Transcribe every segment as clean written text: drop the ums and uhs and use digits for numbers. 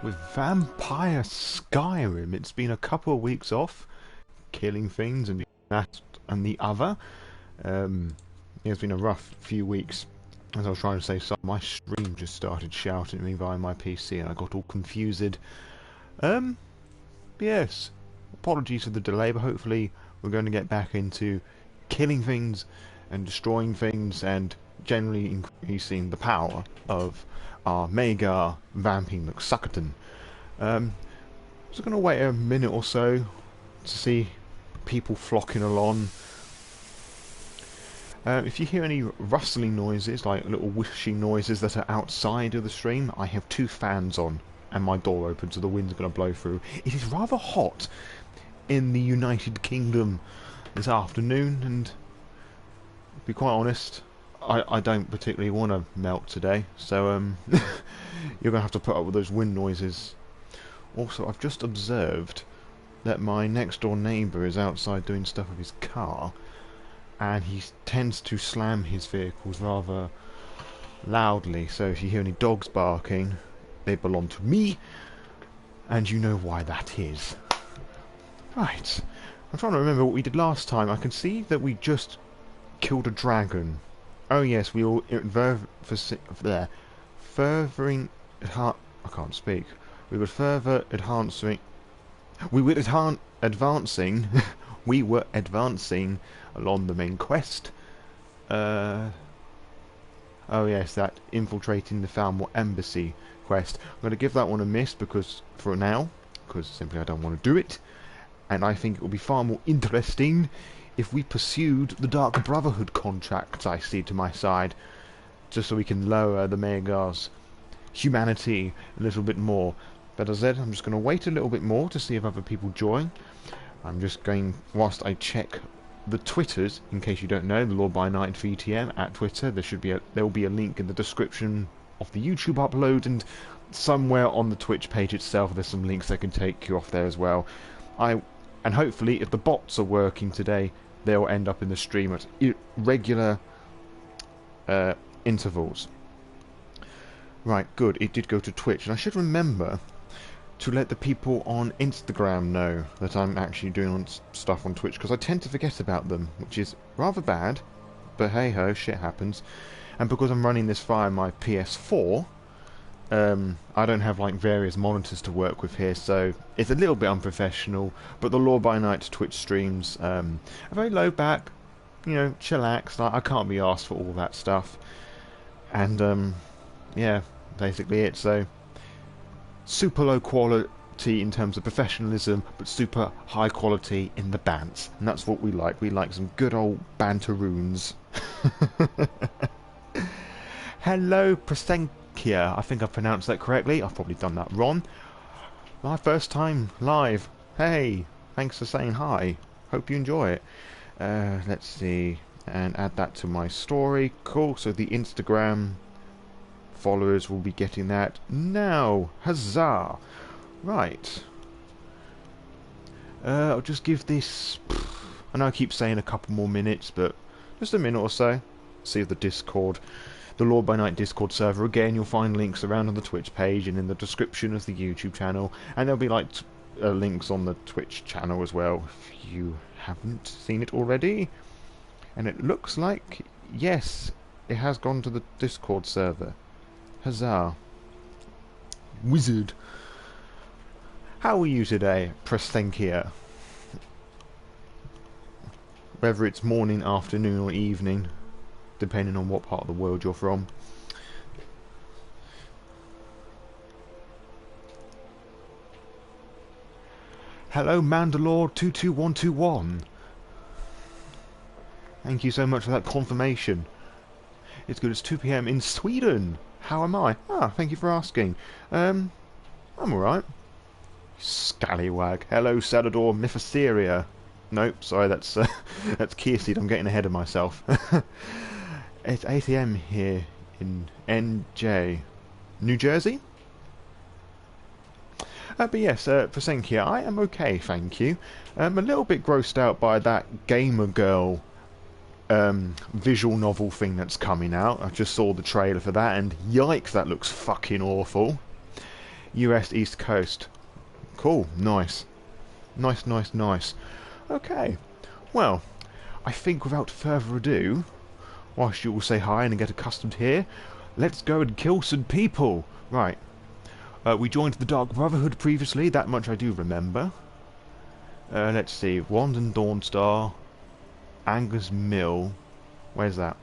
with Vampire Skyrim. It's been a couple of weeks off, killing things and that and the other. Yeah, it's been a rough few weeks. As I was trying to say, so my stream just started shouting at me via my PC, and I got all confused. Yes, apologies for the delay, but hopefully we're going to get back into killing things and destroying things, and generally increasing the power of our Maeghar Vampy McSukcerton. Just going to wait a minute or so to see people flocking along. If you hear any rustling noises, like little whooshing noises that are outside of the stream, I have two fans on and my door open, so the wind's going to blow through. It is rather hot in the United Kingdom this afternoon, and to be quite honest, I don't particularly want to melt today, so you're going to have to put up with those wind noises. Also, I've just observed that my next door neighbour is outside doing stuff with his car, and he tends to slam his vehicles rather loudly, so if you hear any dogs barking, they belong to me, and you know why that is. Right, I'm trying to remember what we did last time. I can see that we just killed a dragon. Oh yes, we all furthering. I can't speak. We were further advancing. We were advancing. We were advancing along the main quest. Oh yes, that infiltrating the Falmore embassy quest. I'm going to give that one a miss because simply I don't want to do it, and I think it will be far more interesting if we pursued the Dark Brotherhood contracts I see to my side, just so we can lower the Maeghar's humanity a little bit more. But as I said, I'm just going to wait a little bit more to see if other people join. I'm just going, whilst I check the Twitters, in case you don't know, the Lord by Night VTM at Twitter. There will be a link in the description of the YouTube upload, and somewhere on the Twitch page itself there's some links that can take you off there as well. And hopefully, if the bots are working today, they'll end up in the stream at regular intervals. Right, good. It did go to Twitch, and I should remember to let the people on Instagram know that I'm actually doing stuff on Twitch, because I tend to forget about them, which is rather bad, but hey ho, shit happens. And because I'm running this via my PS4, I don't have like various monitors to work with here, so it's a little bit unprofessional. But the Lord by Night Twitch streams are very low back, you know, chillax. Like, I can't be asked for all that stuff, and yeah, basically it. So super low quality in terms of professionalism, but super high quality in the bants, and that's what we like. We like some good old banteroons. Hello, Presenkia. I think I've pronounced that correctly. I've probably done that wrong. My first time live. Hey, thanks for saying hi. Hope you enjoy it. Let's see, and add that to my story. Cool. So the Instagram followers will be getting that now. Huzzah! Right. I'll just give this. I know I keep saying a couple more minutes, but just a minute or so. See if the Lord by Night Discord server. Again, you'll find links around on the Twitch page and in the description of the YouTube channel, and there'll be like links on the Twitch channel as well if you haven't seen it already. And it looks like, yes, it has gone to the Discord server. Huzzah. Wizard. How are you today, Prestenkia? Whether it's morning, afternoon or evening, depending on what part of the world you're from. Hello, Mandalore22121. Thank you so much for that confirmation. It's good, it's 2 PM in Sweden. How am I? Ah, thank you for asking. I'm alright. Scallywag. Hello, Sadador Mythoceria. Nope, sorry, that's Kierseed. I'm getting ahead of myself. It's 8 AM here in NJ, New Jersey. But yes, Presenkia, I am okay, thank you. I'm a little bit grossed out by that Gamer Girl visual novel thing that's coming out. I just saw the trailer for that, and yikes, that looks fucking awful. US East Coast. Cool, nice. Nice, nice, nice. Okay, well, I think without further ado, whilst you all say hi and get accustomed here, let's go and kill some people. Right, we joined the Dark Brotherhood previously, that much I do remember. Let's see, Wand and Dawnstar, Angus Mill, where's that?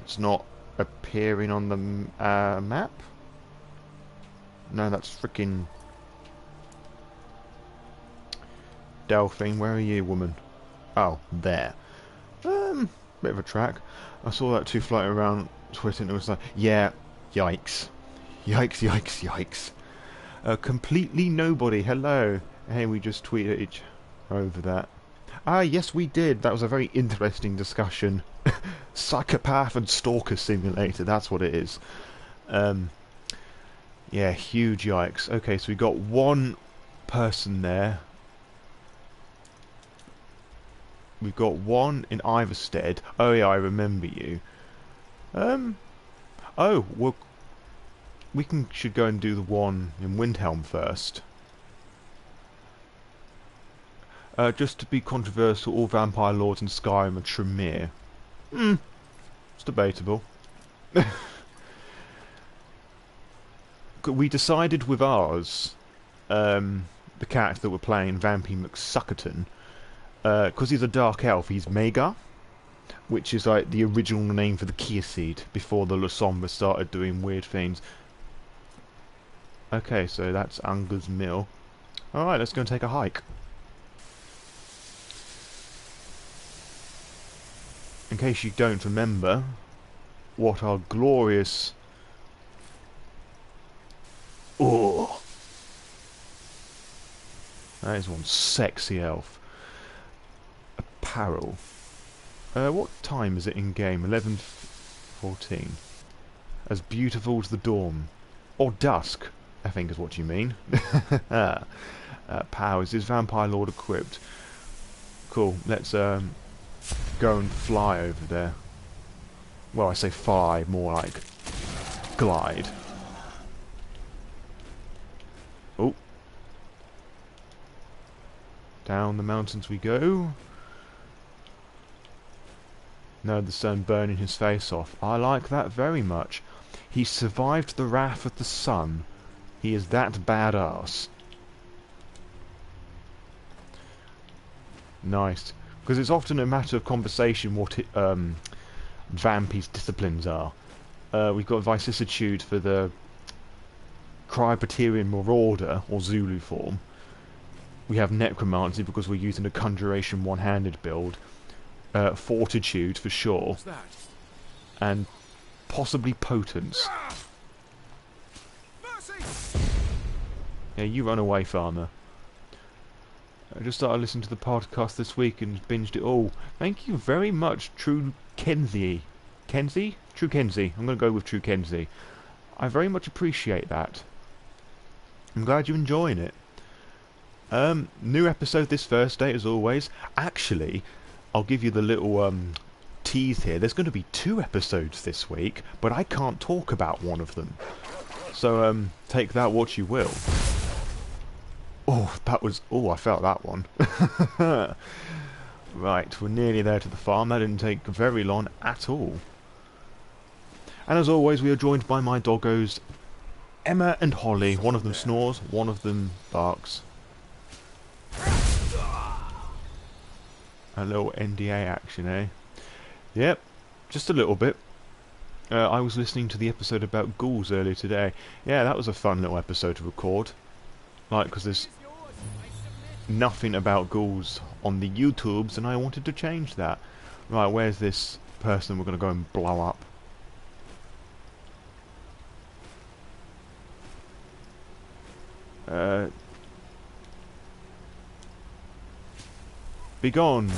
It's not appearing on the map? No, that's freaking Delphine, where are you, woman? Oh, there. Bit of a track. I saw that too floating around Twitter and it was like, yeah, yikes. Yikes, yikes, yikes. Completely nobody, hello. Hey, we just tweeted each over that. Ah, yes we did. That was a very interesting discussion. Psychopath and Stalker Simulator, that's what it is. Yeah, huge yikes. Okay, so we got one person there. We've got one in Iverstead. Oh yeah, I remember you. Oh, well, should go and do the one in Windhelm first. Just to be controversial, all vampire lords in Skyrim are Tremere. It's debatable. We decided with ours, the character that we're playing, Vampy McSukcerton, because he's a dark elf, he's Maeghar, which is like the original name for the Keaseed before the Lasombra started doing weird things. Okay, so that's Angus Mill. Alright, let's go and take a hike. In case you don't remember what our glorious... Oh! That is one sexy elf. Apparel. What time is it in game? 11:14. As beautiful as the dawn. Or dusk, I think is what you mean. Powers. Is Vampire Lord equipped? Cool, let's go and fly over there. Well, I say fly, more like glide. Oh. Down the mountains we go. No, the sun burning his face off. I like that very much. He survived the wrath of the sun. He is that badass. Nice. Because it's often a matter of conversation what Vampy's disciplines are. We've got Vicissitude for the Cryopterian Marauder, or Zulu form. We have Necromancy because we're using a Conjuration one-handed build. Fortitude for sure. And possibly Potence. Yeah, you run away, farmer. I just started listening to the podcast this week and binged it all. Thank you very much, True Kenzie. Kenzie? True Kenzie. I'm going to go with True Kenzie. I very much appreciate that. I'm glad you're enjoying it. New episode this Thursday, as always. Actually, I'll give you the little tease here. There's going to be 2 episodes this week, but I can't talk about one of them. So, take that what you will. Oh, that was... Oh, I felt that one. Right, we're nearly there to the farm. That didn't take very long at all. And as always, we are joined by my doggos, Emma and Holly. One of them snores, one of them barks. A little NDA action, eh? Yep, just a little bit. I was listening to the episode about ghouls earlier today. Yeah, that was a fun little episode to record. Like, because there's nothing about ghouls on the YouTubes, and I wanted to change that. Right, where's this person we're going to go and blow up? Begone,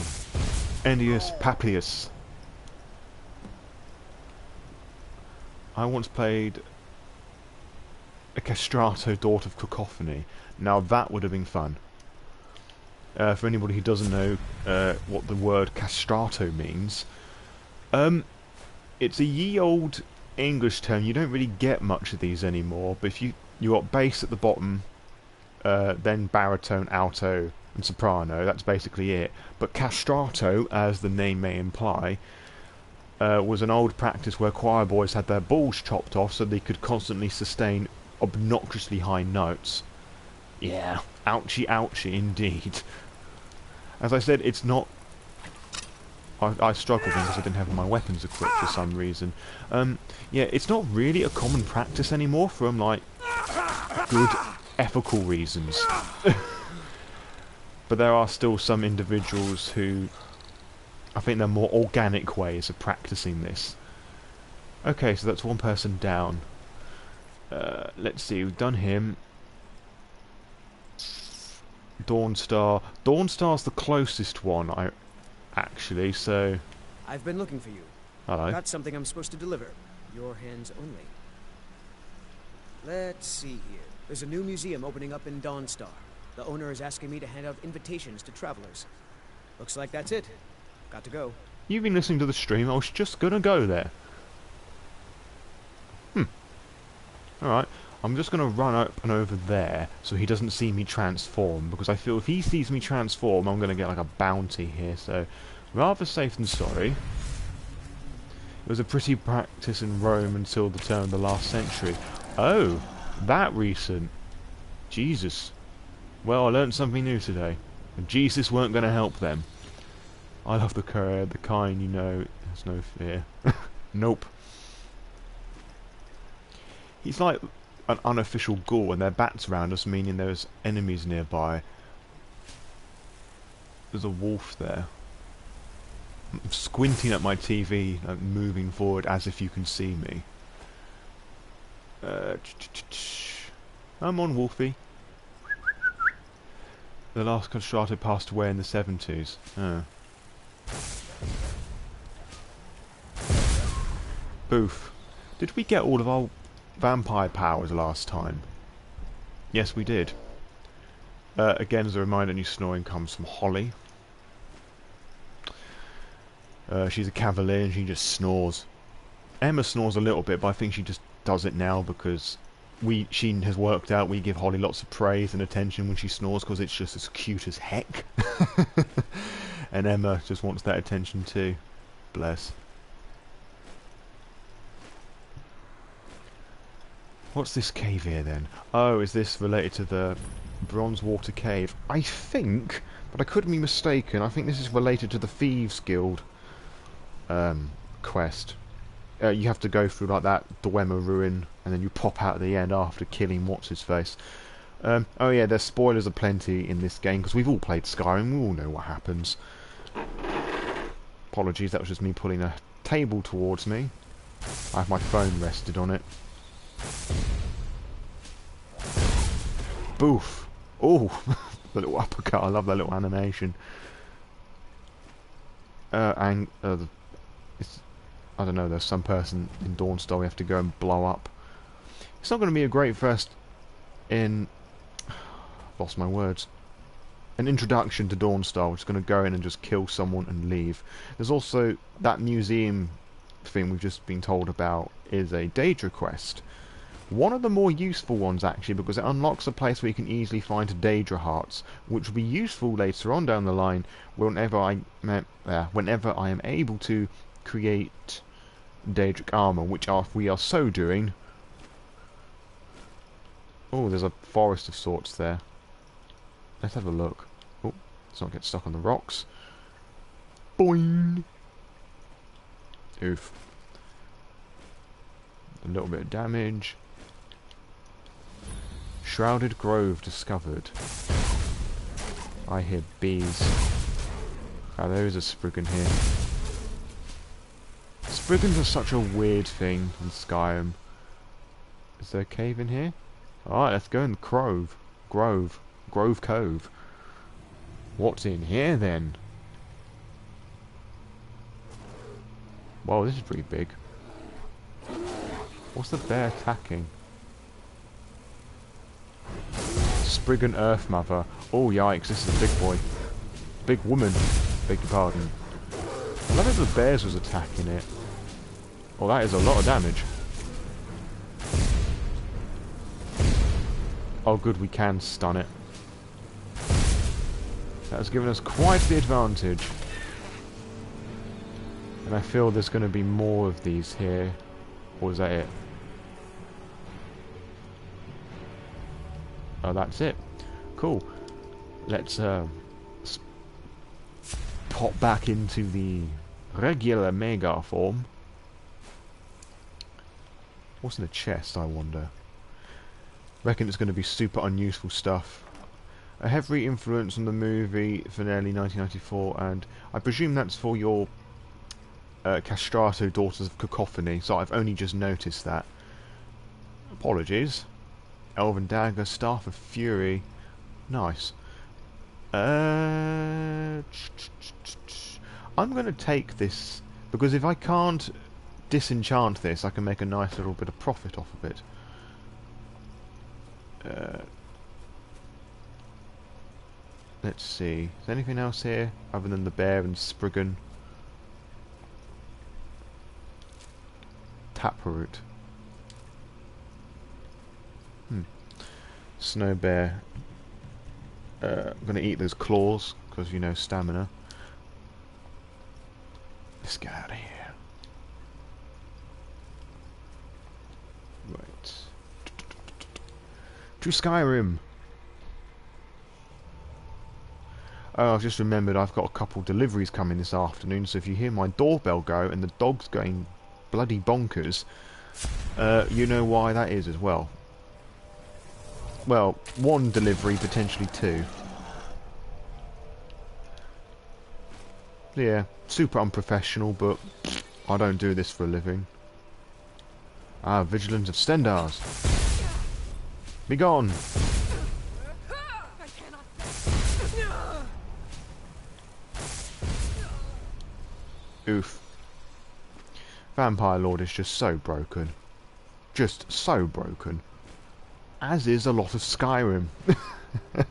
Endius Papius. I once played a castrato daughter of cacophony. Now that would have been fun. For anybody who doesn't know what the word castrato means, it's a ye old English term, you don't really get much of these anymore. But if you got bass at the bottom, then baritone, alto, and soprano. That's basically it. But castrato, as the name may imply, was an old practice where choir boys had their balls chopped off so they could constantly sustain obnoxiously high notes. Yeah, ouchie, ouchie, indeed. As I said, it's not. I struggled because I didn't have my weapons equipped for some reason. Yeah, it's not really a common practice anymore from like good ethical reasons. But there are still some individuals who I think there are more organic ways of practicing this. Okay, so that's one person down. Let's see, we've done him. Dawnstar. Dawnstar's the closest one, actually, so... I've been looking for you. Hello. Got something I'm supposed to deliver. Your hands only. Let's see here. There's a new museum opening up in Dawnstar. The owner is asking me to hand out invitations to travelers. Looks like that's it. Got to go. You've been listening to the stream, I was just gonna go there. Alright, I'm just gonna run up and over there so he doesn't see me transform, because I feel if he sees me transform, I'm gonna get like a bounty here, so rather safe than sorry. It was a pretty practice in Rome until the turn of the last century. Oh, that recent. Jesus. Well, I learned something new today. And Jesus weren't going to help them. I love the kind, you know, there's no fear. Nope. He's like an unofficial ghoul and there are bats around us, meaning there's enemies nearby. There's a wolf there. I'm squinting at my TV, moving forward as if you can see me. I'm on, Wolfie. The last castrato passed away in the 70s. Oh. Boof. Did we get all of our vampire powers last time? Yes, we did. Again, as a reminder, new snoring comes from Holly. She's a cavalier and she just snores. Emma snores a little bit, but I think she just does it now because she has worked out we give Holly lots of praise and attention when she snores because it's just as cute as heck. And Emma just wants that attention too. Bless. What's this cave here then? Oh, is this related to the Bronze Water Cave? I think, but I could be mistaken. I think this is related to the Thieves Guild quest. You have to go through like that Dwemer ruin, and then you pop out at the end after killing what's-his-face. Oh yeah, there's spoilers aplenty in this game, because we've all played Skyrim, we all know what happens. Apologies, that was just me pulling a table towards me. I have my phone rested on it. Boof! Oh! The little uppercut, I love that little animation. I don't know, there's some person in Dawnstar we have to go and blow up. It's not going to be a great first lost my words. An introduction to Dawnstar, which is going to go in and just kill someone and leave. There's also that museum thing we've just been told about is a Daedra quest. One of the more useful ones actually, because it unlocks a place where you can easily find Daedra hearts, which will be useful later on down the line whenever I am able to create Daedric armor, which we are so doing. Oh, there's a forest of sorts there. Let's have a look. Oh, let's not get stuck on the rocks. Boing! Oof. A little bit of damage. Shrouded Grove discovered. I hear bees. Oh, there is a Spriggan here. Spriggans are such a weird thing in Skyrim. Is there a cave in here? Alright, let's go in the Grove. Grove Cove. What's in here then? Whoa, this is pretty big. What's the bear attacking? Spriggan Earth Mother. Oh yikes, this is a big boy. Big woman. Beg your pardon. I love if the bears was attacking it. Oh, that is a lot of damage. Oh good, we can stun it. That has given us quite the advantage. And I feel there's going to be more of these here. Or is that it? Oh, that's it. Cool. Let's pop back into the regular Maeghar form. What's in the chest, I wonder? Reckon it's going to be super unuseful stuff. A heavy influence on the movie Finale 1994, and I presume that's for your Castrato Daughters of Cacophony, so I've only just noticed that. Apologies. Elven Dagger, Staff of Fury. Nice. I'm going to take this, because if I can't disenchant this, I can make a nice little bit of profit off of it. Let's see. Is there anything else here other than the bear and Spriggan? Taproot. Snow bear. I'm going to eat those claws because, you know, stamina. Let's get out of here. Right. To Skyrim. Oh, I've just remembered I've got a couple deliveries coming this afternoon, so if you hear my doorbell go and the dog's going bloody bonkers, you know why that is as well. Well, one delivery, potentially two. Yeah, super unprofessional, but I don't do this for a living. Ah, Vigilant of Stendars. Be gone! Oof. Vampire Lord is just so broken. Just so broken. As is a lot of Skyrim. But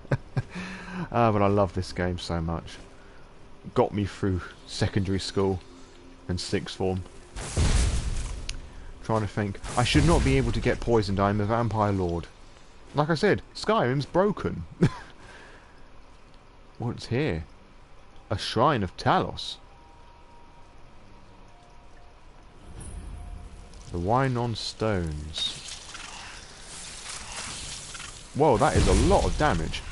I love this game so much. Got me through secondary school and sixth form. Trying to think. I should not be able to get poisoned. I'm a Vampire Lord. Like I said, Skyrim's broken. What's here? A Shrine of Talos. The Wine on Stones. Whoa, that is a lot of damage.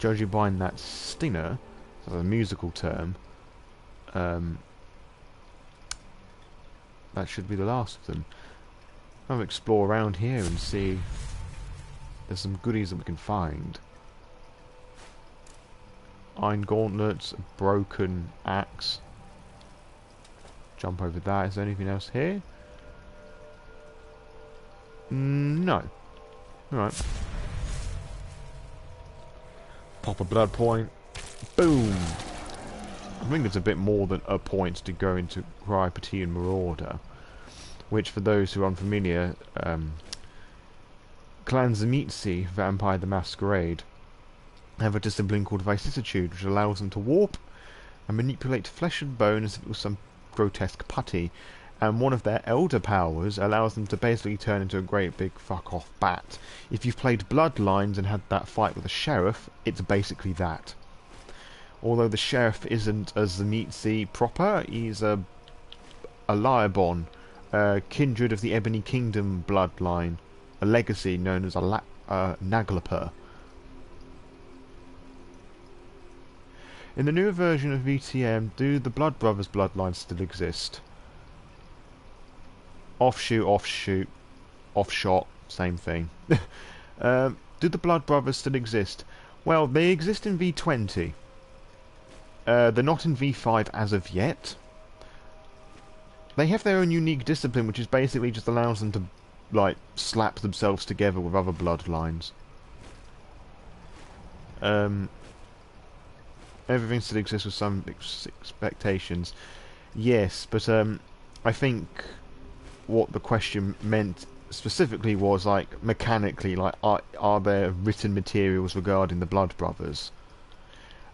Judging by that stinger, that's a musical term, that should be the last of them. I'll explore around here and see. There's some goodies that we can find. Iron gauntlets, a broken axe. Jump over that. Is there anything else here? No. Alright. Pop a blood point. Boom! I think it's a bit more than a point to go into Cryopatian Marauder. Which, for those who are unfamiliar, Clan Tzimisce, Vampire the Masquerade, have a discipline called Vicissitude, which allows them to warp and manipulate flesh and bone as if it was some grotesque putty. And one of their elder powers allows them to basically turn into a great big fuck-off bat. If you've played Bloodlines and had that fight with the Sheriff, it's basically that. Although the Sheriff isn't a Tzimisce proper, he's a Liabon, a kindred of the Ebony Kingdom bloodline, a legacy known as a Naglapur. In the newer version of VTM, do the Blood Brothers bloodlines still exist? Offshoot, offshoot, offshot, same thing. Do the Blood Brothers still exist? Well, they exist in V20. They're not in V5 as of yet. They have their own unique discipline, which is basically just allows them to, like, slap themselves together with other bloodlines. Everything still exists with some expectations. Yes, but I think what the question meant specifically was, like, mechanically, like, are there written materials regarding the Blood Brothers?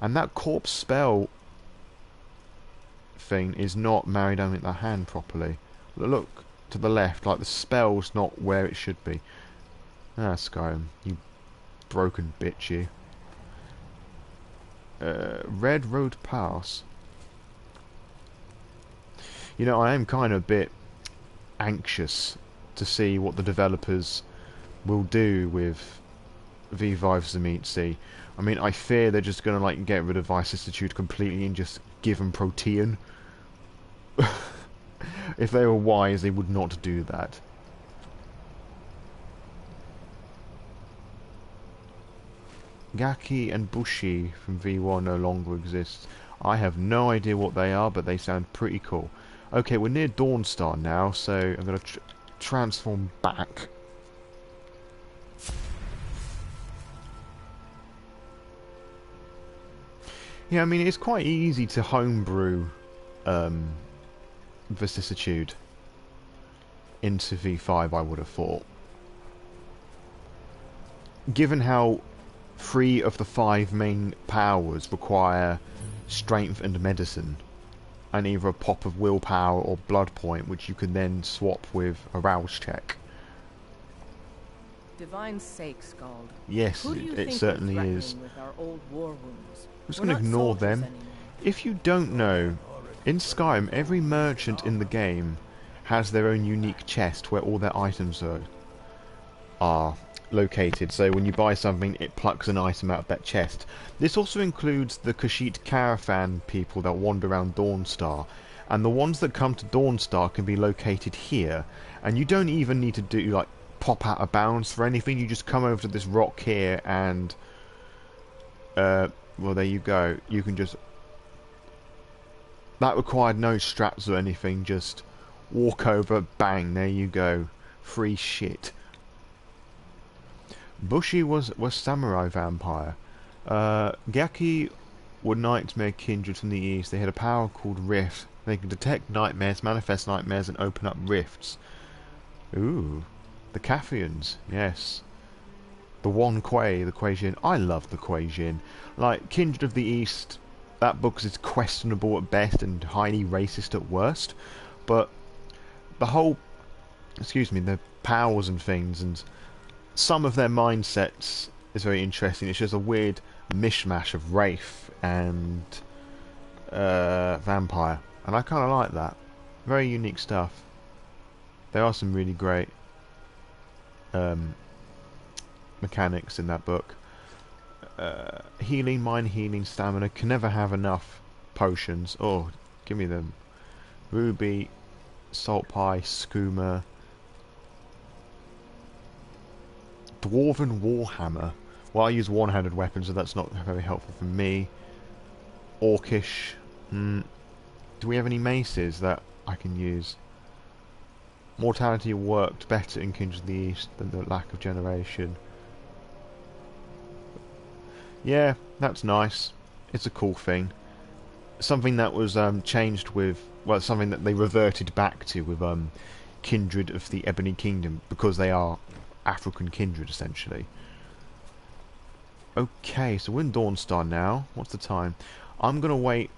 And that corpse spell thing is not married down with the hand properly. Look, to the left, like the spell's not where it should be. Ah, Skyrim, you broken bitch, you. Red Road Pass. You know, I am kind of a bit anxious to see what the developers will do with V5 Zamitzi. I mean, I fear they're just gonna like get rid of Vicissitude completely and just give them Protean. If they were wise, they would not do that. Gaki and Bushi from V1 no longer exist. I have no idea what they are, but they sound pretty cool. Okay, we're near Dawnstar now, so I'm going to transform back. Yeah, I mean, it's quite easy to homebrew Vicissitude into V5, I would have thought. Given how 3 of the 5 main powers require strength and medicine, and either a pop of willpower or blood point, which you can then swap with a rouse check. Divine sake, Scald. Yes, it certainly is. With our old war wounds? I'm just going to ignore them. If you don't know, in Skyrim, every merchant in the game has their own unique chest where all their items are located. So when you buy something, it plucks an item out of that chest. This also includes the Kashyyyk caravan people that wander around Dawnstar, and the ones that come to Dawnstar can be located here. And you don't even need to do like pop out of bounds for anything. You just come over to this rock here and well, there you go. You can just... That required no straps or anything. Just walk over, bang, there you go. Free shit. Bushi was samurai vampire. Gaki were nightmare kindred from the east. They had a power called Rift. They can detect nightmares, manifest nightmares, and open up rifts. Ooh. The Kathians, yes. The One Quay, the Quaijin. I love the Quaijin. Like, Kindred of the East, that book is questionable at best and highly racist at worst. But the whole, the powers and things, and some of their mindsets is very interesting. It's just a weird mishmash of Wraith and Vampire. And I kind of like that. Very unique stuff. There are some really great mechanics in that book. Healing, mind healing, stamina. Can never have enough potions. Oh, give me them. Ruby, salt pie, skooma. Dwarven warhammer. Well, I use one-handed weapons, so that's not very helpful for me. Orcish. Do we have any maces that I can use? Mortality worked better in Kindred of the East than the lack of generation. Yeah, that's nice. It's a cool thing. Something that was changed with... Well, something that they reverted back to with Kindred of the Ebony Kingdom, because they are African kindred, essentially. Okay, so we're in Dawnstar now. What's the time? I'm going to wait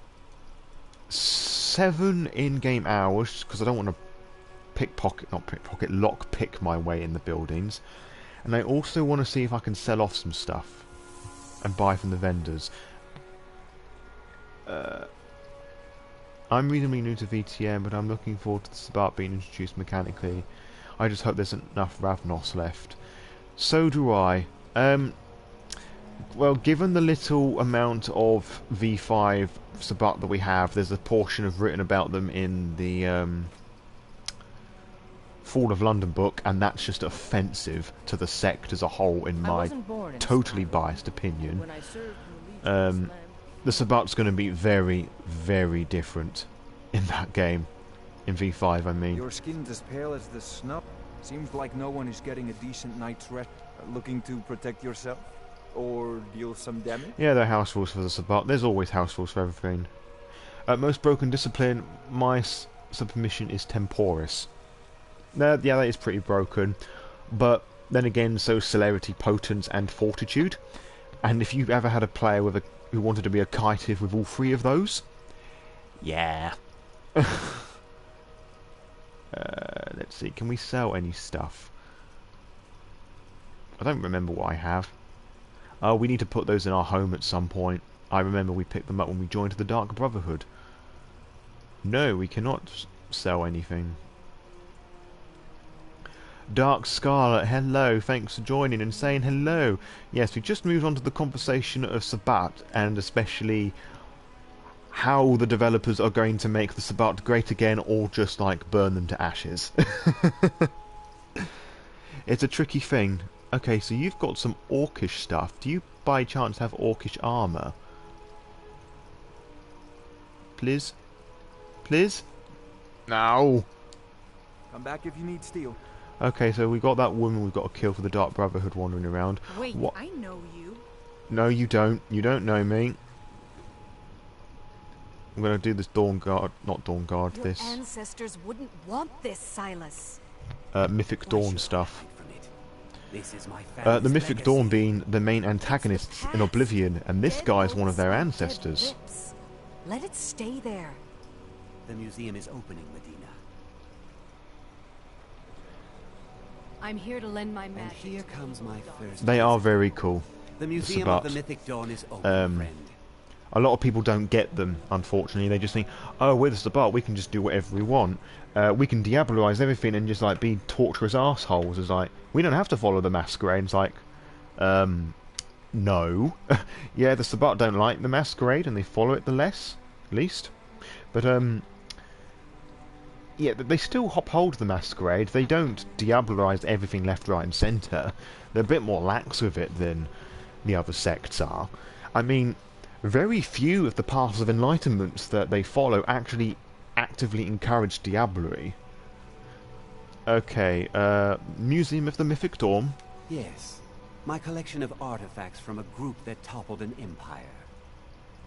7 in-game hours, because I don't want to lock-pick my way in the buildings. And I also want to see if I can sell off some stuff and buy from the vendors. I'm reasonably new to VTM, but I'm looking forward to the Sabbat being introduced mechanically. I just hope there's enough Ravnos left. So do I. Well, given the little amount of V5 Sabbat that we have, there's a portion of written about them in the Fall of London book, and that's just offensive to the sect as a whole, in my totally biased opinion. The Sabbat's going to be very, very different in that game. In V5, I mean. Your skin's as pale as the snow. Seems like no one is getting a decent night's rest. Looking to protect yourself? Or deal some damage? Yeah, there are house rules for the Sabbat. There's always house rules for everything. Most broken discipline, my submission is Temporis. Yeah, that is pretty broken. But then again, so is Celerity, Potence, and Fortitude. And if you've ever had a player with who wanted to be a Kaitiv with all 3 of those, yeah. Let's let's see, can we sell any stuff? I don't remember what I have. Oh, we need to put those in our home at some point. I remember we picked them up when we joined the Dark Brotherhood. No, we cannot sell anything. Dark Scarlet, hello, thanks for joining and saying hello. Yes, we just moved on to the conversation of Sabbat, and especially how the developers are going to make the Sabbat great again, or just like burn them to ashes. It's a tricky thing. Okay, so you've got some orcish stuff. Do you by chance have orcish armor? Please? Please? No! Come back if you need steel. Okay, so we got that woman we've got to kill for the Dark Brotherhood wandering around. Wait, What? I know you. No, you don't. You don't know me. I'm going to do this Dawn Guard, not Dawn Guard, Your this ancestors wouldn't want this, Silas. Mythic Dawn stuff. This is my The Mythic Dawn being the main antagonists in Oblivion, and this guy's one of their ancestors. Let it stay there. The museum is opening, Medina. I'm here to lend my And magic. here comes my first. They are very cool. The Museum Sabbat. of the Mythic Dawn is open, friend. A lot of people don't get them, unfortunately. They just think, oh, we're the Sabbat, we can just do whatever we want. We can diabolize everything and just like be torturous assholes. It's like, we don't have to follow the Masquerade. It's like, no. Yeah, the Sabbat don't like the Masquerade and they follow it the least. But, yeah, they still uphold the Masquerade. They don't diabolize everything left, right and centre. They're a bit more lax with it than the other sects are. I mean, very few of the paths of enlightenments that they follow actually actively encourage diablerie. Okay, Museum of the Mythic Dawn. Yes, my collection of artifacts from a group that toppled an empire.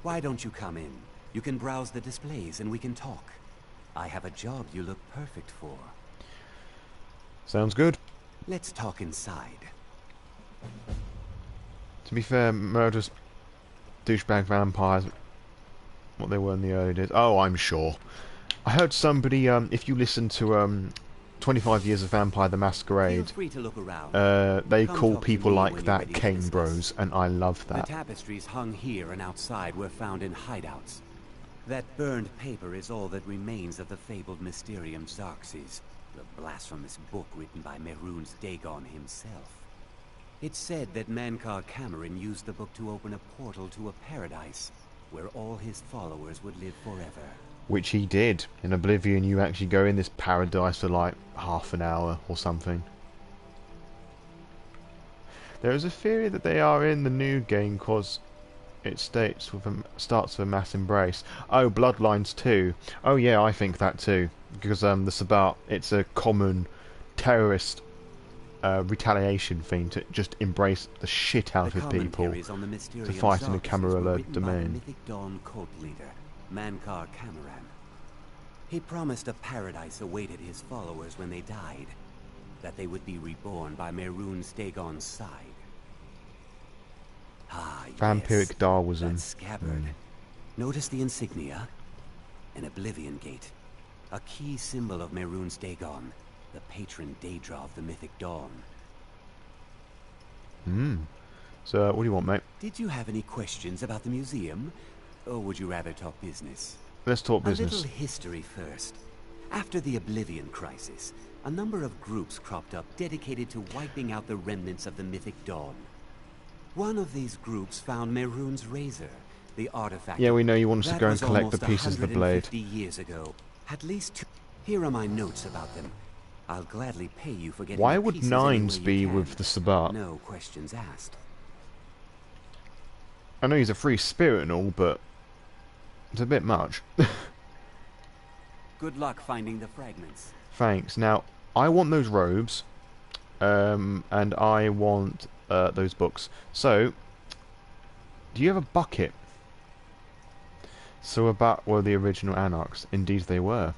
Why don't you come in? You can browse the displays and we can talk. I have a job you look perfect for. Sounds good. Let's talk inside. To be fair, murderous douchebag vampires, what they were in the early days. Oh, I'm sure. I heard somebody, if you listen to 25 Years of Vampire the Masquerade, Feel free to look around. they Come call talk to people me like when you're that ready to Cane discuss. Bros, and I love The that. tapestries hung here and outside were found in hideouts. That burned paper is all that remains of the fabled Mysterium Xarxes, the blasphemous book written by Mehrunes Dagon himself. It's said that Maeghar Cameron used the book to open a portal to a paradise, where all his followers would live forever. Which he did. In Oblivion, you actually go in this paradise for like half an hour or something. There is a theory that they are in the new game because it starts with a mass embrace. Oh, Bloodlines 2. Oh yeah, I think that too. Because the Sabbat, it's a common terrorist retaliation thing to just embrace the shit out of people to fight in a Camarilla domain. Mythic Dawn cult leader, Maeghar Cameron. He promised a paradise awaited his followers when they died, that they would be reborn by Mehrunes Dagon's side. Ah, Vampiric yes, Darwism. that scabbard. Notice the insignia? An Oblivion Gate. A key symbol of Mehrunes Dagon, the patron Daedra of the Mythic Dawn. So, what do you want, mate? Did you have any questions about the museum? Or would you rather talk business? Let's talk A business. little history first. After the Oblivion Crisis, a number of groups cropped up dedicated to wiping out the remnants of the Mythic Dawn. One of these groups found Mehrunes' razor, the artifact. Yeah, we know you want us to That go and was collect the almost pieces of the blade. 150 years ago. At least two. Here are my notes about them. I'll gladly pay you for getting Why the would pieces Nines any way be you can. with the Sabbat? No questions asked. I know he's a free spirit and all, but it's a bit much. Good luck finding the fragments. Thanks. Now, I want those robes, and I want those books. So, do you have a bucket? So about were the original Anarchs. Indeed they were.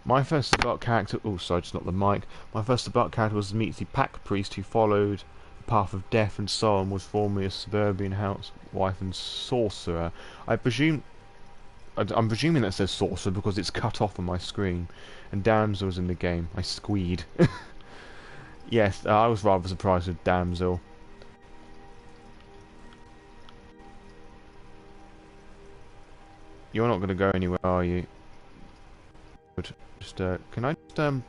My first Sabbat character... Oh, sorry, just not the mic. My first Sabbat character was the Meatsy Pack Priest who followed the path of death and sorrow and was formerly a suburban housewife and sorcerer. I presume... I'm presuming that says sorcerer because it's cut off on my screen. And damsel's in the game. I squeed. Yes, I was rather surprised with damsel. You're not going to go anywhere, are you? But just, can I just,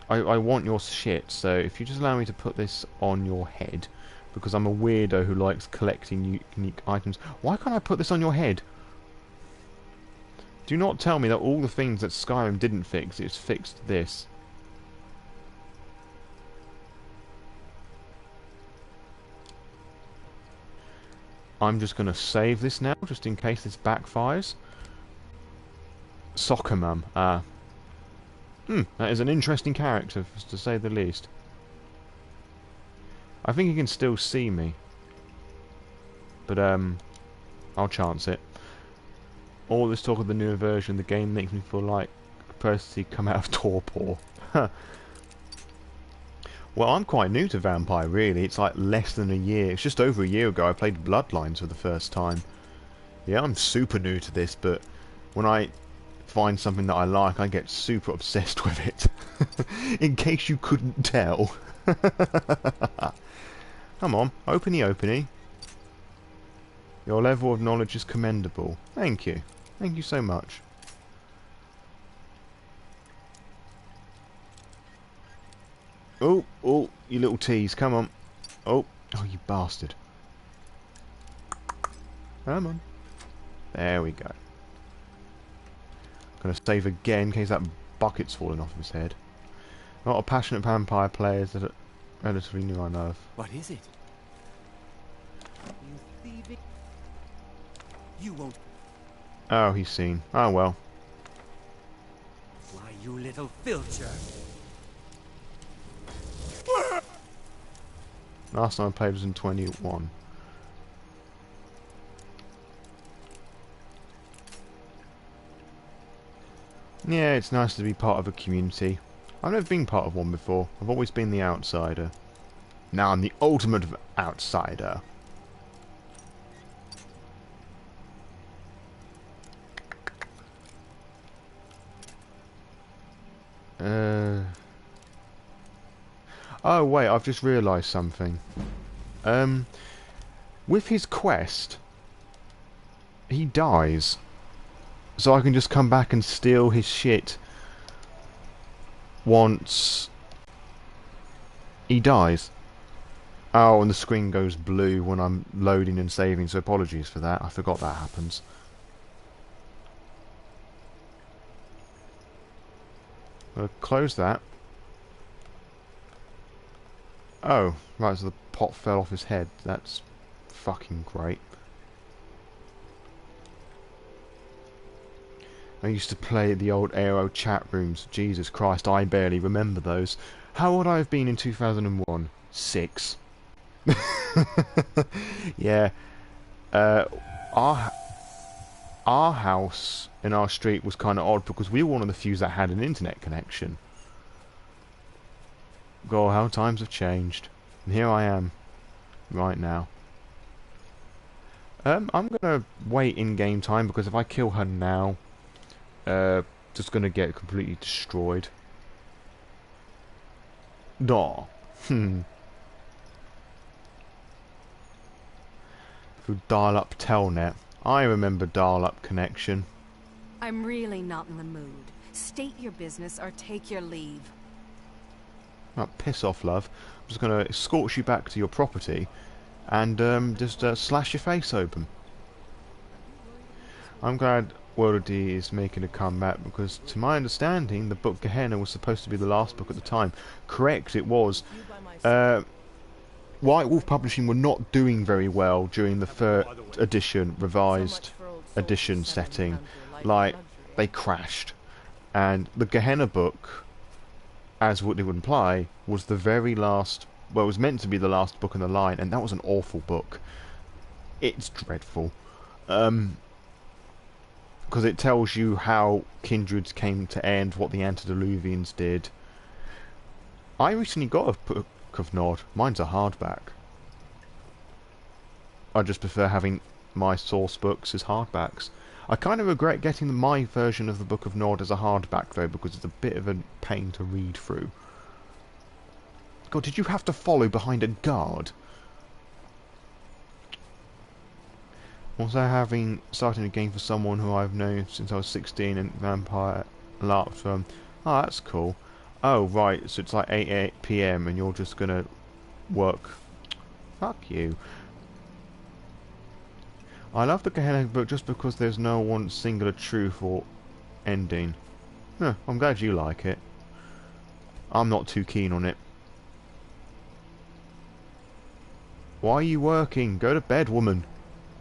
I want your shit, so if you just allow me to put this on your head, because I'm a weirdo who likes collecting unique items. Why can't I put this on your head? Do not tell me that all the things that Skyrim didn't fix, it's fixed this. I'm just going to save this now, just in case this backfires. Soccer Mum. That is an interesting character, to say the least. I think he can still see me. But, I'll chance it. All this talk of the newer version of the game makes me feel like a person come out of torpor. Well, I'm quite new to Vampire, really. It's like less than a year. It's just over a year ago I played Bloodlines for the first time. Yeah, I'm super new to this, but when I find something that I like, I get super obsessed with it. In case you couldn't tell. Come on, openy. Your level of knowledge is commendable. Thank you. Thank you so much. Oh, you little tease, come on. Oh, you bastard. Come on. There we go. Gonna save again in case that bucket's falling off of his head. Not a passionate vampire players that are relatively new I know of. What is it? You thieving... You won't... Oh, he's seen. Oh well. Why, you little filcher! Last time I played was in 21. Yeah, it's nice to be part of a community. I've never been part of one before. I've always been the outsider. Now I'm the ultimate outsider. Oh wait, I've just realised something. With his quest, he dies. So I can just come back and steal his shit once he dies. Oh, and the screen goes blue when I'm loading and saving, so apologies for that. I forgot that happens. I'll close that. Oh, right, so the pot fell off his head. That's fucking great. I used to play the old AOL chat rooms. Jesus Christ, I barely remember those. How old I have been in 2001? 6. Yeah. Our house in our street was kind of odd because we were one of the few that had an internet connection. God, how times have changed. And here I am. Right now. I'm gonna wait in game time because if I kill her now, just gonna get completely destroyed. Through dial-up telnet. I remember dial-up connection. I'm really not in the mood. State your business or take your leave. Oh, piss off, love. I'm just going to escort you back to your property and just slash your face open. I'm glad World D is making a comeback because, to my understanding, the book Gehenna was supposed to be the last book at the time. Correct, it was. White Wolf Publishing were not doing very well during the third edition, revised edition setting. Like, they crashed. And the Gehenna book, as what it would imply, was the very last... Well, it was meant to be the last book in the line, and that was an awful book. It's dreadful. Because it tells you how kindreds came to end, what the Antediluvians did. I recently got a book of Nod. Mine's a hardback. I just prefer having my source books as hardbacks. I kind of regret getting my version of the Book of Nod as a hardback though, because it's a bit of a pain to read through. God, did you have to follow behind a guard? Also starting a game for someone who I've known since I was 16 and Vampire LARP from. Oh, that's cool. Oh, right, so it's like 8 PM and you're just gonna work. Fuck you. I love the Gehenna book just because there's no one singular truth or ending. Huh, I'm glad you like it. I'm not too keen on it. Why are you working? Go to bed, woman.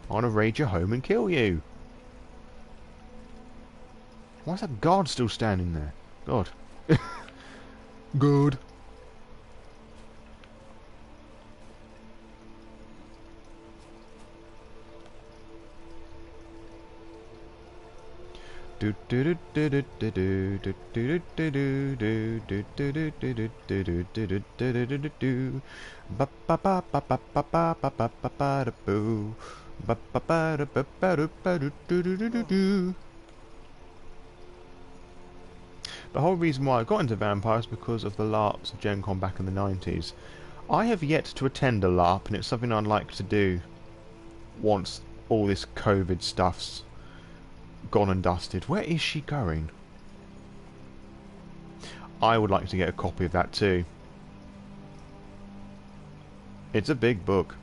I want to raid your home and kill you. Why is that guard still standing there? God. Good. Do do do do do do do do do do do do do do do do do do ba ba ba ba ba ba ba ba ba ba ba da boo ba ba ba da ba ba da ba do do do do do. The whole reason why I got into vampires because of the LARPs of Gen Con back in the 90s. I have yet to attend a LARP, and it's something I'd like to do once all this COVID stuff's gone and dusted. Where is she going? I would like to get a copy of that too. It's a big book.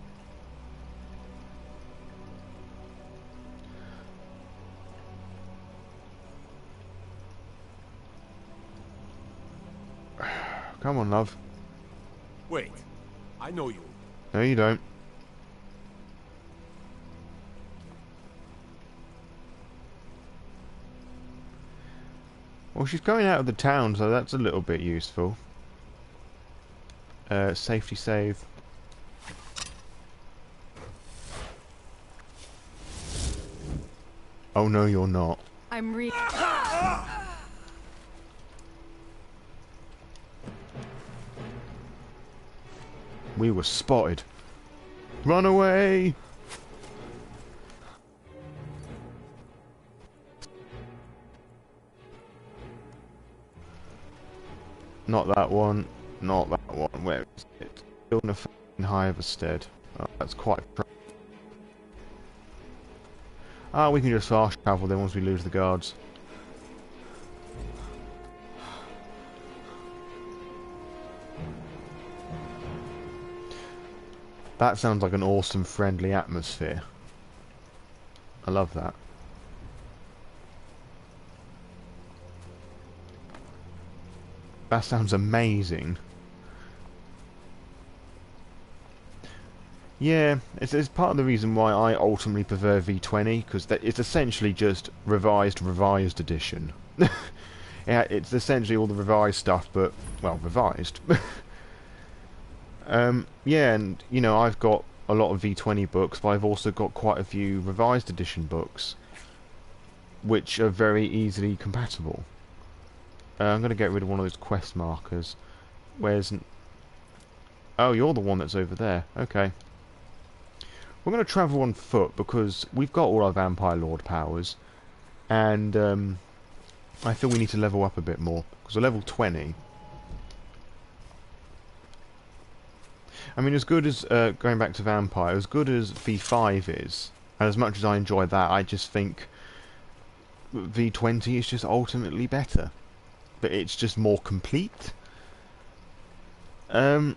Come on, love. Wait, I know you. No, you don't. Well, she's going out of the town, so that's a little bit useful. Safety save. Oh no, you're not. I'm We were spotted. Run away! Not that one. Not that one. Where is it? Still in a f***ing Hiverstead. Oh, that's quite... Ah, we can just fast travel then once we lose the guards. That sounds like an awesome, friendly atmosphere. I love that. That sounds amazing. Yeah, it's part of the reason why I ultimately prefer V20, because it's essentially just revised edition. Yeah, it's essentially all the revised stuff, but, well, revised. Yeah, and, you know, I've got a lot of V20 books, but I've also got quite a few revised edition books, which are very easily compatible. I'm going to get rid of one of those quest markers. Where's... Oh, you're the one that's over there. Okay. We're going to travel on foot because we've got all our Vampire Lord powers. And I feel we need to level up a bit more. Because we're level 20. I mean, as good as, going back to Vampire, as good as V5 is, and as much as I enjoy that, I just think V20 is just ultimately better. But it's just more complete. I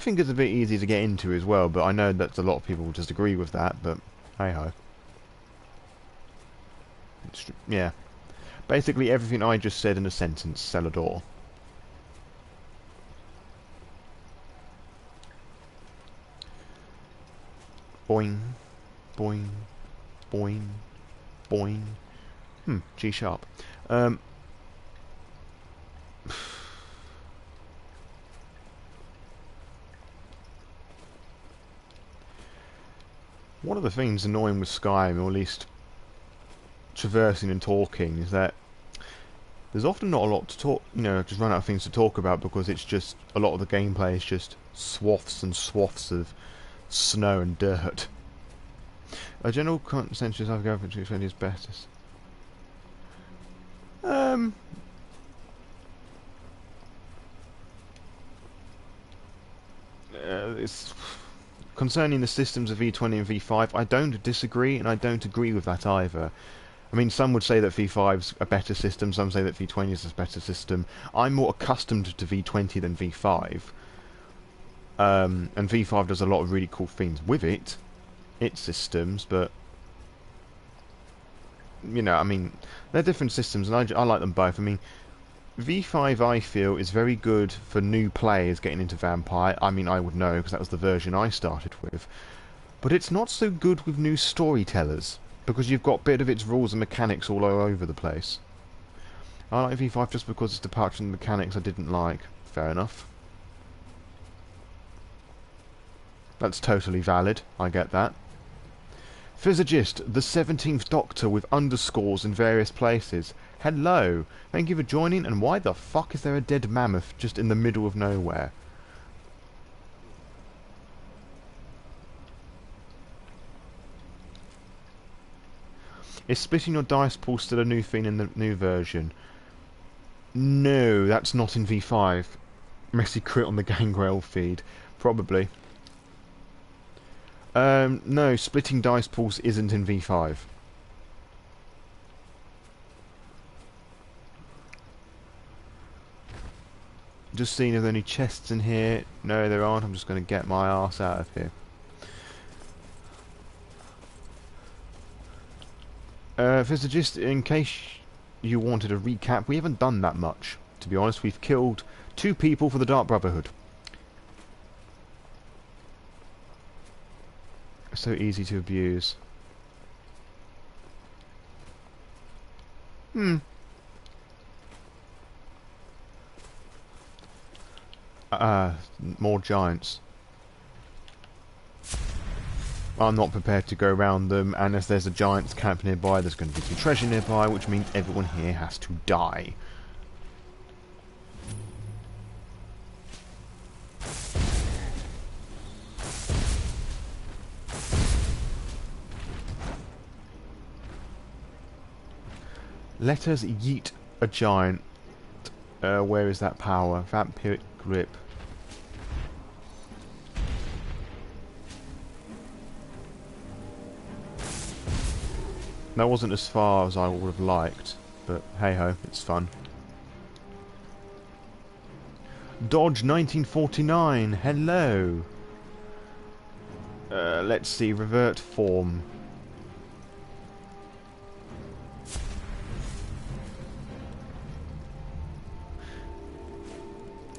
think it's a bit easy to get into as well, but I know that a lot of people will disagree with that, but hey ho. Yeah. Basically everything I just said in a sentence, Celador. Boing, boing, boing, boing. G sharp. One of the things annoying with Skyrim, or at least traversing and talking, is that there's often not a lot to talk, you know, just run out of things to talk about because it's just, a lot of the gameplay is just swaths and swaths of snow and dirt. A general consensus I've got for 220 is better. It's concerning the systems of V20 and V5. I don't disagree, and I don't agree with that either. I mean, some would say that V5's a better system, some say that V20 is a better system. I'm more accustomed to V20 than V5. And V5 does a lot of really cool things with its systems, but you know, I mean, they're different systems, and I like them both. I mean, V5 I feel is very good for new players getting into Vampire. I mean, I would know because that was the version I started with. But it's not so good with new storytellers because you've got a bit of its rules and mechanics all over the place. I like V5 just because it's departure from the mechanics I didn't like. Fair enough. That's totally valid. I get that. Physicist, the 17th Doctor with underscores in various places. Hello. Thank you for joining, and why the fuck is there a dead mammoth just in the middle of nowhere? Is splitting your dice pool still a new thing in the new version? No, that's not in V5. Messy crit on the Gangrel feed. Probably. No, splitting dice pools isn't in V5. Just seeing if there are any chests in here. No, there aren't. I'm just going to get my arse out of here. Physicist, in case you wanted a recap, we haven't done that much. To be honest, we've killed 2 people for the Dark Brotherhood. So easy to abuse. More giants. I'm not prepared to go around them, and as there's a giant's camp nearby, there's going to be some treasure nearby, which means everyone here has to die. Let us yeet a giant. Where is that power? Vampiric grip. That wasn't as far as I would have liked, but hey ho, it's fun. Dodge 1949, hello. Let's see, revert form.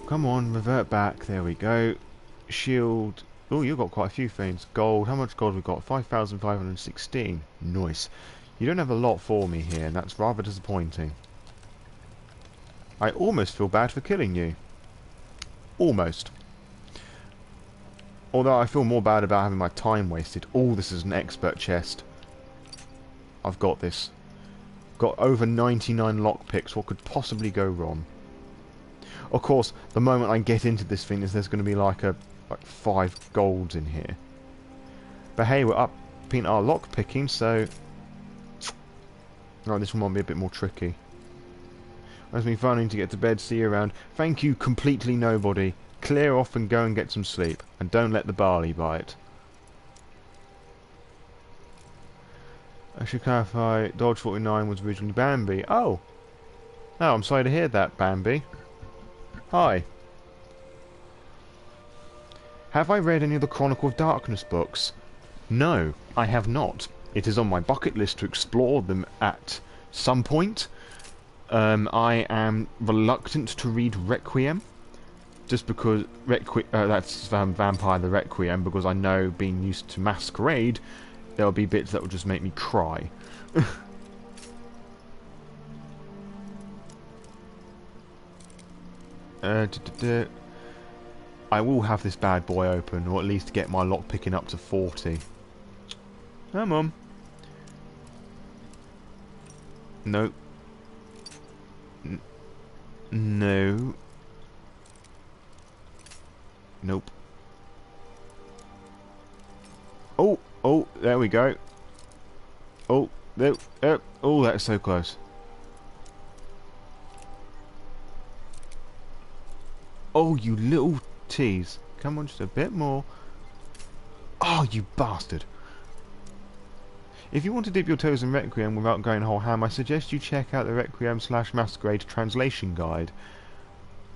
Come on, revert back. There we go. Shield. Oh, you've got quite a few things. Gold. How much gold we got? 5,516. Nice. You don't have a lot for me here, and that's rather disappointing. I almost feel bad for killing you. Almost. Although I feel more bad about having my time wasted. Oh, this is an expert chest. I've got this. Got over 99 lockpicks. What could possibly go wrong? Of course, the moment I get into this thing is there's going to be like 5 golds in here. But hey, we're upping our lockpicking, so... Oh, this one might be a bit more tricky. It's been fun to get to bed, see you around. Thank you, completely nobody. Clear off and go and get some sleep. And don't let the barley bite. I should clarify, Dodge 49 was originally Bambi. Oh! Oh, I'm sorry to hear that, Bambi. Hi. Have I read any of the Chronicle of Darkness books? No, I have not. It is on my bucket list to explore them at some point. I am reluctant to read Requiem, just because that's Vampire the Requiem, because I know, being used to Masquerade, there'll be bits that will just make me cry. I will have this bad boy open, or at least get my lock picking up to 40. Come on. No. No. Nope. Oh, Oh, there we go. Oh, there. Oh, that's so close. Oh, you little tease. Come on, just a bit more. Oh, you bastard. If you want to dip your toes in Requiem without going whole ham, I suggest you check out the Requiem/Masquerade translation guide.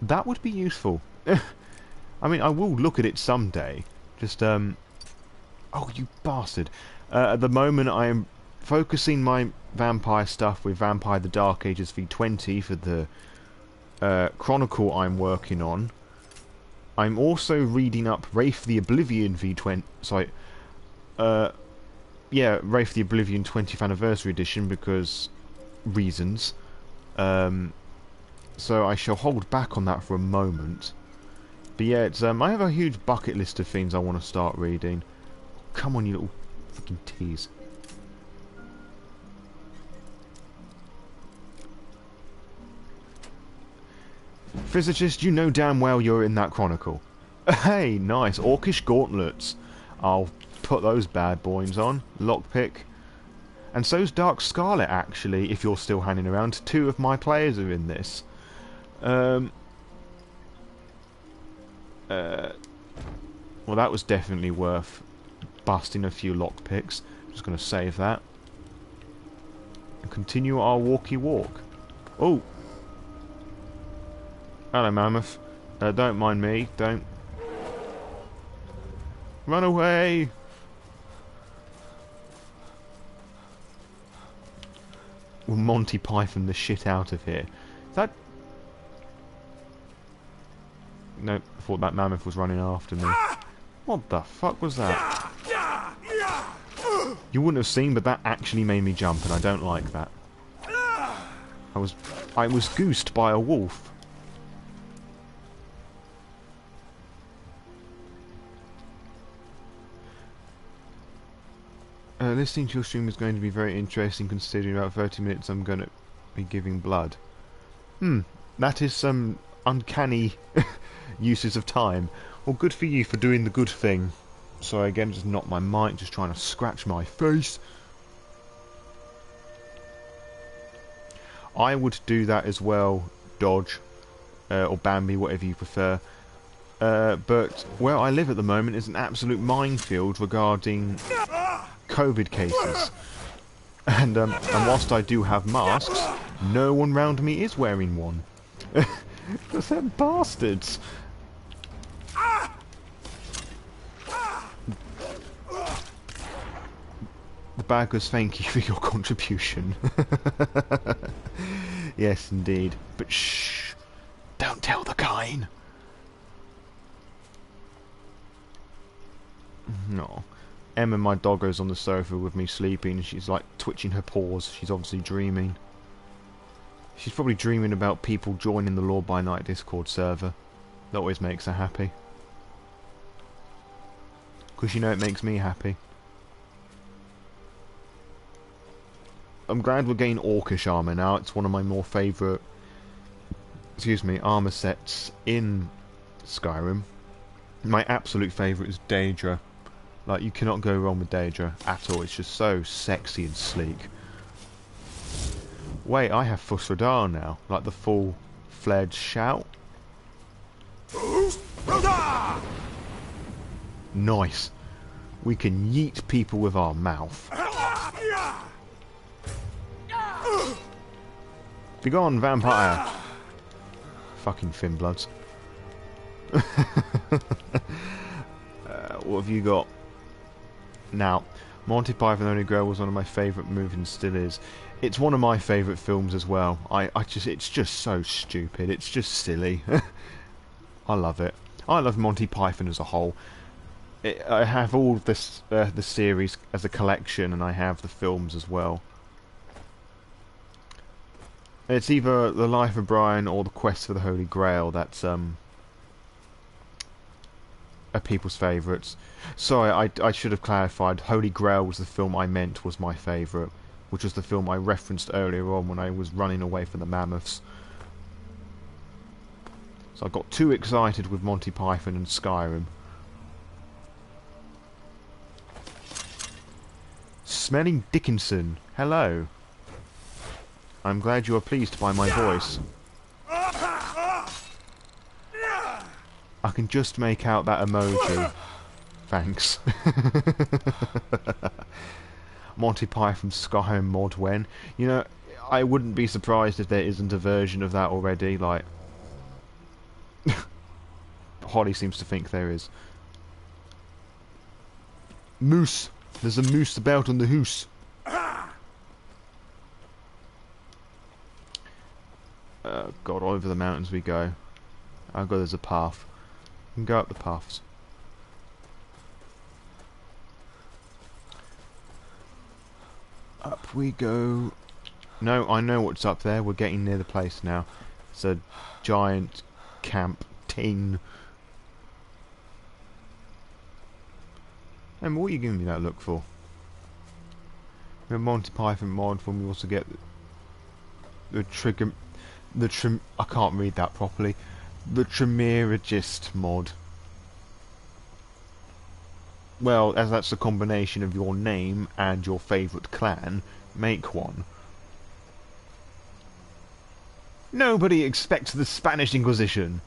That would be useful. I mean, I will look at it someday. Just, oh, you bastard. At the moment, I am focusing my vampire stuff with Vampire the Dark Ages V20 for the Chronicle I'm working on. I'm also reading up Wraith the Oblivion V20... Sorry. Yeah, Wraith the Oblivion 20th Anniversary Edition, because... reasons. So I shall hold back on that for a moment. But yeah, it's, I have a huge bucket list of things I want to start reading. Come on, you little fucking tease. Physicist, you know damn well you're in that chronicle. Hey, nice. Orcish gauntlets. I'll put those bad boys on. Lockpick. And so's Dark Scarlet, actually, if you're still hanging around. 2 of my players are in this. Well, that was definitely worth busting a few lockpicks. Just going to save that. And continue our walkie walk. Oh! Hello, Mammoth. Don't mind me. Don't. Run away! We'll Monty Python the shit out of here. Is that... No, I thought that mammoth was running after me. What the fuck was that? You wouldn't have seen, but that actually made me jump, and I don't like that. I was goosed by a wolf. Listening to your stream is going to be very interesting, considering about 30 minutes I'm going to be giving blood. That is some uncanny uses of time. Well, good for you for doing the good thing. Sorry again, just knocked my mic, just trying to scratch my face. I would do that as well, Dodge, or Bambi, whatever you prefer. But where I live at the moment is an absolute minefield regarding COVID cases. And whilst I do have masks, no one round me is wearing one. Because they're bastards. The baggers, thank you for your contribution. Yes, indeed. But shh! Don't tell the kine! No. Emma, my doggo's on the sofa with me sleeping, and she's like twitching her paws. She's obviously dreaming. She's probably dreaming about people joining the Lord by Night Discord server. That always makes her happy. Because you know it makes me happy. I'm glad we're getting Orcish armour now. It's one of my more favourite, armour sets in Skyrim. My absolute favourite is Daedra. Like, you cannot go wrong with Daedra at all. It's just so sexy and sleek. Wait, I have Fusradar now. Like the full-fledged shout. Nice. We can yeet people with our mouth. Begone, vampire! Fucking Finbloods. What have you got? Now, Monty Python Only Girl was one of my favourite movies and still is. It's one of my favourite films as well. It's just so stupid. It's just silly. I love it. I love Monty Python as a whole. I have all this the series as a collection, and I have the films as well. It's either The Life of Brian or The Quest for the Holy Grail that's are people's favourites. Sorry, I should have clarified. Holy Grail was the film I meant was my favourite, which was the film I referenced earlier on when I was running away from the mammoths. So I got too excited with Monty Python and Skyrim. Smelling Dickinson, hello. I'm glad you are pleased by my voice. I can just make out that emoji. Thanks. Monty Python Skyrim mod when. You know, I wouldn't be surprised if there isn't a version of that already, like... Holly seems to think there is. Moose! There's a moose about on the hoose. God, over the mountains we go. Oh god, there's a path. We can go up the paths. Up we go. No, I know what's up there. We're getting near the place now. It's a giant camp tin. And what are you giving me that look for? We have Monty Python mod when we also get the trigger... I can't read that properly. The Trimeragist mod. Well, as that's a combination of your name and your favourite clan, make one. Nobody expects the Spanish Inquisition.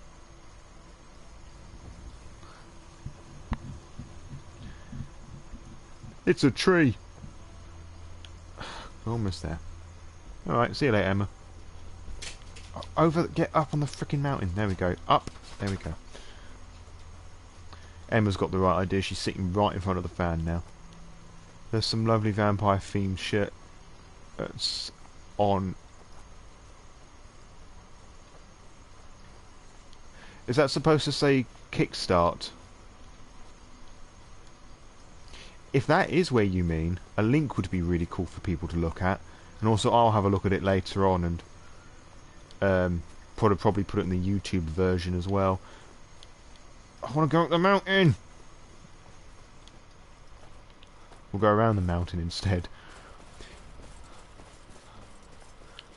It's a tree. Almost there. Alright, see you later, Emma. Get up on the freaking mountain. There we go. Up. There we go. Emma's got the right idea. She's sitting right in front of the fan now. There's some lovely vampire themed shit that's on. Is that supposed to say kickstart? If that is where you mean, a link would be really cool for people to look at. And also I'll have a look at it later on and probably put it in the YouTube version as well. I want to go up the mountain! We'll go around the mountain instead.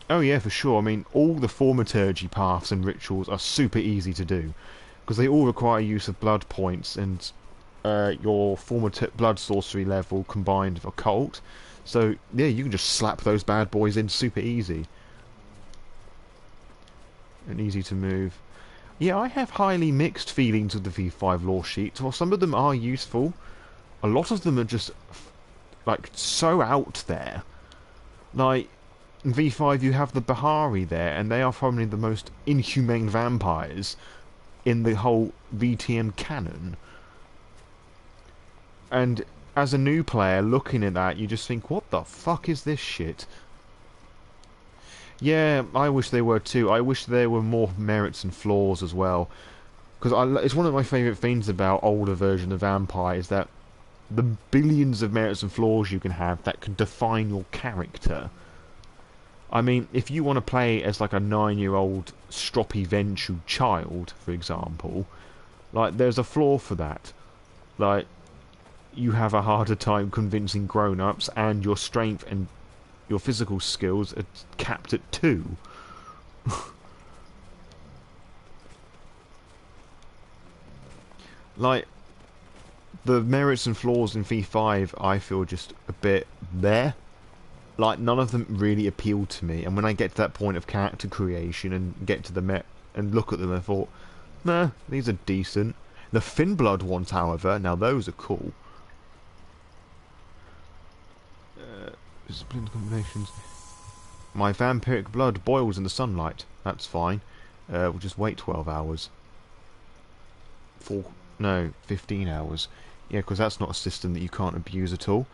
Oh yeah, for sure. I mean, all the thaumaturgy paths and rituals are super easy to do. Because they all require use of blood points and your blood sorcery level combined with occult. So, yeah, you can just slap those bad boys in super easy. And easy to move. Yeah, I have highly mixed feelings of the V5 lore sheets. While some of them are useful, a lot of them are just, like, so out there. Like, in V5 you have the Bahari there, and they are probably the most inhumane vampires in the whole VTM canon. And as a new player looking at that, you just think, what the fuck is this shit? Yeah, I wish they were too. I wish there were more merits and flaws as well. Because it's one of my favourite things about older versions of Vampire is that the billions of merits and flaws you can have that can define your character. I mean, if you want to play as like a 9-year-old stroppy Ventrue child, for example, like there's a flaw for that. Like, you have a harder time convincing grown-ups, and your strength and your physical skills are capped at 2. Like, the merits and flaws in V5 I feel just a bit there. Like, none of them really appeal to me, and when I get to that point of character creation and get to the and look at them, I thought, nah, these are decent. The Finnblood ones, however, now those are cool. Disciplined combinations. My vampiric blood boils in the sunlight. That's fine. We'll just wait 12 hours. 15 hours. Yeah, because that's not a system that you can't abuse at all.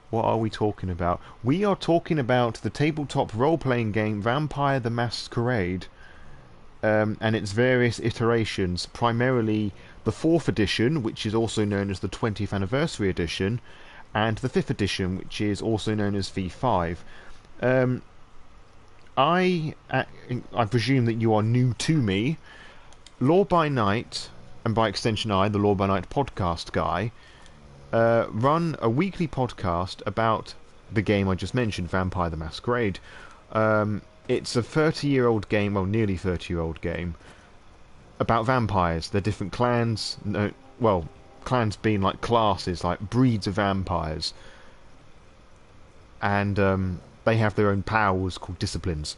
What are we talking about? We are talking about the tabletop role-playing game Vampire the Masquerade. And its various iterations, primarily the 4th edition, which is also known as the 20th Anniversary Edition, and the 5th edition, which is also known as V5. I presume that you are new to me. Lore by Night, and by extension I, the Lore by Night podcast guy, run a weekly podcast about the game I just mentioned, Vampire the Masquerade. It's a 30-year-old game, well, nearly 30-year-old game, about vampires. They're different clans. No, well, clans being like classes, like breeds of vampires, and they have their own powers called disciplines.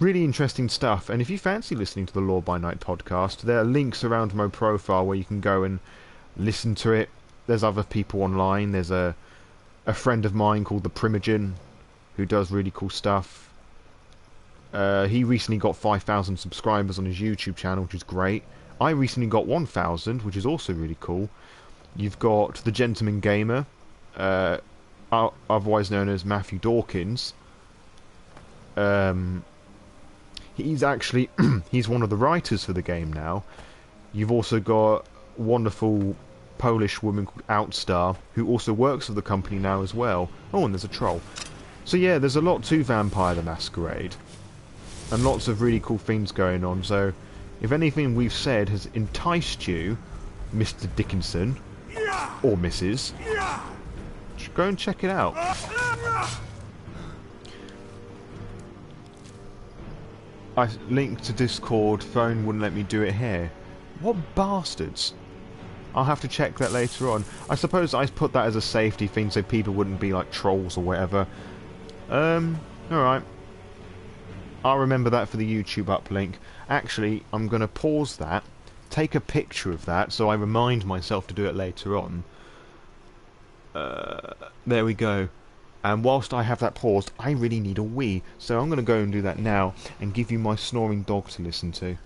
Really interesting stuff. And if you fancy listening to the Law by Night podcast, there are links around my profile where you can go and listen to it. There's other people online. There's a friend of mine called the Primogen who does really cool stuff. He recently got 5,000 subscribers on his YouTube channel, which is great. I recently got 1,000, which is also really cool. You've got the Gentleman Gamer, otherwise known as Matthew Dawkins. He's actually he's one of the writers for the game now. You've also got a wonderful Polish woman called Outstar, who also works for the company now as well. Oh, and there's a troll. So yeah, there's a lot to Vampire the Masquerade. And lots of really cool things going on. So, if anything we've said has enticed you, Mr. Dickinson, or Mrs., go and check it out. I linked to Discord, phone wouldn't let me do it here. What bastards? I'll have to check that later on. I suppose I put that as a safety thing so people wouldn't be like trolls or whatever. Alright. I'll remember that for the YouTube uplink. Actually, I'm going to pause that, take a picture of that so I remind myself to do it later on. There we go. And whilst I have that paused, I really need a wee. So I'm going to go and do that now and give you my snoring dog to listen to.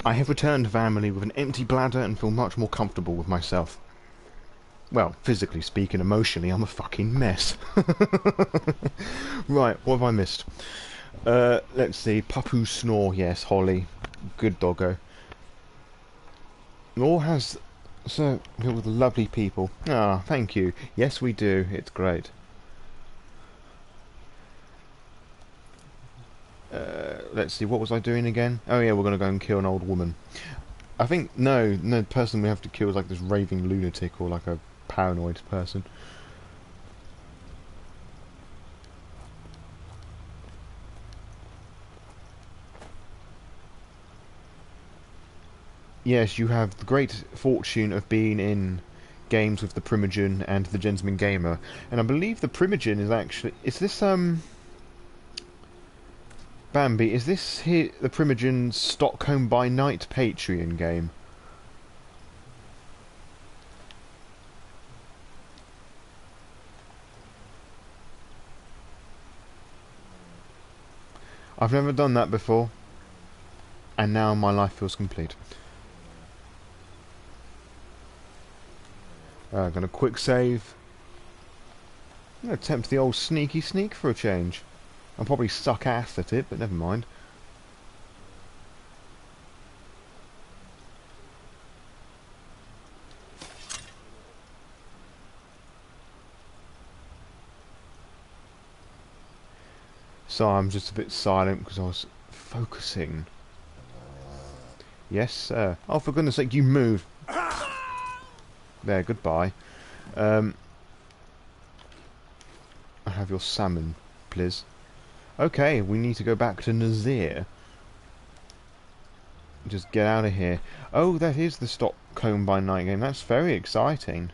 I have returned to family with an empty bladder and feel much more comfortable with myself. Well, physically speaking, emotionally, I'm a fucking mess. Right, what have I missed? Let's see. Papu Snore, yes, Holly. Good doggo. Law has so filled with lovely people. Ah, thank you. Yes, we do. It's great. Let's see, what was I doing again? Oh yeah, we're going to go and kill an old woman. I think, no, the person we have to kill is like this raving lunatic or like a paranoid person. Yes, you have the great fortune of being in games with the Primogen and the Gentleman Gamer. And I believe the Primogen is actually... Is this, Bambi, is this here the Primogen's Stockholm by Night Patreon game? I've never done that before, and now my life feels complete. I'm gonna quick save. I'm gonna attempt the old sneaky sneak for a change. I'll probably suck ass at it, but never mind. So I'm just a bit silent because I was focusing. Yes, sir. Oh, for goodness sake, you move. There, goodbye. I have your salmon, please. Okay, we need to go back to Nazir. Just get out of here. Oh, that is the Stockholm by Night game. That's very exciting.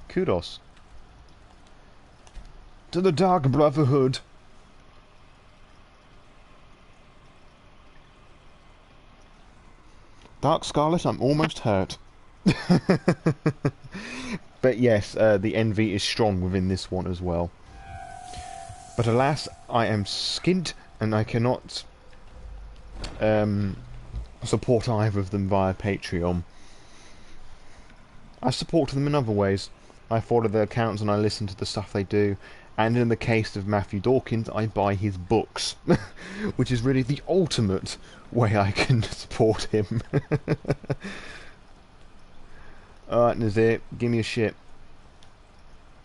Kudos. To the Dark Brotherhood. Dark Scarlet, I'm almost hurt. But yes, the envy is strong within this one as well. But alas, I am skint and I cannot support either of them via Patreon. I support them in other ways. I follow their accounts and I listen to the stuff they do. And in the case of Matthew Dawkins, I buy his books. Which is really the ultimate way I can support him. Alright, Nazir, give me a shit.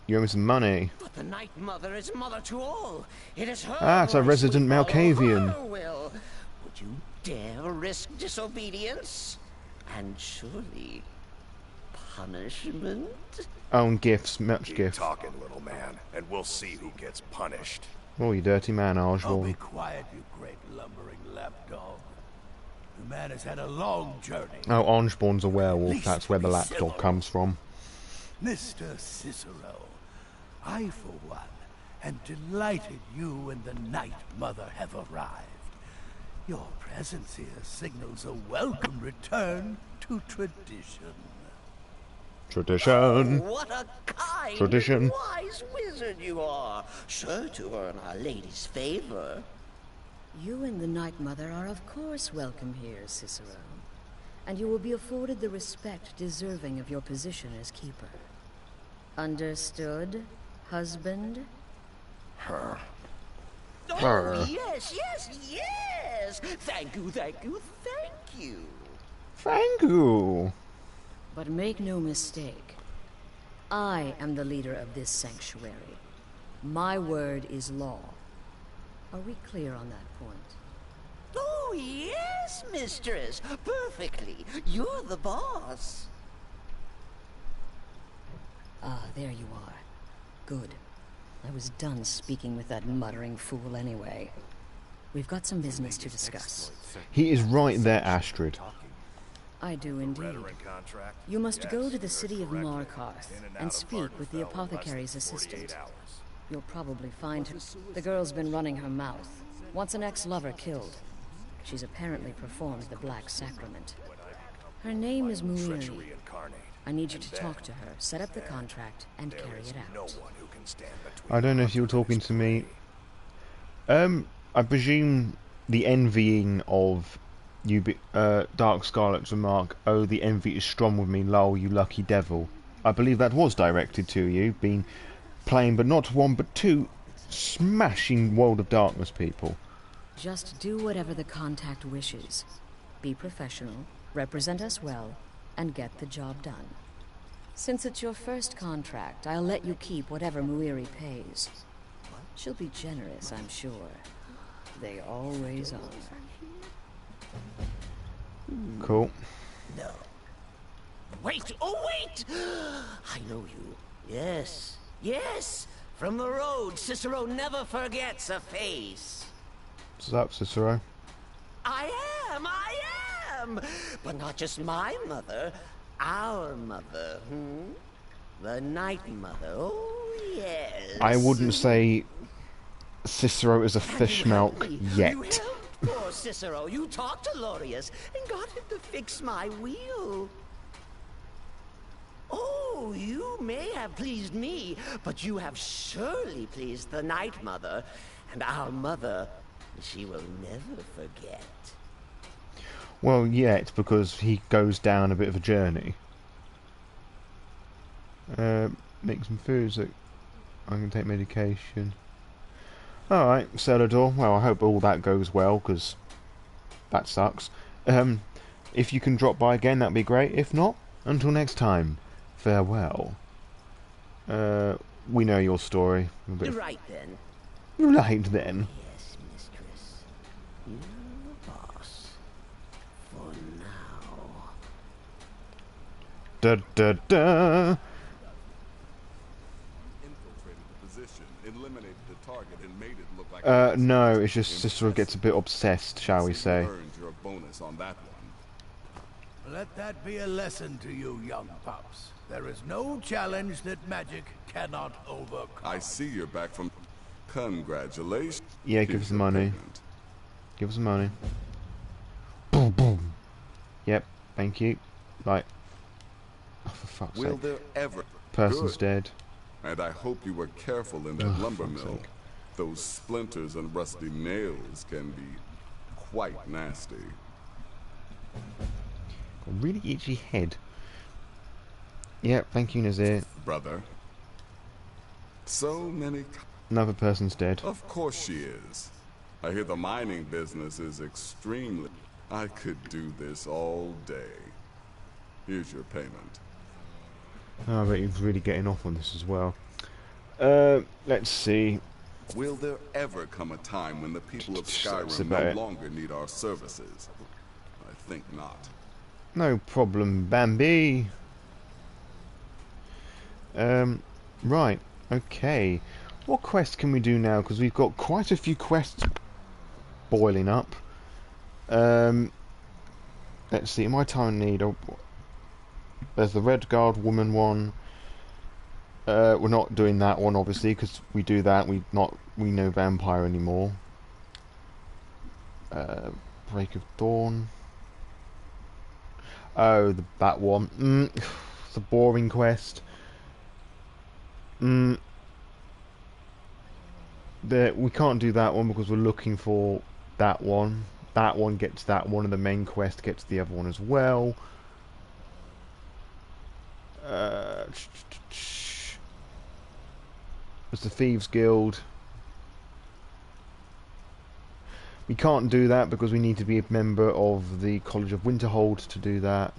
You owe me some money. But the Night Mother is mother to all. It is her. Ah, it's a voice resident we follow, Malkavian. her will. Would you dare risk disobedience? And surely punishment? Oh, and gifts, much Keep gifts. talking, little man, and we'll see who gets punished. Oh, you dirty man, Oh, be Archibald. quiet, you great lumbering lapdog. The man has had a long journey. Oh, Orangebourne's a werewolf, Least that's where the be lapdog civil. comes from. Mr. Cicero, I, for one, am delighted you and the Night Mother have arrived. Your presence here signals a welcome return to tradition. Tradition. What a kind Tradition. and wise wizard you are. Sure to earn Our Lady's favor. You and the Night Mother are of course welcome here, Cicero. And you will be afforded the respect deserving of your position as keeper. Understood, husband? Oh, yes, yes, yes! Thank you, thank you, thank you. Thank you. But make no mistake. I am the leader of this sanctuary. My word is law. Are we clear on that point? Oh, yes, mistress. Perfectly. You're the boss. Ah, there you are. Good. I was done speaking with that muttering fool anyway. We've got some business to discuss. He is right there, Astrid. I do indeed. Veteran contract? You must Yes, go to the you're city of correct. Markarth In and out and of speak with the Vardenfell in less than apothecary's 48 assistant. hours. You'll probably find her. The girl's been running her mouth. Wants an ex-lover killed. She's apparently performed the Black Sacrament. Her name is Mehrunes. Treachery incarnate. I need you to And talk to her, set up the contract, and There carry is it no out. one who can stand between I don't know us if you were and talking this to me. party. I presume the envying of you, Dark Scarlet's remark, "Oh, the envy is strong with me, lol, you lucky devil." I believe that was directed to you, being playing, but not one, but two smashing World of Darkness people. Just do whatever the contact wishes. Be professional, represent us well, and get the job done. Since it's your first contract, I'll let you keep whatever Muiri pays. She'll be generous, I'm sure. They always are. Cool. No. Wait, oh wait! I know you. Yes, yes! From the road, Cicero never forgets a face. What's up, Cicero? I am! But not just my mother, our mother, The Night Mother, oh yes. I wouldn't say Cicero is a fish milk You yet. helped poor Cicero. You talked to Lorius and got him to fix my wheel. Oh, you may have pleased me, but you have surely pleased the Night Mother. And our mother, she will never forget. Well, yet, because he goes down a bit of a journey. Make some foods that I can take medication. Alright, Celador. Well, I hope all that goes well, because that sucks. If you can drop by again, that'd be great. If not, until next time, farewell. We know your story. Right then. Right then. Yes, da da da. Infiltrated the position, eliminated the target, and made it look like No, it's just Cicero gets a bit obsessed, shall we so you say. earned your bonus on that one. Let that be a lesson to you, young pups. There is no challenge that magic cannot overcome. I see you're back from... Congratulations. Yeah, give Here's us the your money. payment. Give us the money. Boom, boom. Yep, thank you. Right. Oh, for fuck's Will sake. there ever... Person's Good. dead. And I hope you were careful in that Oh, lumber fuck's mill. sake. Those splinters and rusty nails can be quite nasty. Got a really itchy head. Yep, thank you, Nazir. Brother. So many... Another person's dead. Of course she is. I hear the mining business is extremely... I could do this all day. Here's your payment. Oh, I bet he's really getting off on this as well. Let's see. Will there ever come a time when the people of That's Skyrim about no it. longer need our services? I think not. No problem, Bambi. Right, okay. What quest can we do now? Because we've got quite a few quests boiling up. Let's see, my time need... Oh, there's the Red Guard woman one. We're not doing that one, obviously, because we do that, we know Vampire anymore. Break of Dawn. Oh, that one. It's a boring quest. We can't do that one because we're looking for that one. That one gets that one, and the main quest gets the other one as well. It's the Thieves Guild. We can't do that because we need to be a member of the College of Winterhold to do that.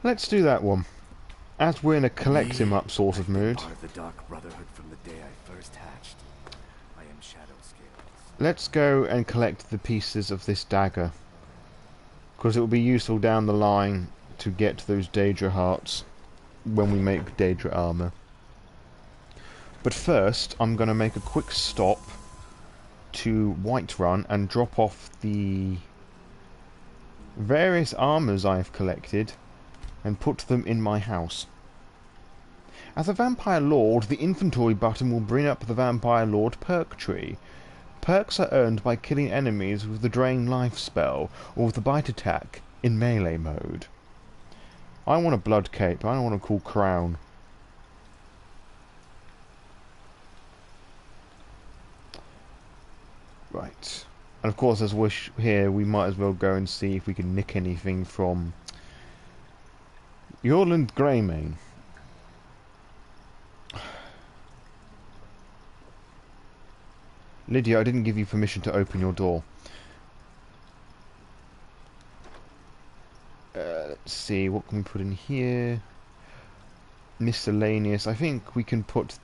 Let's do that one. As we're in a collect him up sort of mood. Part of the Dark Brotherhood from the day I first hatched. I am Shadow Scales. Let's go and collect the pieces of this dagger. Because it will be useful down the line to get those Daedra hearts when we make Daedra armor. But first, I'm going to make a quick stop to Whiterun and drop off the various armors I've collected and put them in my house. As a Vampire Lord, the inventory button will bring up the Vampire Lord perk tree. Perks are earned by killing enemies with the Drain Life spell or with the Bite attack in melee mode. I want a blood cape, I don't want a cool crown. Right. And of course, as we're here, we might as well go and see if we can nick anything from Yorland Greymane. Lydia, I didn't give you permission to open your door. Let's see, what can we put in here? Miscellaneous. I think we can put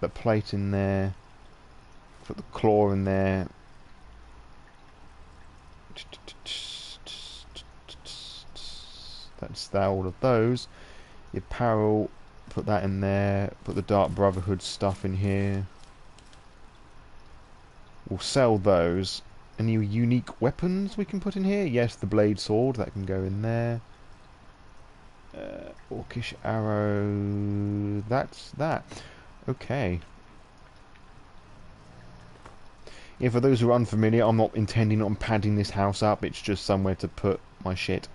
the plate in there. Put the claw in there. That's that, all of those. The apparel, put that in there. Put the Dark Brotherhood stuff in here. We'll sell those. Any unique weapons we can put in here? Yes, the blade sword, that can go in there. Orcish arrow, that's that. Okay. Yeah, for those who are unfamiliar, I'm not intending on padding this house up, it's just somewhere to put my shit.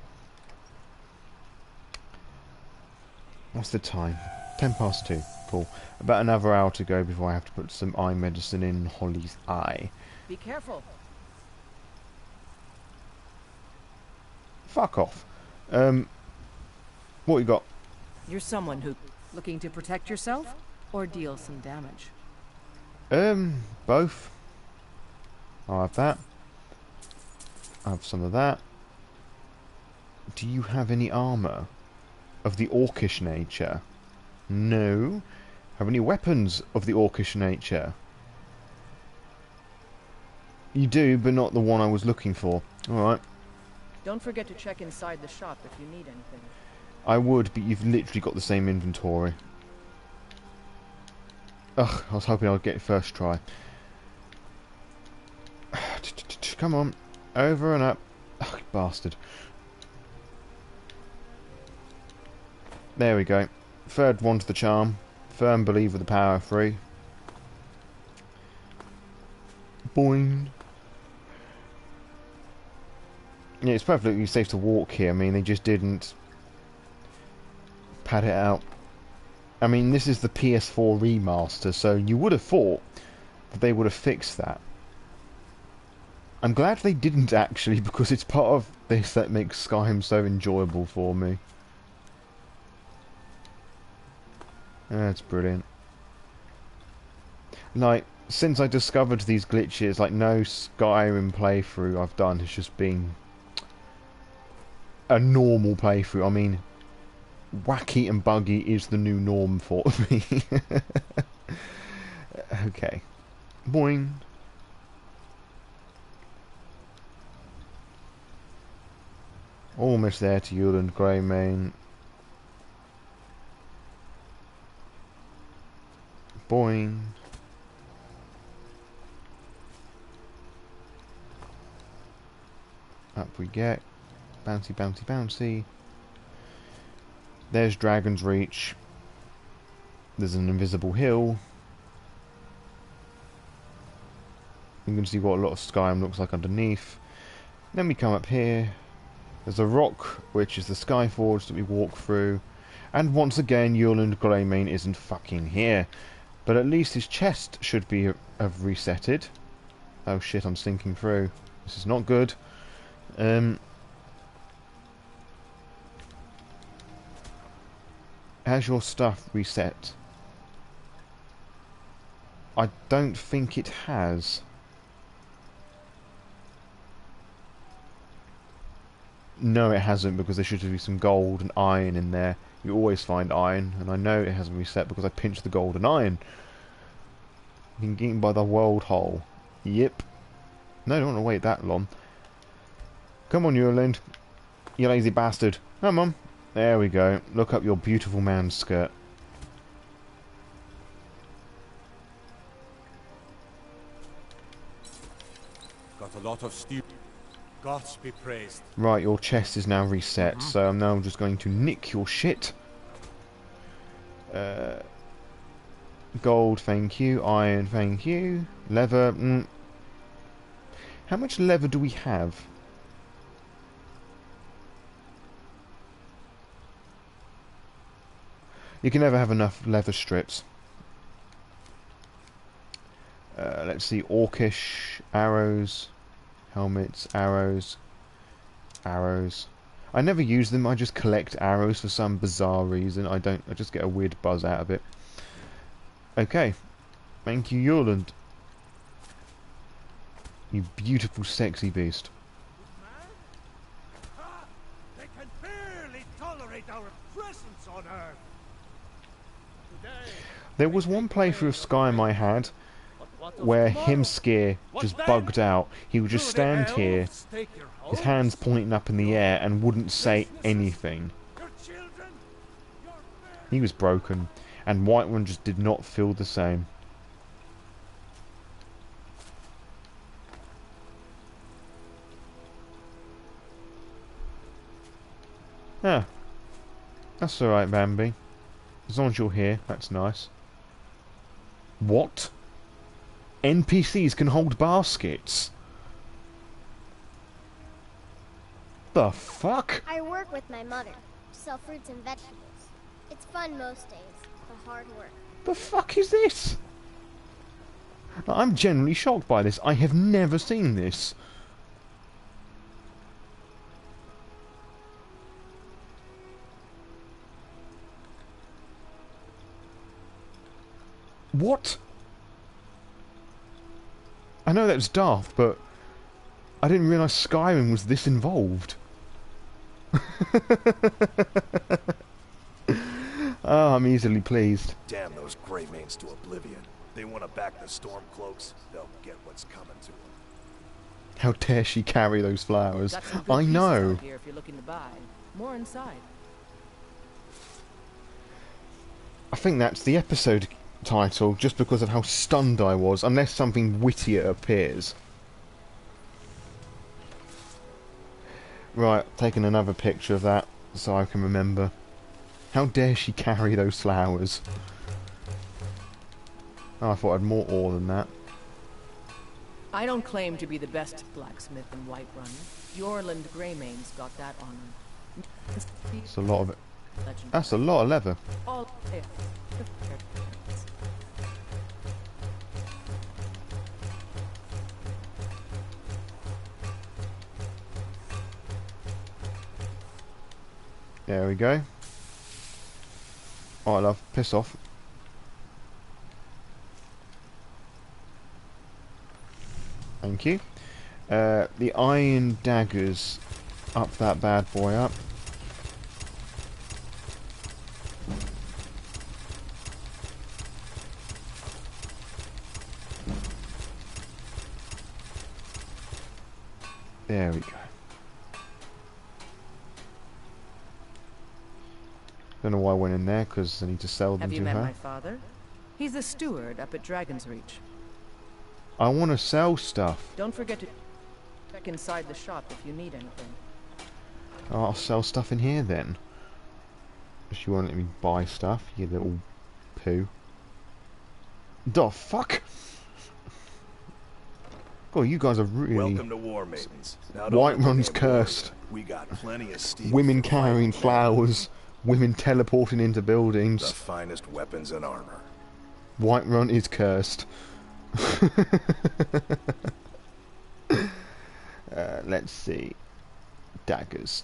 What's the time? 2:10. Cool. About another hour to go before I have to put some eye medicine in Holly's eye. Be careful. Fuck off. What you got? You're someone who looking to protect yourself or deal some damage. Both. I'll have that. I'll have some of that. Do you have any armor of the orcish nature? No. Have any weapons of the orcish nature? You do, but not the one I was looking for. Alright. Don't forget to check inside the shop if you need anything. I would, but you've literally got the same inventory. Ugh, I was hoping I'd get it first try. Come on. Over and up. Ugh, bastard. There we go. Third one to the charm. Firm believer the power of three. Boing. Yeah, it's perfectly safe to walk here. I mean, they just didn't pad it out. I mean, this is the PS4 remaster, so you would have thought that they would have fixed that. I'm glad they didn't actually, because it's part of this that makes Skyrim so enjoyable for me. That's brilliant. Like, since I discovered these glitches, like, no Skyrim playthrough I've done has just been a normal playthrough. I mean, wacky and buggy is the new norm for me. Okay. Boing. Almost there to Yuland Greymane. Boing. Up we get. Bouncy, bouncy, bouncy. There's Dragon's Reach. There's an invisible hill. You can see what a lot of Skyrim looks like underneath. Then we come up here. There's a rock, which is the Skyforge that we walk through. And once again, Yuland Greymane isn't fucking here. But at least his chest should be have resetted. Oh shit, I'm sinking through. This is not good. Has your stuff reset? I don't think it has. No, it hasn't, because there should be some gold and iron in there. You always find iron, and I know it hasn't reset because I pinched the gold and iron. Been eaten by the world hole. Yep. No, I don't want to wait that long. Come on, Yuland. You lazy bastard. Come on. There we go. Look up your beautiful man's skirt. Got a lot of steel. Gods be praised. Right, your chest is now reset, so I'm now just going to nick your shit. Gold, thank you. Iron, thank you. Leather, How much leather do we have? You can never have enough leather strips. Let's see, Orcish, arrows, helmets, arrows. I never use them, I just collect arrows for some bizarre reason. I just get a weird buzz out of it. Okay. Thank you, Yuland. You beautiful, sexy beast. They can barely tolerate our presence on Earth. There was one playthrough of Skyrim I had where Himskir just bugged out. He would just stand here, his hands pointing up in the air, and wouldn't say anything. He was broken, and Whiterun just did not feel the same. Ah, that's alright, Bambi. As long as you're here, that's nice. What? NPCs can hold baskets? The fuck? I work with my mother to sell fruits and vegetables. It's fun most days, but hard work. The fuck is this? I'm genuinely shocked by this. I have never seen this. What? I know that's daft, but I didn't realise Skyrim was this involved. Oh, I'm easily pleased. Damn those Greymanes to oblivion. They want to back the Stormcloaks, they'll get what's coming to them. How dare she carry those flowers? Got some good I pieces know. out here if you're looking to buy. More inside. I think that's the episode title, just because of how stunned I was, unless something wittier appears. Right, taking another picture of that so I can remember. How dare she carry those flowers? Oh, I thought I had more ore than that. I don't claim to be the best blacksmith in Whiterun. Yorland Greymane's got that honor. That's a lot of it. That's a lot of leather. All There we go. Alright, love. Piss off. Thank you. The iron daggers. Up that bad boy up. There we go. Don't know why I went in there, because I need to sell them Have you to met her. my father? He's a steward up at Dragon's Reach. I want to sell stuff. Don't forget to check inside the shop if you need anything. Oh, I'll sell stuff in here then. If you won't let me buy stuff, you little poo. The fuck? God, you guys are really... Welcome to War Maidens. Whiterun's cursed. We got plenty of steel. Women carrying flowers. Women teleporting into buildings. The finest weapons and armor. Whiterun is cursed. Let's see. Daggers.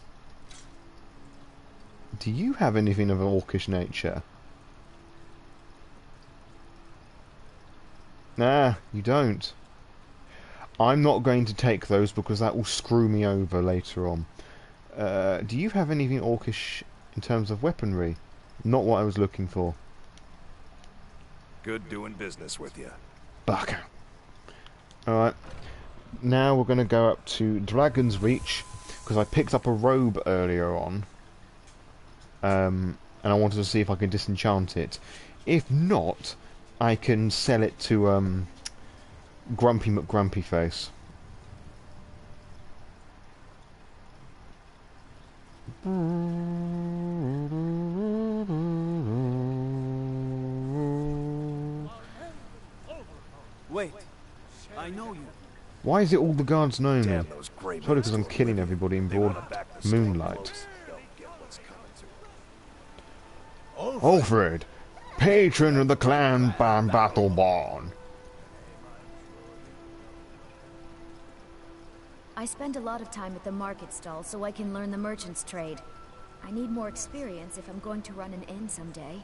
Do you have anything of an orcish nature? Nah, you don't. I'm not going to take those because that will screw me over later on. Do you have anything orcish in terms of weaponry? Not what I was looking for. Good doing business with you. Baka. Alright. Now we're going to go up to Dragon's Reach, because I picked up a robe earlier on. And I wanted to see if I can disenchant it. If not, I can sell it to Grumpy McGrumpyface. Wait, I know you. Why is it all the guards know me? Damn those Grey Probably because I'm Maidens killing will everybody in They broad wanna back the storm moonlight. close. They'll get what's coming to them. Alfred, patron of the clan Battleborn. I spend a lot of time at the market stall so I can learn the merchant's trade. I need more experience if I'm going to run an inn someday.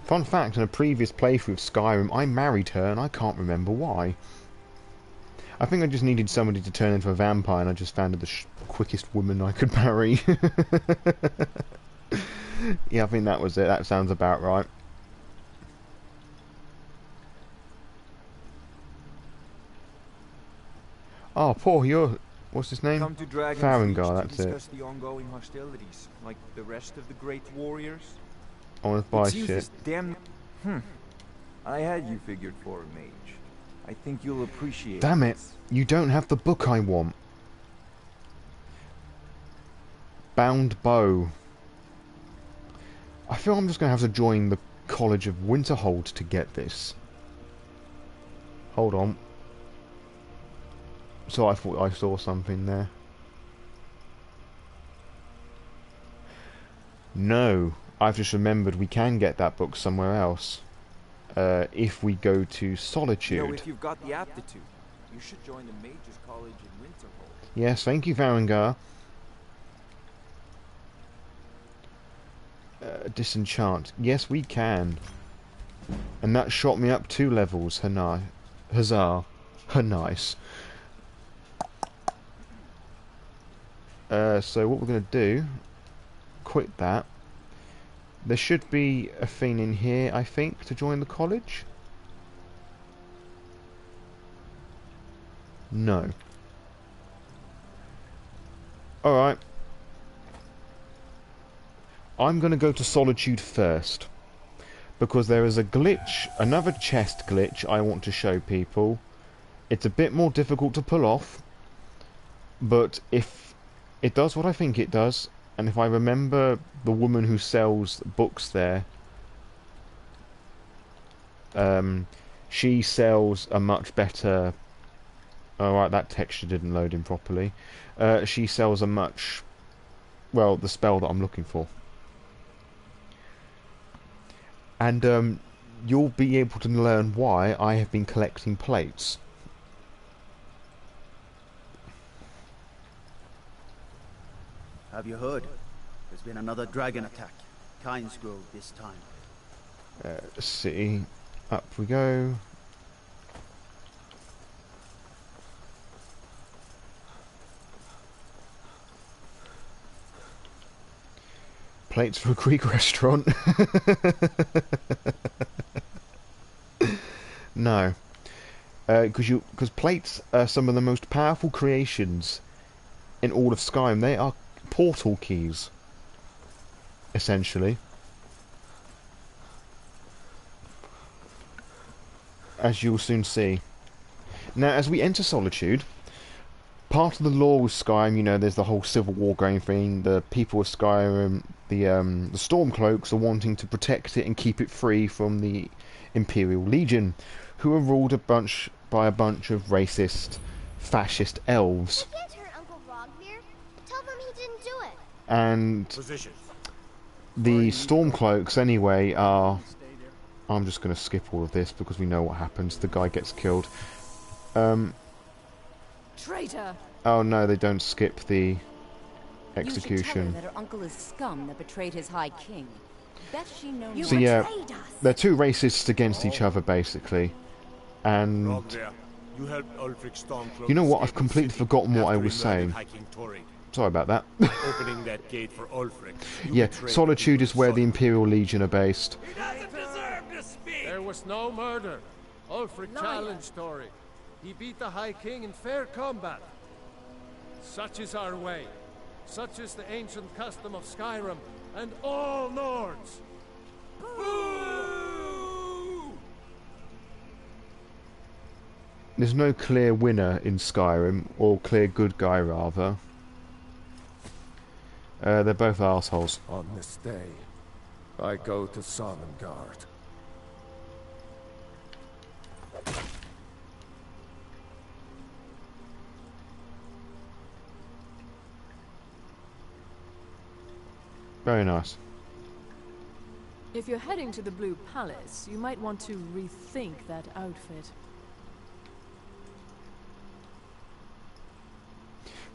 Fun fact, in a previous playthrough of Skyrim, I married her and I can't remember why. I think I just needed somebody to turn into a vampire and I just found her the quickest woman I could marry. Yeah, I think that was it. That sounds about right. Oh, Paul, you're... What's his name? Come to Dragon's Farengar, Reach that's to it. discuss the ongoing hostilities, like the rest of the great warriors. I want to buy It's used shit. as damn. I had you figured for a mage. I think you'll appreciate. Damn it! You don't have the book I want. Bound Bow. I feel I'm just going to have to join the College of Winterhold to get this. Hold on. So I thought I saw something there. No, I've just remembered we can get that book somewhere else. If we go to Solitude. You know, if you've got the aptitude, you should join the Mages College in Winterhold. Yes, thank you, Farengar. Disenchant. Yes, we can. And that shot me up 2 levels. Huzzah. Nice. So what we're going to do... Quit that. There should be a thing in here, I think, to join the college. No. Alright. I'm going to go to Solitude first. Because there is a glitch, another chest glitch I want to show people. It's a bit more difficult to pull off. But if it does what I think it does, and if I remember the woman who sells books there, she sells a much better... Alright, that texture didn't load in properly. She sells a much... well, the spell that I'm looking for. And you'll be able to learn why I have been collecting plates. Have you heard? There's been another dragon attack. Kynes Grove this time. City. Up we go. Plates for a Greek restaurant. No. Because plates are some of the most powerful creations in all of Skyrim. They are portal keys, essentially. As you'll soon see. Now, as we enter Solitude, part of the lore with Skyrim, you know, there's the whole civil war going thing. The people of Skyrim, the Stormcloaks, are wanting to protect it and keep it free from the Imperial Legion, who are ruled by a bunch of racist, fascist elves. You can't hurt Uncle Rogvir. Tell them he didn't do it. And the Stormcloaks, anyway, are... I'm just going to skip all of this because we know what happens. The guy gets killed. Traitor! Oh no, they don't skip the You should tell her execution. that her uncle is scum that betrayed his High King. Bet she knows. So yeah, they're two racists against each other, basically. And You helped Ulfric Stormcloak you know what? escape I've completely the city forgotten what I after he was saying. murdered High King Torrid. Sorry about that. Opening that gate for Ulfric. You Yeah, betrayed Solitude the is where the Imperial Legion are based. There was no murder. Ulfric challenged Torrid. He beat the High King in fair combat. Such is our way. Such is the ancient custom of Skyrim and all Nords. There's no clear winner in Skyrim, or clear good guy, rather. They're both assholes. On this day, I go to Sonnengard. Very nice. If you're heading to the Blue Palace, you might want to rethink that outfit.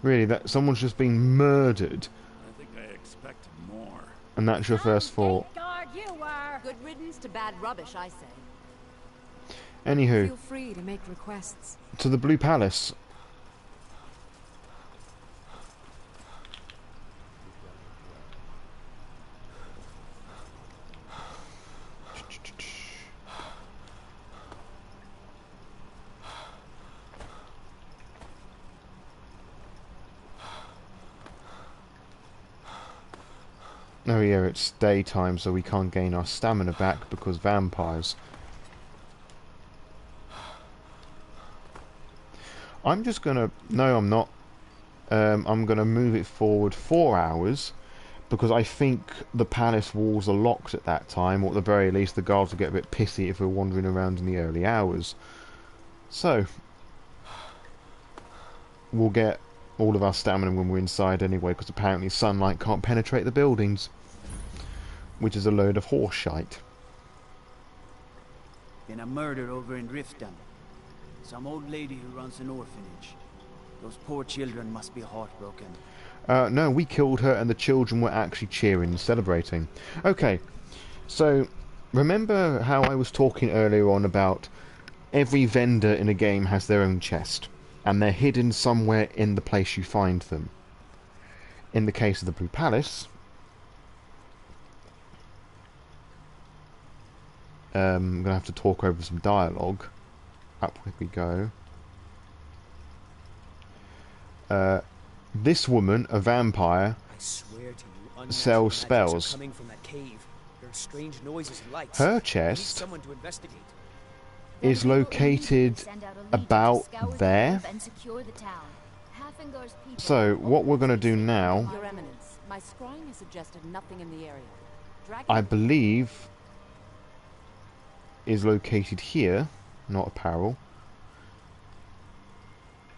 Really, that someone's just been murdered, I think I expect more. and that's your first thought. Guard, you were. Good riddance to bad rubbish, I say. Anywho, Feel free to make requests. to the Blue Palace. Oh yeah, it's daytime, so we can't gain our stamina back because vampires. I'm just gonna... No, I'm not. I'm gonna move it forward 4 hours because I think the palace walls are locked at that time, or at the very least the guards will get a bit pissy if we're wandering around in the early hours. So, we'll get all of our stamina when we're inside anyway, because apparently sunlight can't penetrate the buildings, which is a load of horse shite. Been a murder over in Riften. Some old lady who runs an orphanage. Those poor children must be heartbroken. No, we killed her and the children were actually cheering and celebrating. Okay, so remember how I was talking earlier on about every vendor in a game has their own chest, and they're hidden somewhere in the place you find them. In the case of the Blue Palace, I'm going to have to talk over some dialogue. Up we go. This woman, a vampire, I swear to you, unnatural sells magics are spells. coming from that cave. There are strange noises and lights. Her I need chest someone to investigate. is located about there. And secure the town. Hafengar's people So, what we're going to do now, Your Eminence, my scrying has suggested nothing in the area. I believe, is located here, not apparel.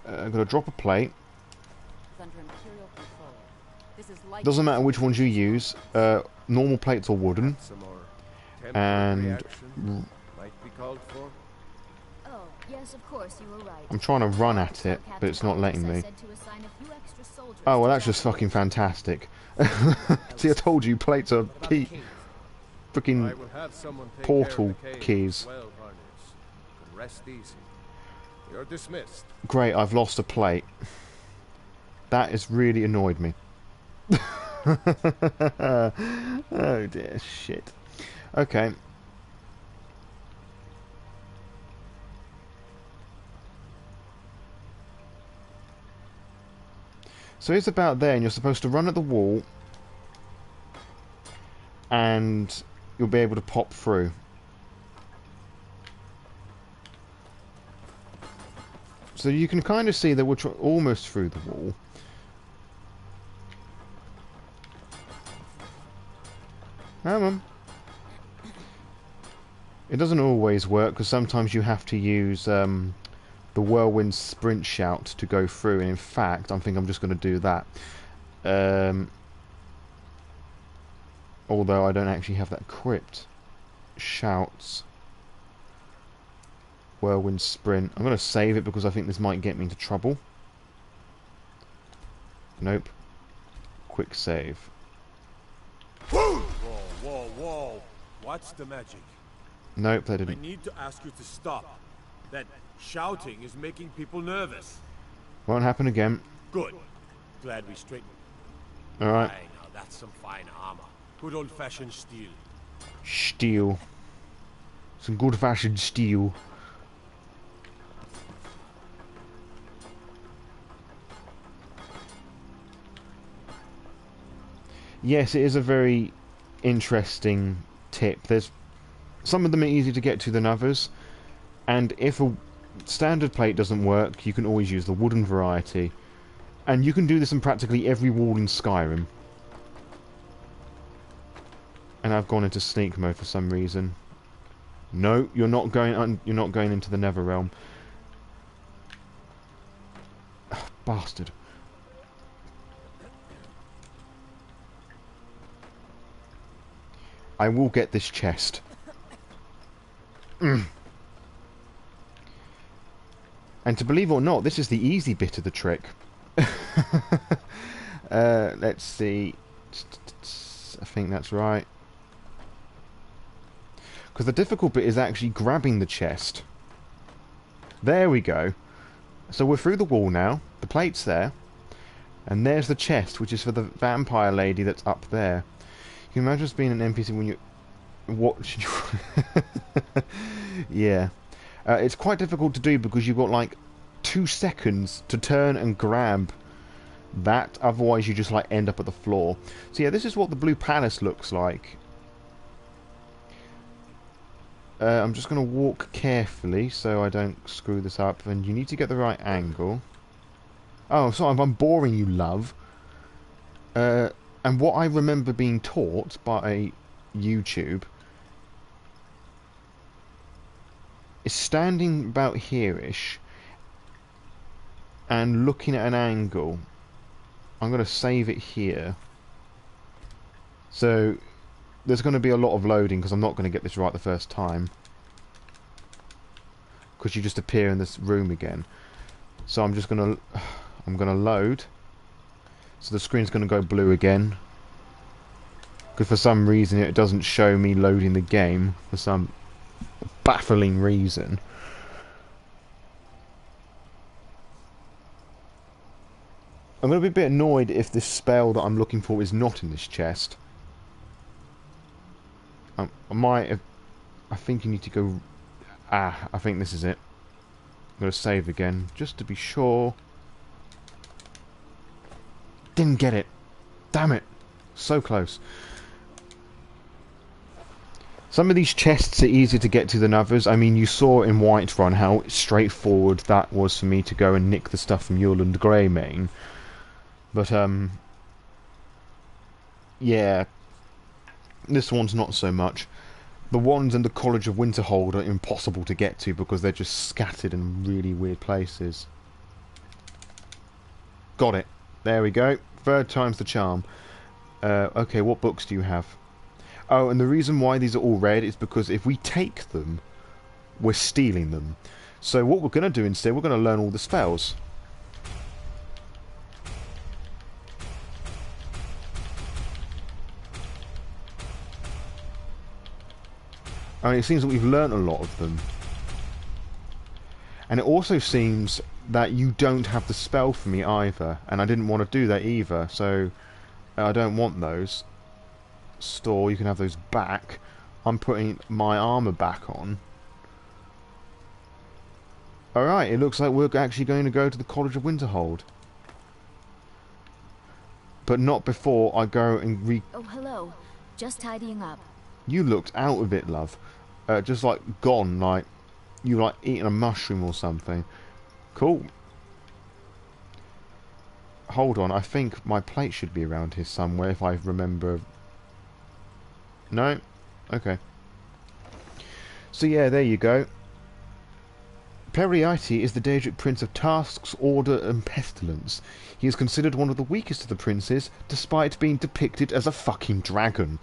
I'm going to drop a plate. Under Imperial control. This is Doesn't matter which ones you use, normal plates or wooden. And might be called for. Oh, yes, of course, you were right. I'm trying to run at it, but it's not letting me. Oh, well, that's just fucking fantastic. See, I told you, plates are key. Freaking portal keys. Well, rest easy. You're dismissed. Great, I've lost a plate. That has really annoyed me. Oh dear, shit. Okay. So it's about there, and you're supposed to run at the wall, and you'll be able to pop through. So you can kind of see that we're almost through the wall. Come on. It doesn't always work, because sometimes you have to use the whirlwind sprint shout to go through, and in fact, I think I'm just going to do that. Although I don't actually have that crypt. Shouts. Whirlwind sprint. I'm going to save it because I think this might get me into trouble. Nope. Quick save. Whoa, whoa, whoa. What's the magic? Nope, that didn't. I need to ask you to stop. That shouting is making people nervous. Won't happen again. Good. Glad we straightened. Alright. Aye, now that's some fine armor. Good old-fashioned steel. Steel. Some good-fashioned steel. Yes, it is a very interesting tip. There's some of them are easier to get to than others, and if a standard plate doesn't work, you can always use the wooden variety, and you can do this in practically every wall in Skyrim. And I've gone into sneak mode for some reason. No, you're not going. You're not going into the Netherrealm. Ugh, bastard. I will get this chest. And to believe or not, this is the easy bit of the trick. Let's see. I think that's right. Because the difficult bit is actually grabbing the chest. There we go. So we're through the wall now. The plate's there. And there's the chest, which is for the vampire lady that's up there. You can imagine us being an NPC when you watch. Yeah. It's quite difficult to do because you've got like 2 seconds to turn and grab that. Otherwise you just like end up at the floor. So yeah, this is what the Blue Palace looks like. I'm just going to walk carefully so I don't screw this up. And you need to get the right angle. Oh, sorry, I'm boring you, love. And what I remember being taught by YouTube is standing about here-ish and looking at an angle. I'm going to save it here. So there's going to be a lot of loading because I'm not going to get this right the first time. Because you just appear in this room again. So I'm just going to load. So the screen's going to go blue again. Because for some reason it doesn't show me loading the game. For some baffling reason. I'm going to be a bit annoyed if this spell that I'm looking for is not in this chest. I might have... I think you need to go... Ah, I think this is it. I'm going to save again, just to be sure. Didn't get it. Damn it. So close. Some of these chests are easier to get to than others. I mean, you saw in Whiterun how straightforward that was for me to go and nick the stuff from Yorland Greymane. But, yeah. This one's not so much. The ones in the College of Winterhold are impossible to get to because they're just scattered in really weird places. Got it. There we go. Third time's the charm. Okay, what books do you have? Oh, and the reason why these are all red is because if we take them, we're stealing them. So what we're going to do instead, we're going to learn all the spells. I mean, it seems that we've learnt a lot of them. And it also seems that you don't have the spell for me either. And I didn't want to do that either, so I don't want those. Store, you can have those back. I'm putting my armour back on. Alright, it looks like we're actually going to go to the College of Winterhold. But not before I go and Oh, hello. Just tidying up. You looked out of it, love. Just like gone, like you like eating a mushroom or something. Cool. Hold on, I think my plate should be around here somewhere if I remember. No? Okay. So yeah, there you go. Periite is the Daedric Prince of Tasks, Order and Pestilence. He is considered one of the weakest of the princes, despite being depicted as a fucking dragon.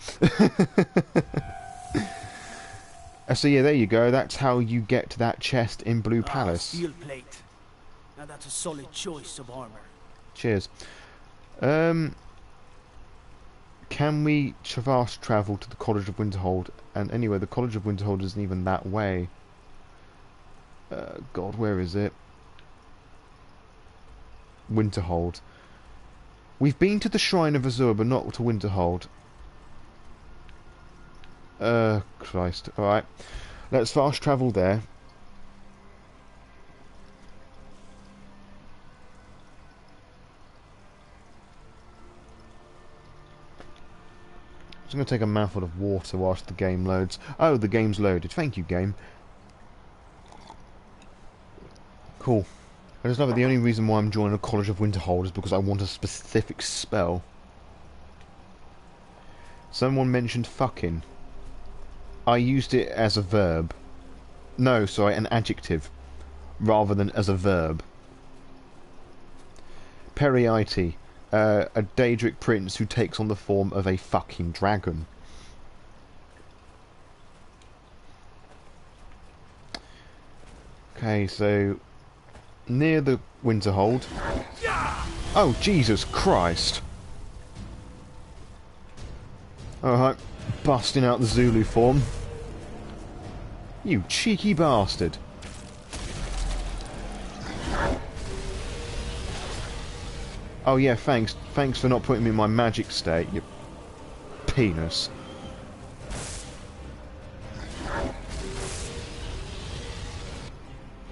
So yeah, there you go. That's how you get to that chest in Blue Palace. Steel plate. Now that's a solid choice of armor. Cheers. Can we fast travel to the College of Winterhold? And anyway, the College of Winterhold isn't even that way. God, where is it? Winterhold. We've been to the Shrine of Azure, but not to Winterhold. Christ. Alright. Let's fast travel there. I'm going to take a mouthful of water whilst the game loads. Oh, the game's loaded. Thank you, game. Cool. I just love it. The only reason why I'm joining a College of Winterhold is because I want a specific spell. Someone mentioned fucking. I used it as a verb. No, sorry, an adjective. Rather than as a verb. Periite. A Daedric prince who takes on the form of a fucking dragon. Okay, so near the Winterhold. Oh, Jesus Christ! Alright, busting out the Zulu form. You cheeky bastard. Oh yeah, thanks. Thanks for not putting me in my magic state, you penis.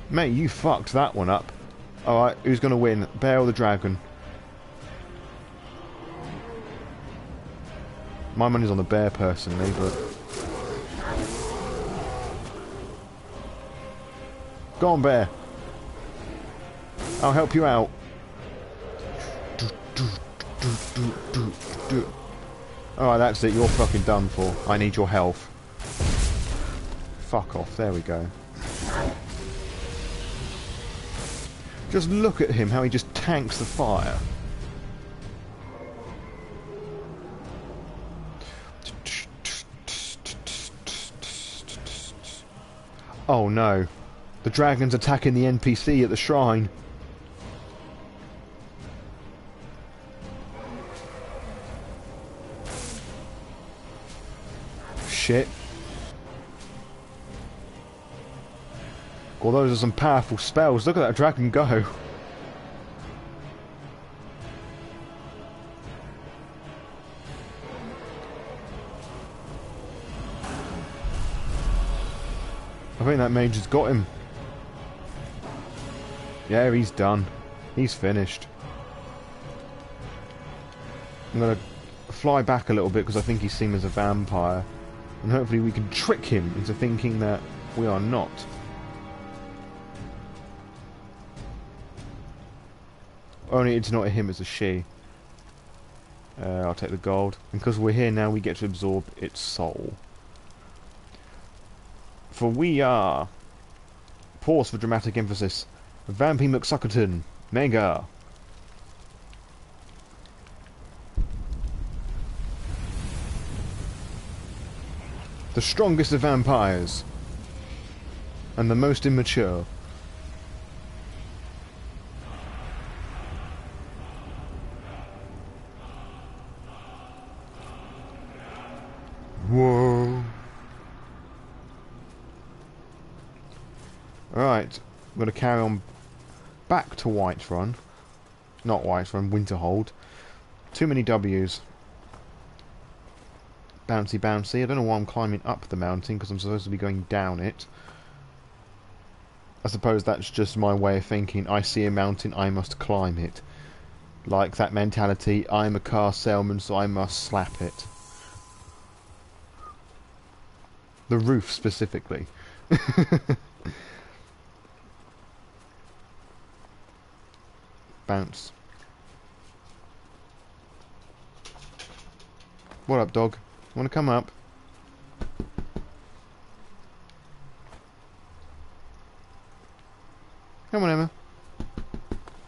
Mate, you fucked that one up. Alright, who's gonna win? Bear or the dragon? My money's on the bear personally, but... Go on, bear. I'll help you out. Alright, that's it. You're fucking done for. I need your health. Fuck off. There we go. Just look at him, how he just tanks the fire. Oh no. The dragon's attacking the NPC at the shrine. Shit. Well, those are some powerful spells. Look at that dragon go. I think that mage has got him. Yeah, he's done. He's finished. I'm going to fly back a little bit because I think he's seen as a vampire. And hopefully we can trick him into thinking that we are not. Only it's not a him, it's a she. I'll take the gold. And because we're here now, we get to absorb its soul. For we are... Pause for dramatic emphasis. Vampy McSukcerton. Maeghar. The strongest of vampires. And the most immature. Whoa. Right, I'm going to carry on back to Whiterun. Not Whiterun, Winterhold. Too many W's. Bouncy, bouncy. I don't know why I'm climbing up the mountain, because I'm supposed to be going down it. I suppose that's just my way of thinking. I see a mountain, I must climb it. Like that mentality, I'm a car salesman, so I must slap it. The roof, specifically. Bounce. What up, dog? Wanna come up? Come on, Emma.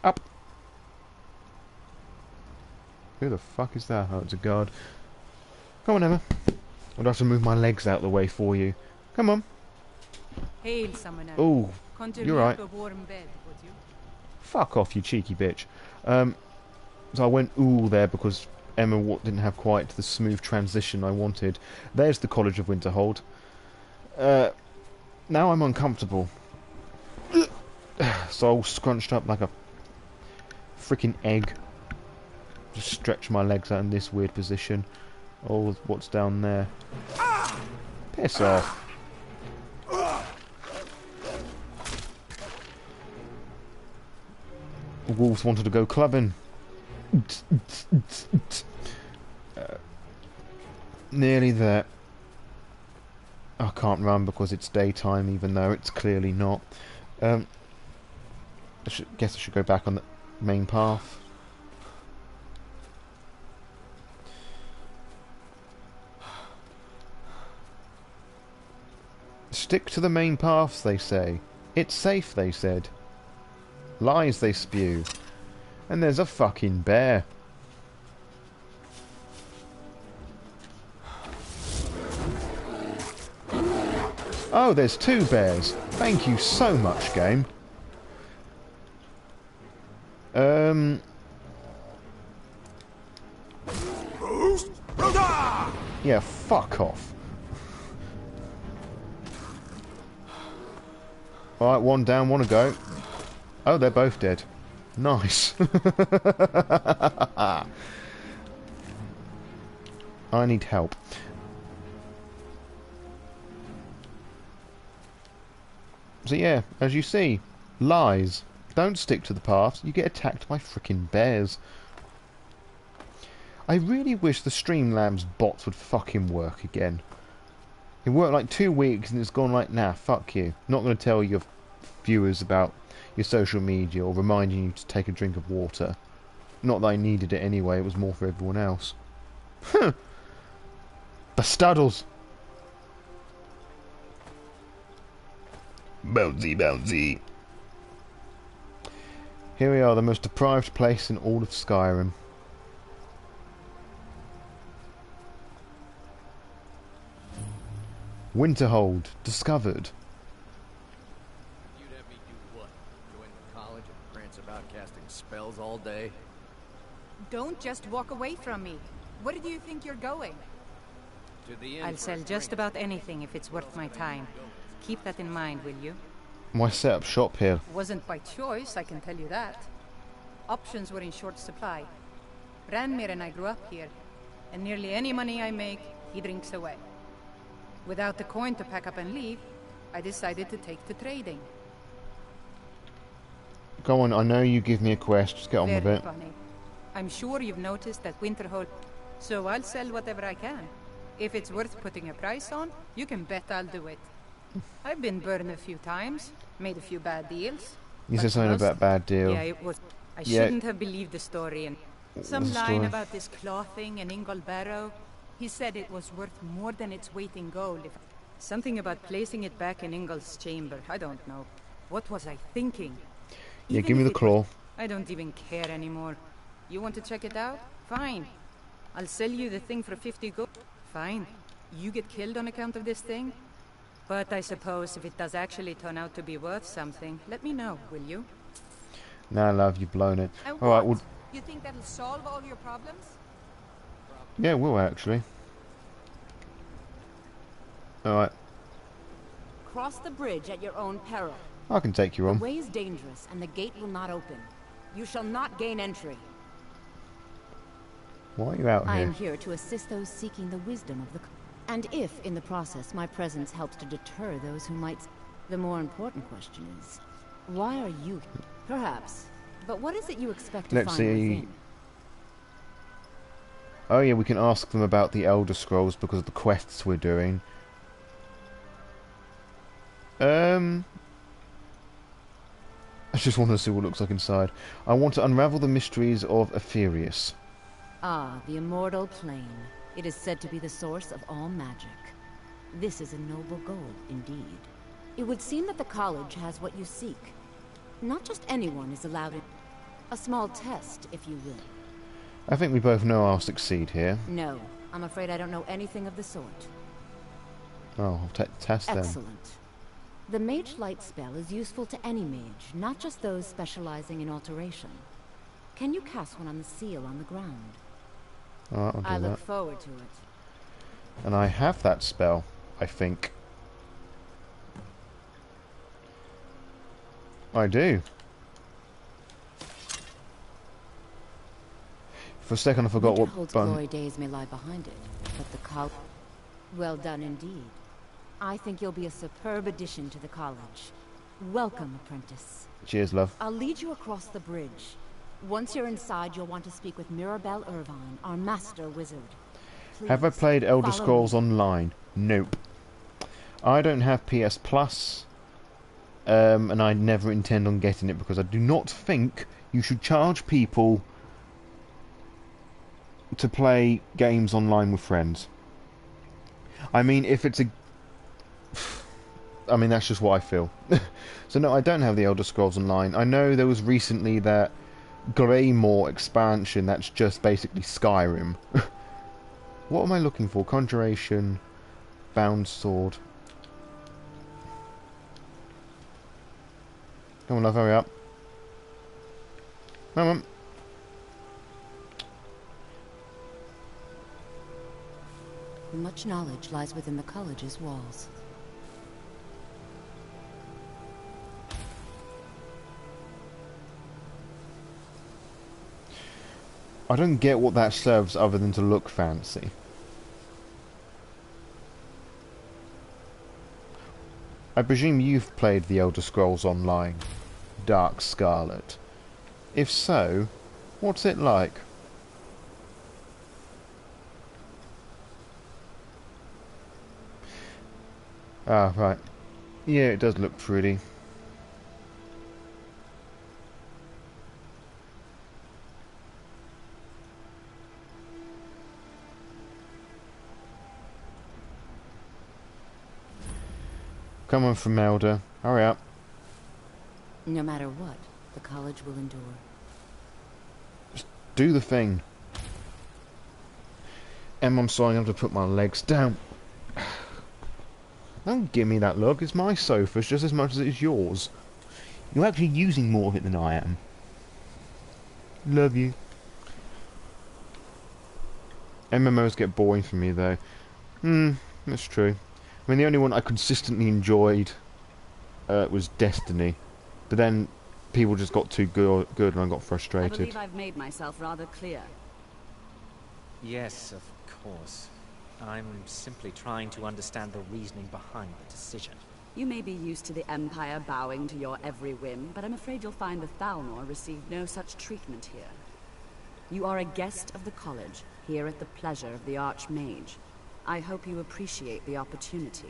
Up. Who the fuck is that? Oh, it's a guard. Come on, Emma. I'd have to move my legs out of the way for you. Come on. Hail, summoner. Oh, you're right. A warm bed, would you? Fuck off, you cheeky bitch. So I went ooh there because Emma didn't have quite the smooth transition I wanted. There's the College of Winterhold. Now I'm uncomfortable. So all scrunched up like a freaking egg. Just stretch my legs out in this weird position. Oh, what's down there? Piss off. The wolves wanted to go clubbing. Nearly there. I can't run because it's daytime, even though it's clearly not. Guess I should go back on the main path. Stick to the main paths, they say. It's safe, they said. Lies they spew. And there's a fucking bear. Oh, there's two bears. Thank you so much, game. Yeah, fuck off. Alright, one down, one to go. Oh, they're both dead. Nice. I need help. So yeah, as you see, lies. Don't stick to the paths, you get attacked by frickin' bears. I really wish the Streamlabs bots would fucking work again. It worked like 2 weeks and it's gone like, nah, fuck you. Not going to tell your viewers about your social media or reminding you to take a drink of water. Not that I needed it anyway, it was more for everyone else. Huh. Bastardos! Bouncy, bouncy. Here we are, the most deprived place in all of Skyrim. Winterhold, discovered. You'd have me do what? Join the college and prance about casting spells all day? Don't just walk away from me. Where do you think you're going? To the end. I'll sell just about anything if it's worth my time. Keep that in mind, will you? Why set up shop here? Wasn't by choice, I can tell you that. Options were in short supply. Ranmir and I grew up here, and nearly any money I make, he drinks away. Without the coin to pack up and leave, I decided to take to trading. Go on, I know you give me a quest, just get on with it. Funny. I'm sure you've noticed that Winterhold, so I'll sell whatever I can. If it's worth putting a price on, you can bet I'll do it. I've been burned a few times, made a few bad deals. You said something about bad deal. Yeah, it was. I shouldn't have believed the story. And some the line story? about this clothing in Ingol Barrow. He said it was worth more than its weight in gold. Something about placing it back in Ingol's chamber. I don't know. What was I thinking? Yeah, Even give me if the it claw. was- I don't even care anymore. You want to check it out? Fine. I'll sell you the thing for 50 gold. Fine. You get killed on account of this thing? But I suppose if it does actually turn out to be worth something, let me know, will you? Nah, love, you've blown it. And Alright, what? well, You think that'll solve all your problems? yeah, it will actually. Alright, Cross the bridge at your own peril. I can take you The on. way is dangerous, and the gate will not open. You shall not gain entry. Why are you out I here? am here to assist those seeking the wisdom of the... And if, in the process, my presence helps to deter those who might... The more important question is, why are you... Perhaps. But what is it you expect to Let's find see. within? Oh yeah, we can ask them about the Elder Scrolls because of the quests we're doing. I just want to see what it looks like inside. I want to unravel the mysteries of Aetherius. Ah, the immortal plane. It is said to be the source of all magic. This is a noble goal, indeed. It would seem that the college has what you seek. Not just anyone is allowed it. A small test, if you will. I think we both know I'll succeed here. No, I'm afraid I don't know anything of the sort. Oh, I'll test them. Excellent. The Mage Light spell is useful to any mage, not just those specializing in alteration. Can you cast one on the seal on the ground? Alright, I'll I do look that. forward to it. And I have that spell, I think. I do. For a second I forgot what Winterhold's button. glory days may lie behind it, but the college... Well done indeed. I think you'll be a superb addition to the college. Welcome, apprentice. Cheers, love. I'll lead you across the bridge. Once you're inside, you'll want to speak with Mirabelle Irvine, our master wizard. Have I Please, played Elder follow Scrolls me. Online? Nope. I don't have PS Plus, and I never intend on getting it because I do not think you should charge people to play games online with friends. I mean, if it's a... I mean, that's just what I feel. So no, I don't have the Elder Scrolls Online. I know there was recently that Greymore expansion that's just basically Skyrim. What am I looking for? Conjuration, Bound Sword. Come on, love, hurry up. Come on. Much knowledge lies within the college's walls. I don't get what that serves other than to look fancy. I presume you've played the Elder Scrolls Online, Dark Scarlet. If so, what's it like? Ah, right. Yeah, it does look pretty. Come on, Elder. Hurry up. No matter what, the college will endure. Do the thing. Em, I'm sorry, I have to put my legs down. Don't give me that look. It's my sofa just as much as it is yours. You're actually using more of it than I am. Love you. MMOs get boring for me, though. That's true. I mean, the only one I consistently enjoyed was Destiny. But then people just got too good and I got I frustrated. believe I've made myself rather clear. Yes, of course. I'm simply trying to understand the reasoning behind the decision. You may be used to the Empire bowing to your every whim, but I'm afraid you'll find the Thalmor received no such treatment here. You are a guest of the college, here at the pleasure of the Archmage. I hope you appreciate the opportunity.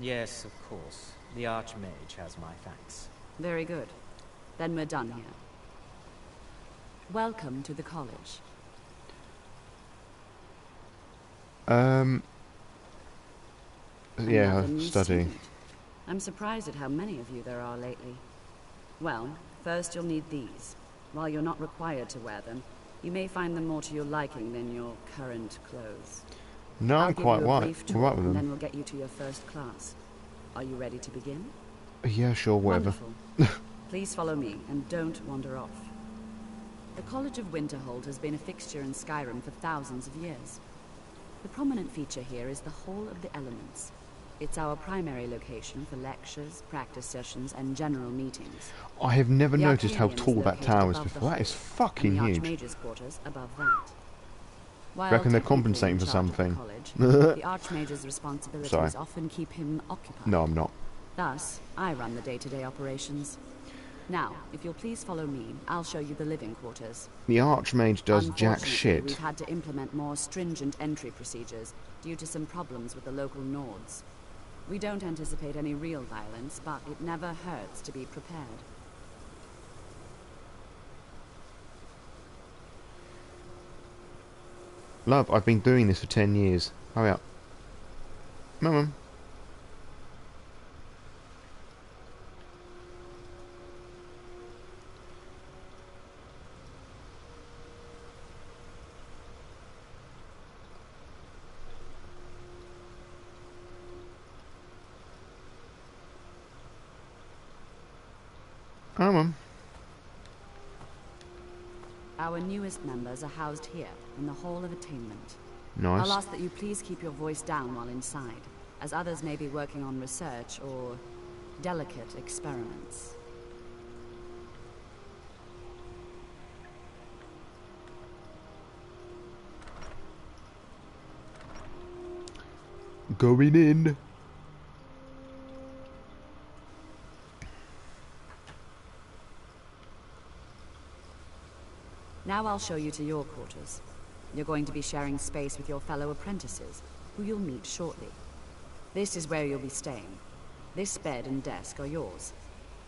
Yes, of course. The Archmage has my thanks. Very good. Then we're done here. Welcome to the college. Yeah, Another new study. student. I'm surprised at how many of you there are lately. Well, first you'll need these. While you're not required to wear them, you may find them more to your liking than your current clothes. No, I'll I'm give quite you a right. brief I'm tour, right with and them. then we'll get you to your first class. Are you ready to begin? Yeah, sure, whatever. Wonderful. Please follow me, and don't wander off. The College of Winterhold has been a fixture in Skyrim for thousands of years. The prominent feature here is the Hall of the Elements. It's our primary location for lectures, practice sessions, and general meetings. I have never The noticed how Arcadium is tall that located tower is above the before. That hall, is fucking and the huge. Archmage's quarters above that. While Reckon they're technically compensating in for charge of the something. college, the Archmage's responsibilities Sorry. often keep him occupied. No, I'm not. Thus, I run the day-to-day operations. Now, if you'll please follow me, I'll show you the living quarters. The Archmage does jack Unfortunately, shit. we've had to implement more stringent entry procedures due to some problems with the local Nords. We don't anticipate any real violence, but it never hurts to be prepared. Love, I've been doing this for 10 years. Hurry up. Mum. Oh, Mum. Our newest members are housed here, in the Hall of Attainment. Nice. I'll ask that you please keep your voice down while inside, as others may be working on research or delicate experiments. Going in. Now I'll show you to your quarters. You're going to be sharing space with your fellow apprentices, who you'll meet shortly. This is where you'll be staying. This bed and desk are yours.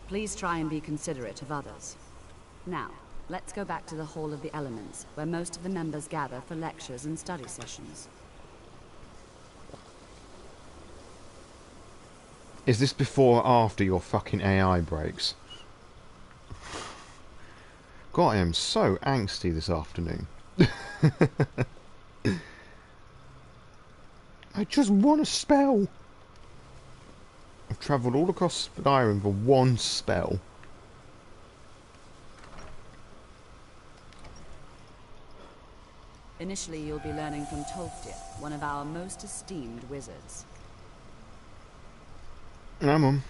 Please try and be considerate of others. Now, let's go back to the Hall of the Elements, where most of the members gather for lectures and study sessions. Is this before or after your fucking AI breaks? God, I am so angsty this afternoon. I just want a spell. I've travelled all across Skyrim for one spell. Initially, you'll be learning from Tolfdir, one of our most esteemed wizards. Come on.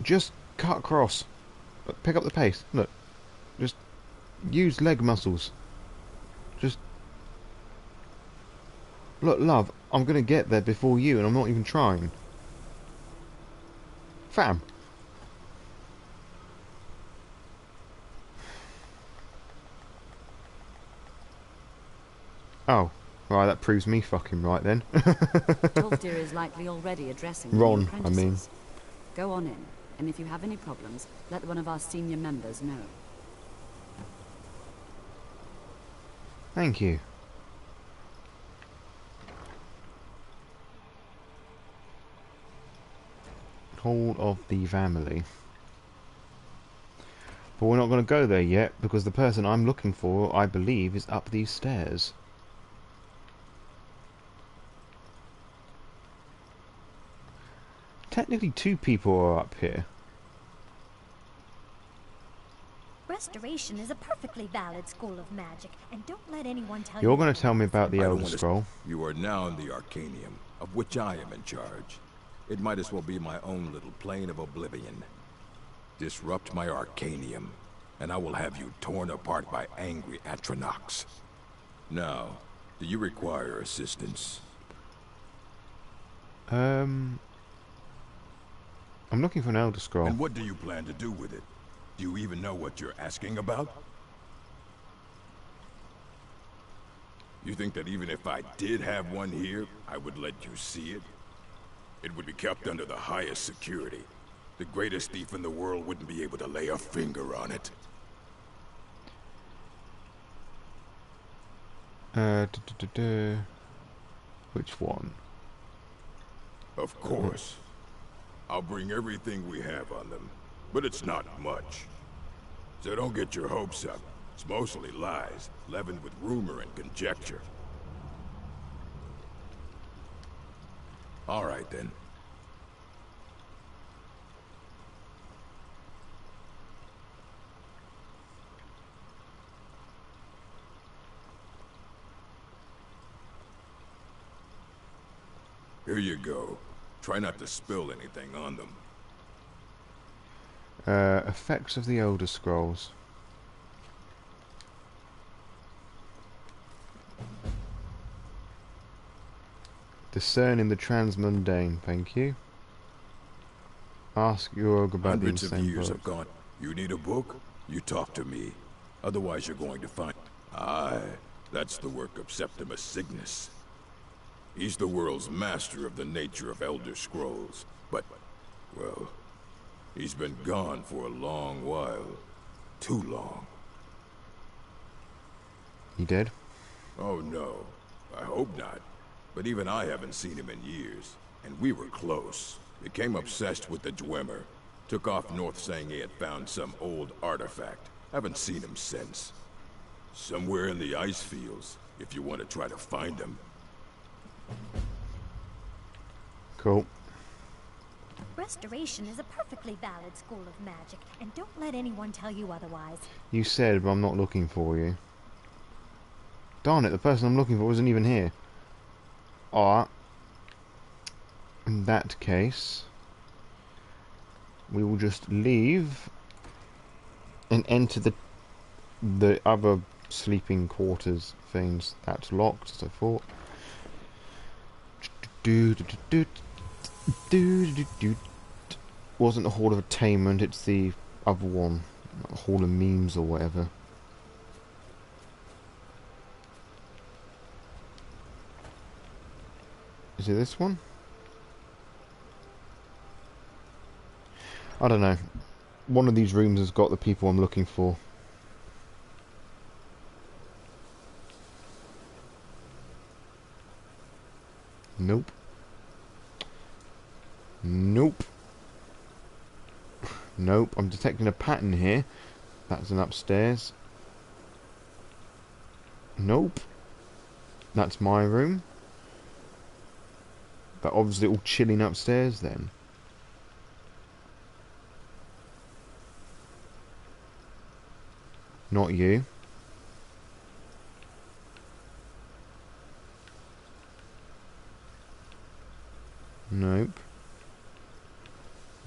Just cut across. Pick up the pace. Look. Just use leg muscles. Just... Look, love, I'm gonna get there before you and I'm not even trying. Fam. Oh. Right, that proves me fucking right then. Tolfdir is likely already addressing the new Ron, I mean. apprentices. Go on in, and if you have any problems, let one of our senior members know. Thank you. Hall of the Family. But we're not going to go there yet, because the person I'm looking for, I believe, is up these stairs. Technically 2 people are up here. Restoration is a perfectly valid school of magic, and don't let anyone tell You're you going to tell me about the I don't Elder wanna- Scroll. You are now in the Arcanium, of which I am in charge. It might as well be my own little plane of oblivion. Disrupt my Arcanium, and I will have you torn apart by angry Atronachs. Now, do you require assistance? I'm looking for an Elder Scroll. And what do you plan to do with it? Do you even know what you're asking about? You think that even if I did have one here, I would let you see it? It would be kept under the highest security. The greatest thief in the world wouldn't be able to lay a finger on it. Which one? Of course. I'll bring everything we have on them, but it's not much. So don't get your hopes up. It's mostly lies, leavened with rumor and conjecture. All right, then. Here you go. Try not to spill anything on them. Effects of the Elder Scrolls. Discerning the transmundane, thank you. Ask your ogre about the Hundreds of insane years book. have gone. You need a book? You talk to me. Otherwise you're going to find... Aye, that's the work of Septimus Cygnus. He's the world's master of the nature of Elder Scrolls. But, well, he's been gone for a long while. Too long. He dead? Oh no, I hope not. But even I haven't seen him in years. And we were close. Became obsessed with the Dwemer. Took off north saying he had found some old artifact. Haven't seen him since. Somewhere in the ice fields, if you want to try to find him. Cool. Restoration is a perfectly valid school of magic, and don't let anyone tell you otherwise. You said, but I'm not looking for you. Darn it, the person I'm looking for wasn't even here. Alright. In that case, we will just leave and enter the other sleeping quarters things. That's locked, as I thought. Wasn't the Hall of Attainment, it's the other one. Hall of Memes or whatever. Is it this one? I don't know. One of these rooms has got the people I'm looking for. Nope. Nope. Nope. I'm detecting a pattern here. That's an upstairs. Nope. That's my room. But obviously all chilling upstairs then. Not you. Nope.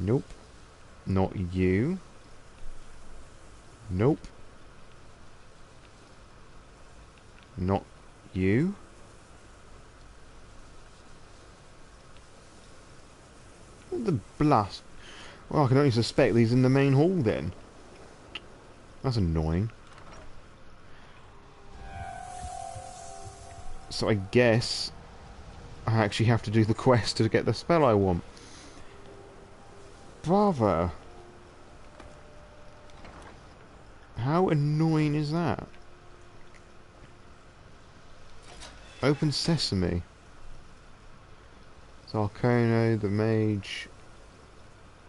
Nope. Not you. Nope. Not you. What the blast? Well, I can only suspect he's in the main hall then. That's annoying. So I guess I actually have to do the quest to get the spell I want. Bravo. How annoying is that? Open Sesame. It's Arcano, the Mage,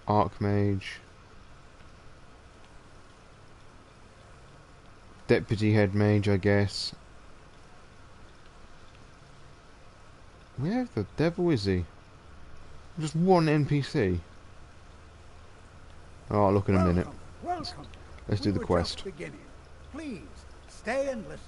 Archmage, Deputy Head Mage, I guess. Where the devil is he? Just one NPC. Oh, I'll look in a minute. Welcome. Let's do the quest. Beginning. Please, stay and listen.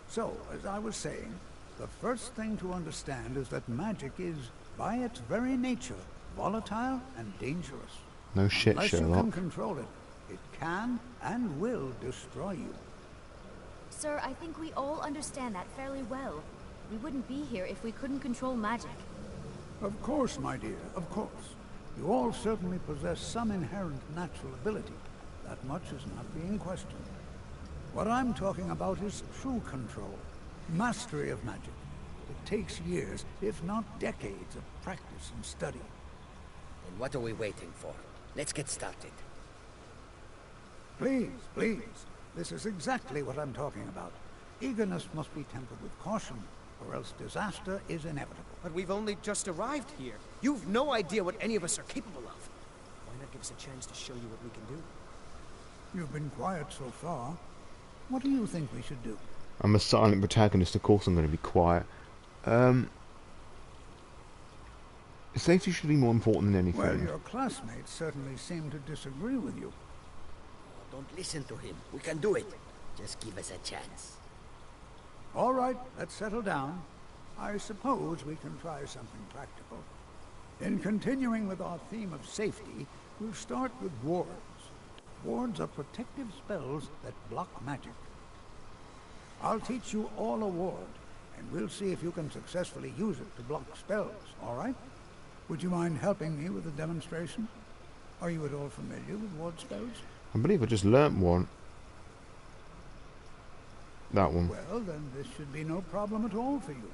So, as I was saying, the first thing to understand is that magic is, by its very nature, volatile and dangerous. No shit, Unless you Sherlock. can control it, it can and will destroy you. Sir, I think we all understand that fairly well. We wouldn't be here if we couldn't control magic. Of course, my dear, of course. You all certainly possess some inherent natural ability. That much is not being questioned. What I'm talking about is true control, mastery of magic. It takes years, if not decades, of practice and study. Then what are we waiting for? Let's get started. Please, please. This is exactly what I'm talking about. Eagerness must be tempered with caution, or else disaster is inevitable. But we've only just arrived here. You've no idea what any of us are capable of. Why not give us a chance to show you what we can do? You've been quiet so far. What do you think we should do? I'm a silent protagonist, of course I'm going to be quiet. Safety should be more important than anything. Well, your classmates certainly seem to disagree with you. Don't listen to him. We can do it. Just give us a chance. All right, let's settle down. I suppose we can try something practical. In continuing with our theme of safety, we'll start with wards. Wards are protective spells that block magic. I'll teach you all a ward, and we'll see if you can successfully use it to block spells, all right? Would you mind helping me with a demonstration? Are you at all familiar with ward spells? I believe I just learnt one. That one. Well, then this should be no problem at all for you.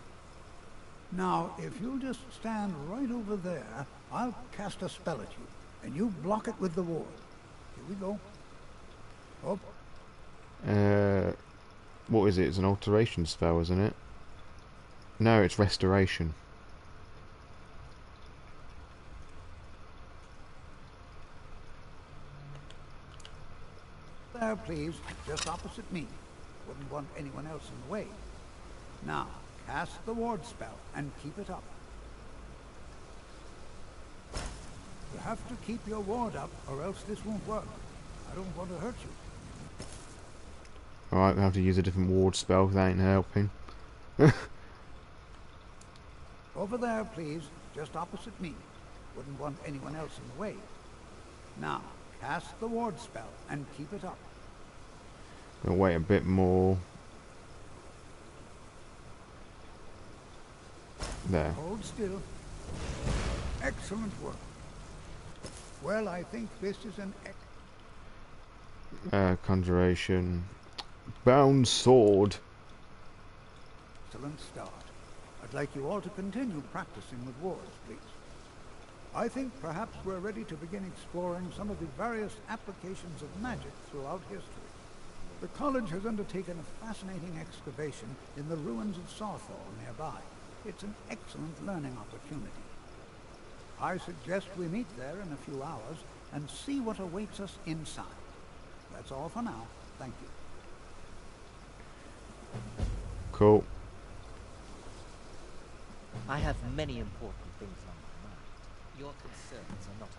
Now, if you'll just stand right over there, I'll cast a spell at you, and you block it with the ward. Here we go. Oh. What is it? It's an alteration spell, isn't it? No, it's restoration. There, please, just opposite me. Wouldn't want anyone else in the way. Now, cast the ward spell and keep it up. You have to keep your ward up, or else this won't work. I don't want to hurt you. Alright, we have to use a different ward spell, that ain't helping. Over there, please, just opposite me. Wouldn't want anyone else in the way. Now, cast the ward spell and keep it up. Gonna wait a bit more. There. Hold still. Excellent work. Well, I think this is an Conjuration. Bound sword. excellent start. I'd like you all to continue practicing with wards, please. I think perhaps we're ready to begin exploring some of the various applications of magic throughout history. The college has undertaken a fascinating excavation in the ruins of Sawthall nearby. It's an excellent learning opportunity. I suggest we meet there in a few hours and see what awaits us inside. That's all for now. Thank you. Cool. I have many important things on my mind. Your concerns are not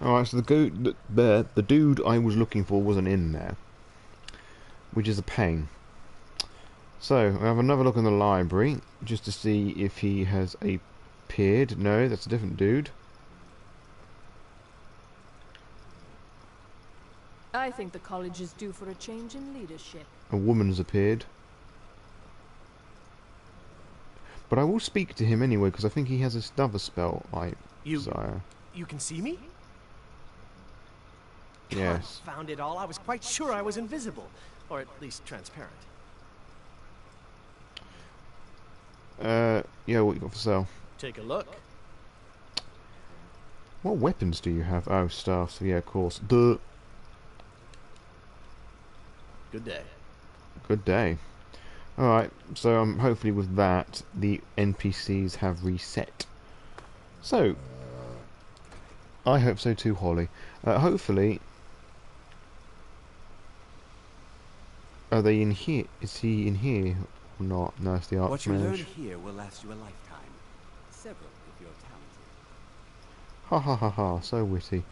on mine. Alright, so the dude I was looking for wasn't in there, which is a pain. So, I have another look in the library, just to see if he has appeared. No, that's a different dude. I think the college is due for a change in leadership. A woman's appeared. But I will speak to him anyway, because I think he has this other spell I desire. You can see me? Yes. Found it all. I was quite sure I was invisible. Or at least transparent. Yeah, what you got for sale? Take a look. What weapons do you have? Oh, staffs. Yeah, of course. Duh. Good day. Good day. Alright, so hopefully with that, the NPCs have reset. So, I hope so too, Holly. Hopefully... Are they in here? Is he in here or not? No, it's the Archmage. What you learn here will last you a lifetime. Several if you're talented. Ha ha ha ha, so witty.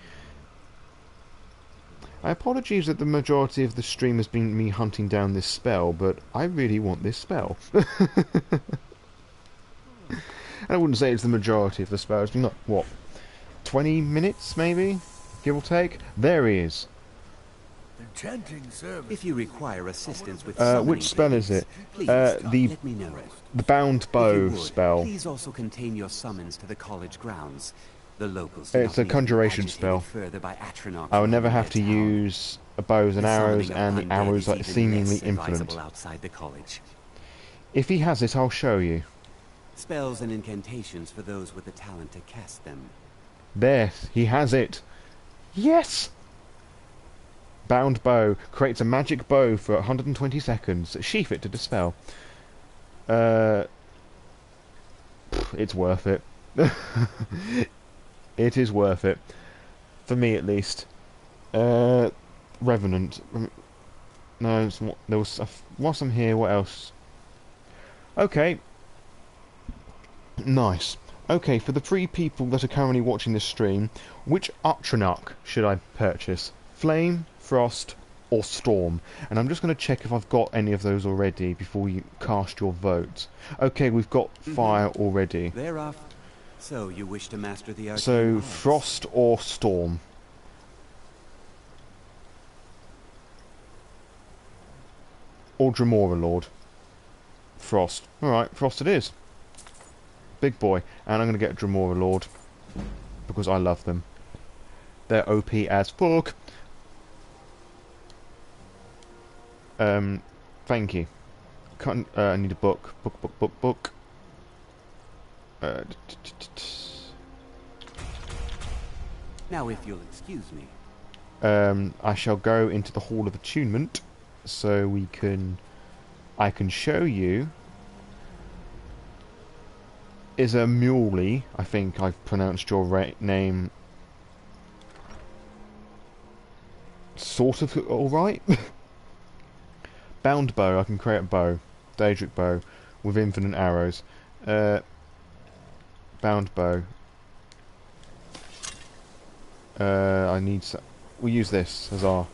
I apologize that the majority of the stream has been me hunting down this spell, but I really want this spell. And I wouldn't say it's the majority of the spell. It's been like, what, 20 minutes maybe? Give or take? There he is. Enchanting service. If you require assistance with summoning which spell is it? please, The let me know. the bound If bow you would, spell. Please also contain your summons to the college grounds. The locals It's a conjuration spell. further by I will never have to use bows and arrows, and the arrows are seemingly infinite. Outside the college. If he has it, I'll show you. Spells and incantations for those with the talent to cast them. There, he has it. Yes! Bound bow. Creates a magic bow for 120 seconds. Sheath it to dispel. It's worth it. It is worth it. For me, at least. Revenant. No, there was... Whilst I'm here, what else? Okay. Nice. Okay, for the 3 people that are currently watching this stream, which Atronach should I purchase? Flame, Frost, or Storm? And I'm just going to check if I've got any of those already before you cast your vote. Okay, we've got Fire already. They're off. So, you wish to master the arcane So, arts? Frost or Storm? Or Dremora Lord? Frost. Alright, Frost it is. Big boy. And I'm going to get Dremora Lord. Because I love them. They're OP as fuck. Thank you. I need a book. Book. Now, if you'll excuse me. I shall go into the Hall of Attunement, so I can show you. Is a Muley, I think I've pronounced your name sort of alright. Bound bow, I can create a bow. Daedric bow with infinite arrows. Bound bow. We'll use this as our...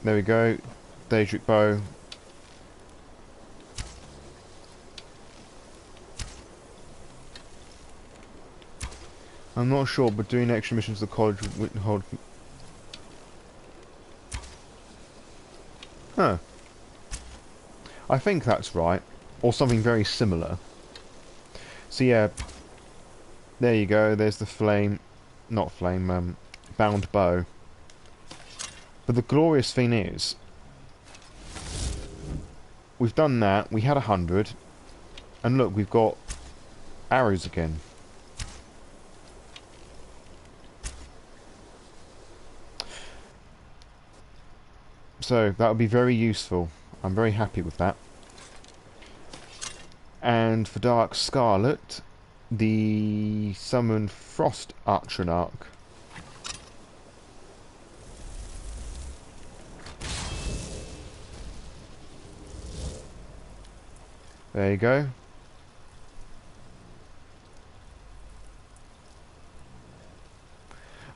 There we go. Daedric bow. I'm not sure, but doing extra missions to the college with Winterhold... Huh. I think that's right. Or something very similar. So yeah, there you go, there's the flame, not flame, bound bow. But the glorious thing is, we've done that, we had 100, and look, we've got arrows again. So, that would be very useful. I'm very happy with that. And for Dark Scarlet, the Summon Frost Atronach. There you go.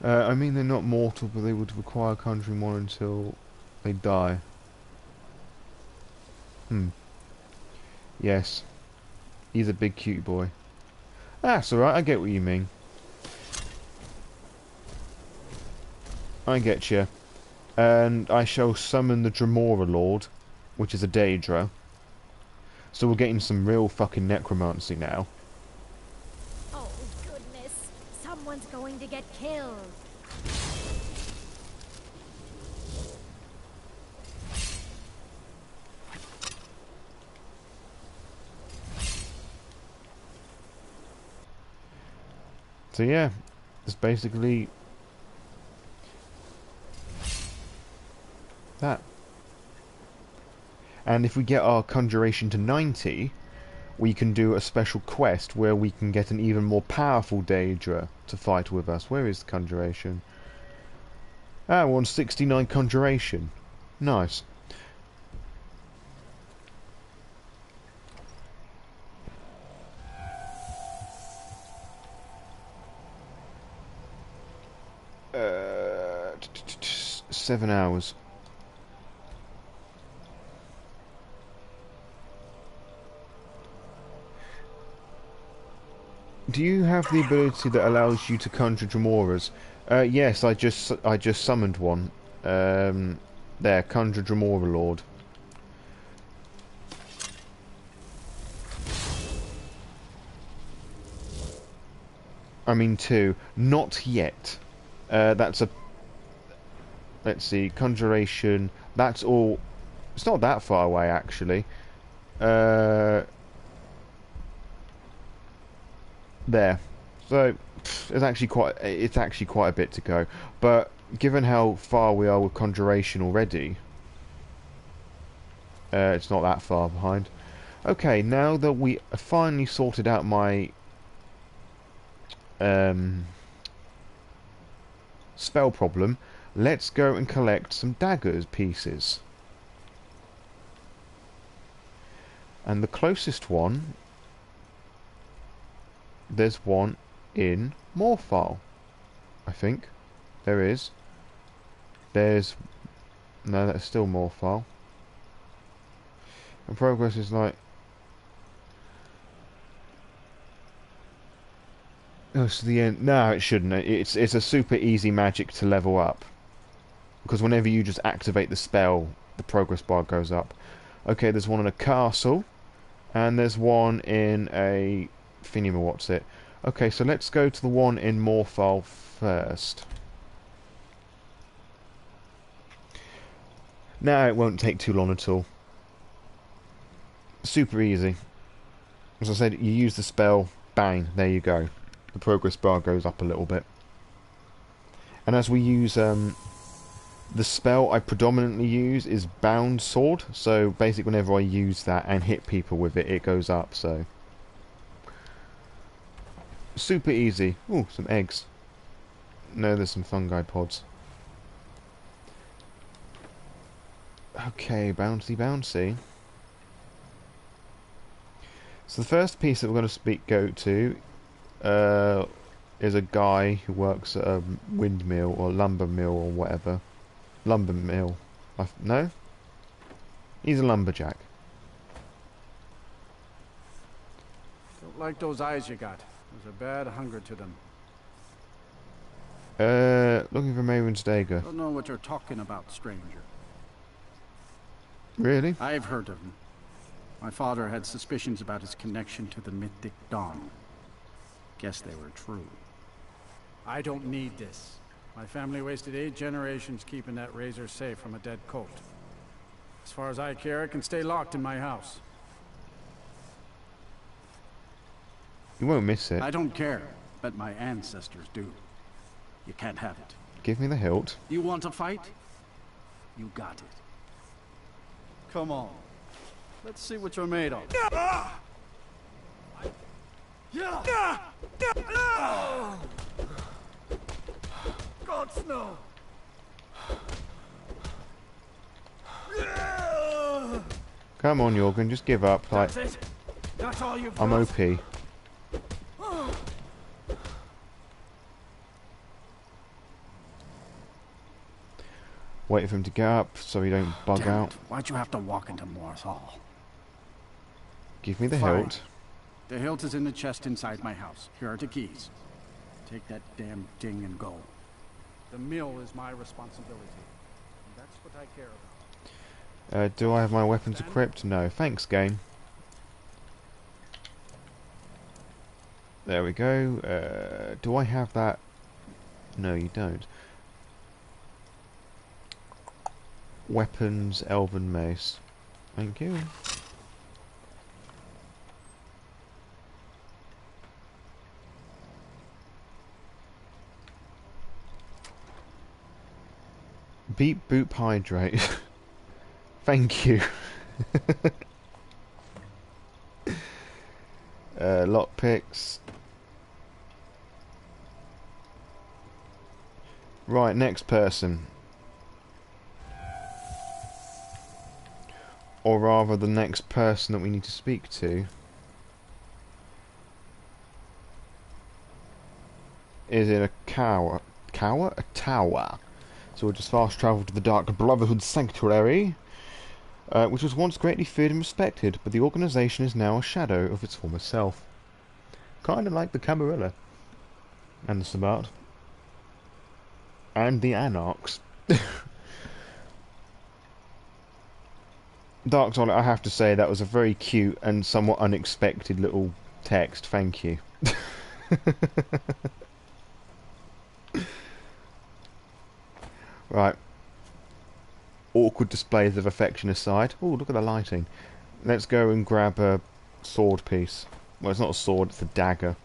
I mean, they're not mortal, but they would require conjuring one until they die. Yes. He's a big cute boy. That's alright, I get what you mean. I get you. And I shall summon the Dremora Lord, which is a Daedra. So we're getting some real fucking necromancy now. Oh, goodness. Someone's going to get killed. So yeah, it's basically that. And if we get our conjuration to 90, we can do a special quest where we can get an even more powerful Daedra to fight with us. Where is the conjuration? Ah, we're on 69 conjuration. Nice. Uh, 7 hours. Do you have the ability that allows you to conjure Dremoras Yes, I just summoned one. There, Conjure Dremora Lord. I mean two. Not yet. That's a... Let's see, Conjuration. That's all... It's not that far away, actually. There. So, it's actually quite a bit to go. But, given how far we are with Conjuration already... it's not that far behind. Okay, now that we finally sorted out my... spell problem, let's go and collect some daggers pieces. And the closest one, there's one in Morphile, I think. There is. There's... No, that's still Morphile. And progress is like... Oh, so the end... No, it shouldn't. It's a super easy magic to level up. Because whenever you just activate the spell, the progress bar goes up. Okay, there's one in a castle. And there's one in a... what's it? Okay, so let's go to the one in Morphile first. No, it won't take too long at all. Super easy. As I said, you use the spell, bang, there you go. The progress bar goes up a little bit. And as we use... the spell I predominantly use is Bound Sword, so basically whenever I use that and hit people with it, it goes up, so... Super easy. Ooh, some eggs. No, there's some fungi pods. Okay, bouncy bouncy. So the first piece that we're going to go to is a guy who works at a windmill or lumber mill or whatever. Lumber mill. No? He's a lumberjack. Don't like those eyes you got. There's a bad hunger to them. Looking for Mehrunes Dagon. Don't know what you're talking about, stranger. Really? I've heard of him. My father had suspicions about his connection to the mythic Dawn. Guess they were true. I don't need this. My family wasted 8 generations keeping that razor safe from a dead colt. As far as I care, it can stay locked in my house. You won't miss it. I don't care, but my ancestors do. You can't have it. Give me the hilt. You want to fight? You got it. Come on. Let's see what you're made of. God's no. Come on, Jorgen, just give up. Like, That's it. That's all you've I'm got. OP. Wait for him to get up so he don't bug Damn out. it. Why'd you have to walk into Morris Hall? Give me the Fine. hilt. The hilt is in the chest inside my house. Here are the keys. Take that damn thing and go. The mill is my responsibility. And that's what I care about. Do I have my weapons equipped? No. Thanks, game. There we go. Do I have that? No, you don't. Weapons, Elven Mace. Thank you. Beat Boop Hydrate. Thank you. Lockpicks. Right, next person. Or rather, the next person that we need to speak to is in a cower. Cower? A tower. So we'll just fast travel to the Dark Brotherhood Sanctuary, which was once greatly feared and respected, but the organisation is now a shadow of its former self. Kinda like the Camarilla. And the Sabbat. And the Anarchs. Dark Solid, I have to say, that was a very cute and somewhat unexpected little text. Thank you. Right. Awkward displays of affection aside. Oh, look at the lighting. Let's go and grab a sword piece. Well, it's not a sword, it's a dagger.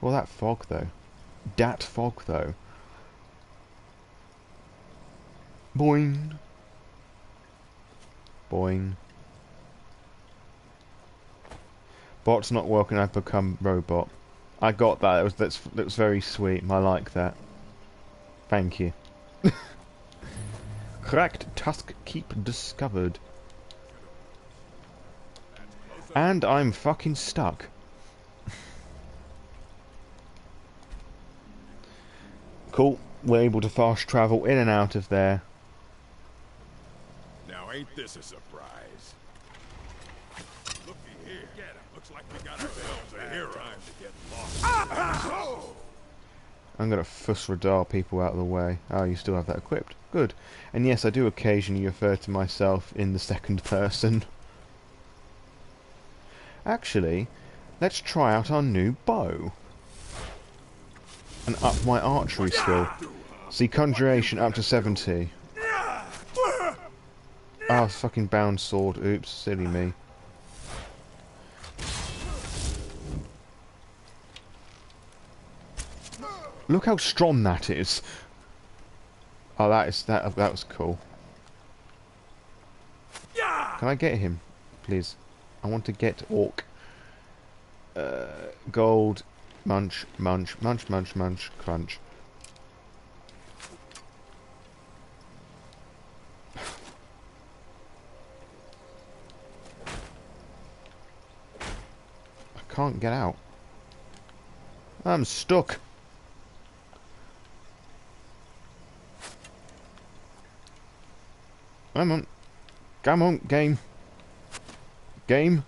Well, that fog, though. Dat fog, though. Boing. Boing. Bot's not working, I've become robot. I got that. That's very sweet. I like that. Thank you. Cracked tusk keep discovered. And I'm fucking stuck. Cool. We're able to fast travel in and out of there. Now ain't this a surprise? Looky here. Get him. Looks like we got ourselves a hero. Time to get lost. I'm gonna fuss radar people out of the way. Oh, you still have that equipped. Good. And yes, I do occasionally refer to myself in the second person. Actually, let's try out our new bow. And up my archery skill. See, conjuration up to 70. Ah, fucking bound sword. Oops, silly me. Look how strong that is. Oh, that was cool. Can I get him, please? I want to get Orc. Gold. Munch, munch, munch, munch, munch, crunch. I can't get out. I'm stuck. Come on. Come on, game. Game.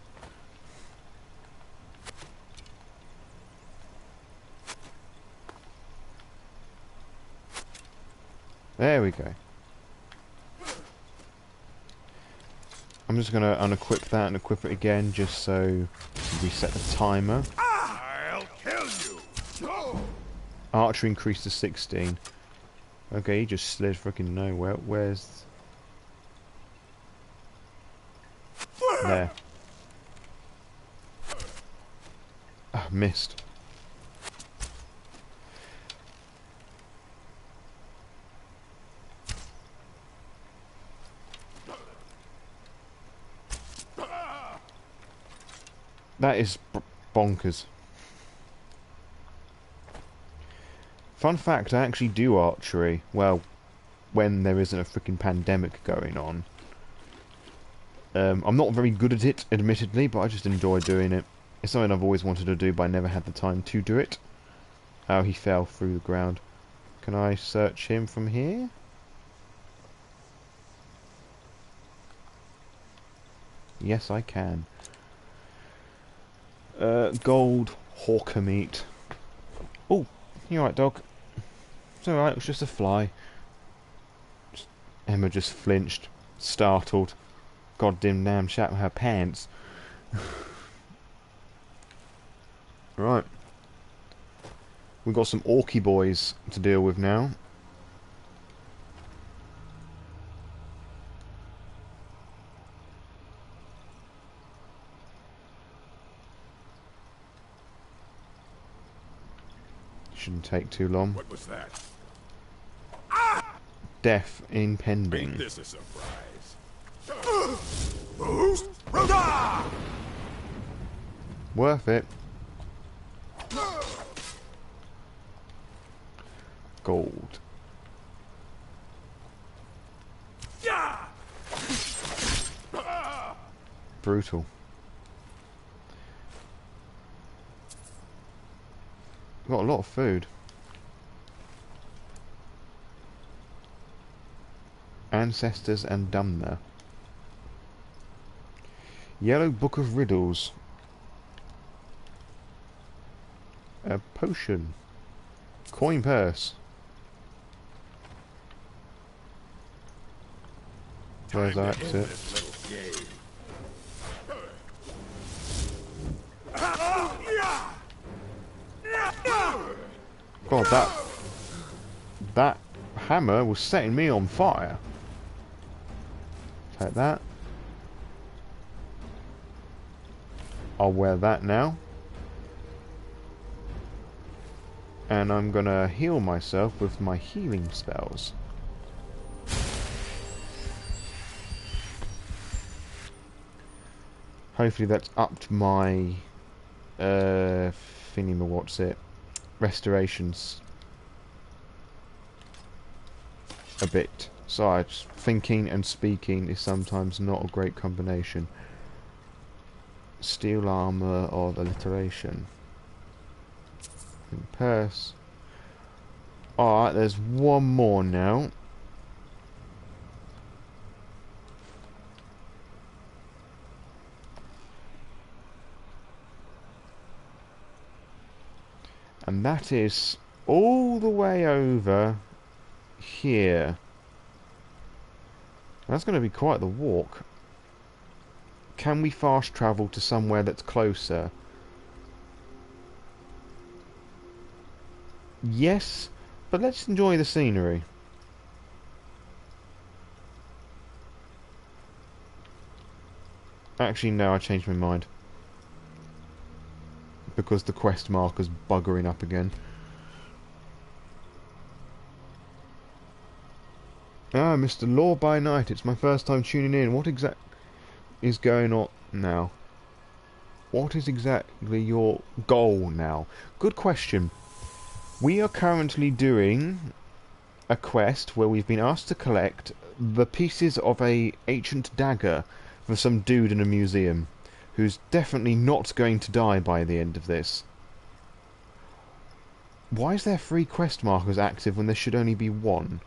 There we go. I'm just going to unequip that and equip it again just so reset the timer. I'll kill you. Archery increased to 16. Okay, he just slid freaking nowhere. Where's... There. Ah, missed. That is bonkers. Fun fact, I actually do archery. Well, when there isn't a freaking pandemic going on. I'm not very good at it, admittedly, but I just enjoy doing it. It's something I've always wanted to do, but I never had the time to do it. Oh, he fell through the ground. Can I search him from here? Yes, I can. Gold hawker meat. Oh, you alright, dog? It's alright, it was just a fly. Emma just flinched, startled. Goddamn damn shat with her pants. Right. We've got some orky boys to deal with now. Shouldn't take too long. What was that? Death impending. Ain't this a surprise? Worth it. Gold. Brutal. Got a lot of food. Ancestors and Dumner. Yellow Book of Riddles. A potion. Coin purse. Where's our exit? God, that hammer was setting me on fire. Take that. I'll wear that now. And I'm gonna heal myself with my healing spells. Hopefully that's upped my what's it? Restorations a bit. So thinking and speaking is sometimes not a great combination. Steel armor of alliteration. Purse. Alright, there's one more now. And that is all the way over here. That's going to be quite the walk. Can we fast travel to somewhere that's closer? Yes, but let's enjoy the scenery. Actually, no, I changed my mind. Because the quest marker's buggering up again. Ah, Mr. Law by Night, it's my first time tuning in. What exact is going on now? What is exactly your goal now? Good question. We are currently doing a quest where we've been asked to collect the pieces of a ancient dagger from some dude in a museum, who's definitely not going to die by the end of this. Why is there 3 quest markers active when there should only be 1?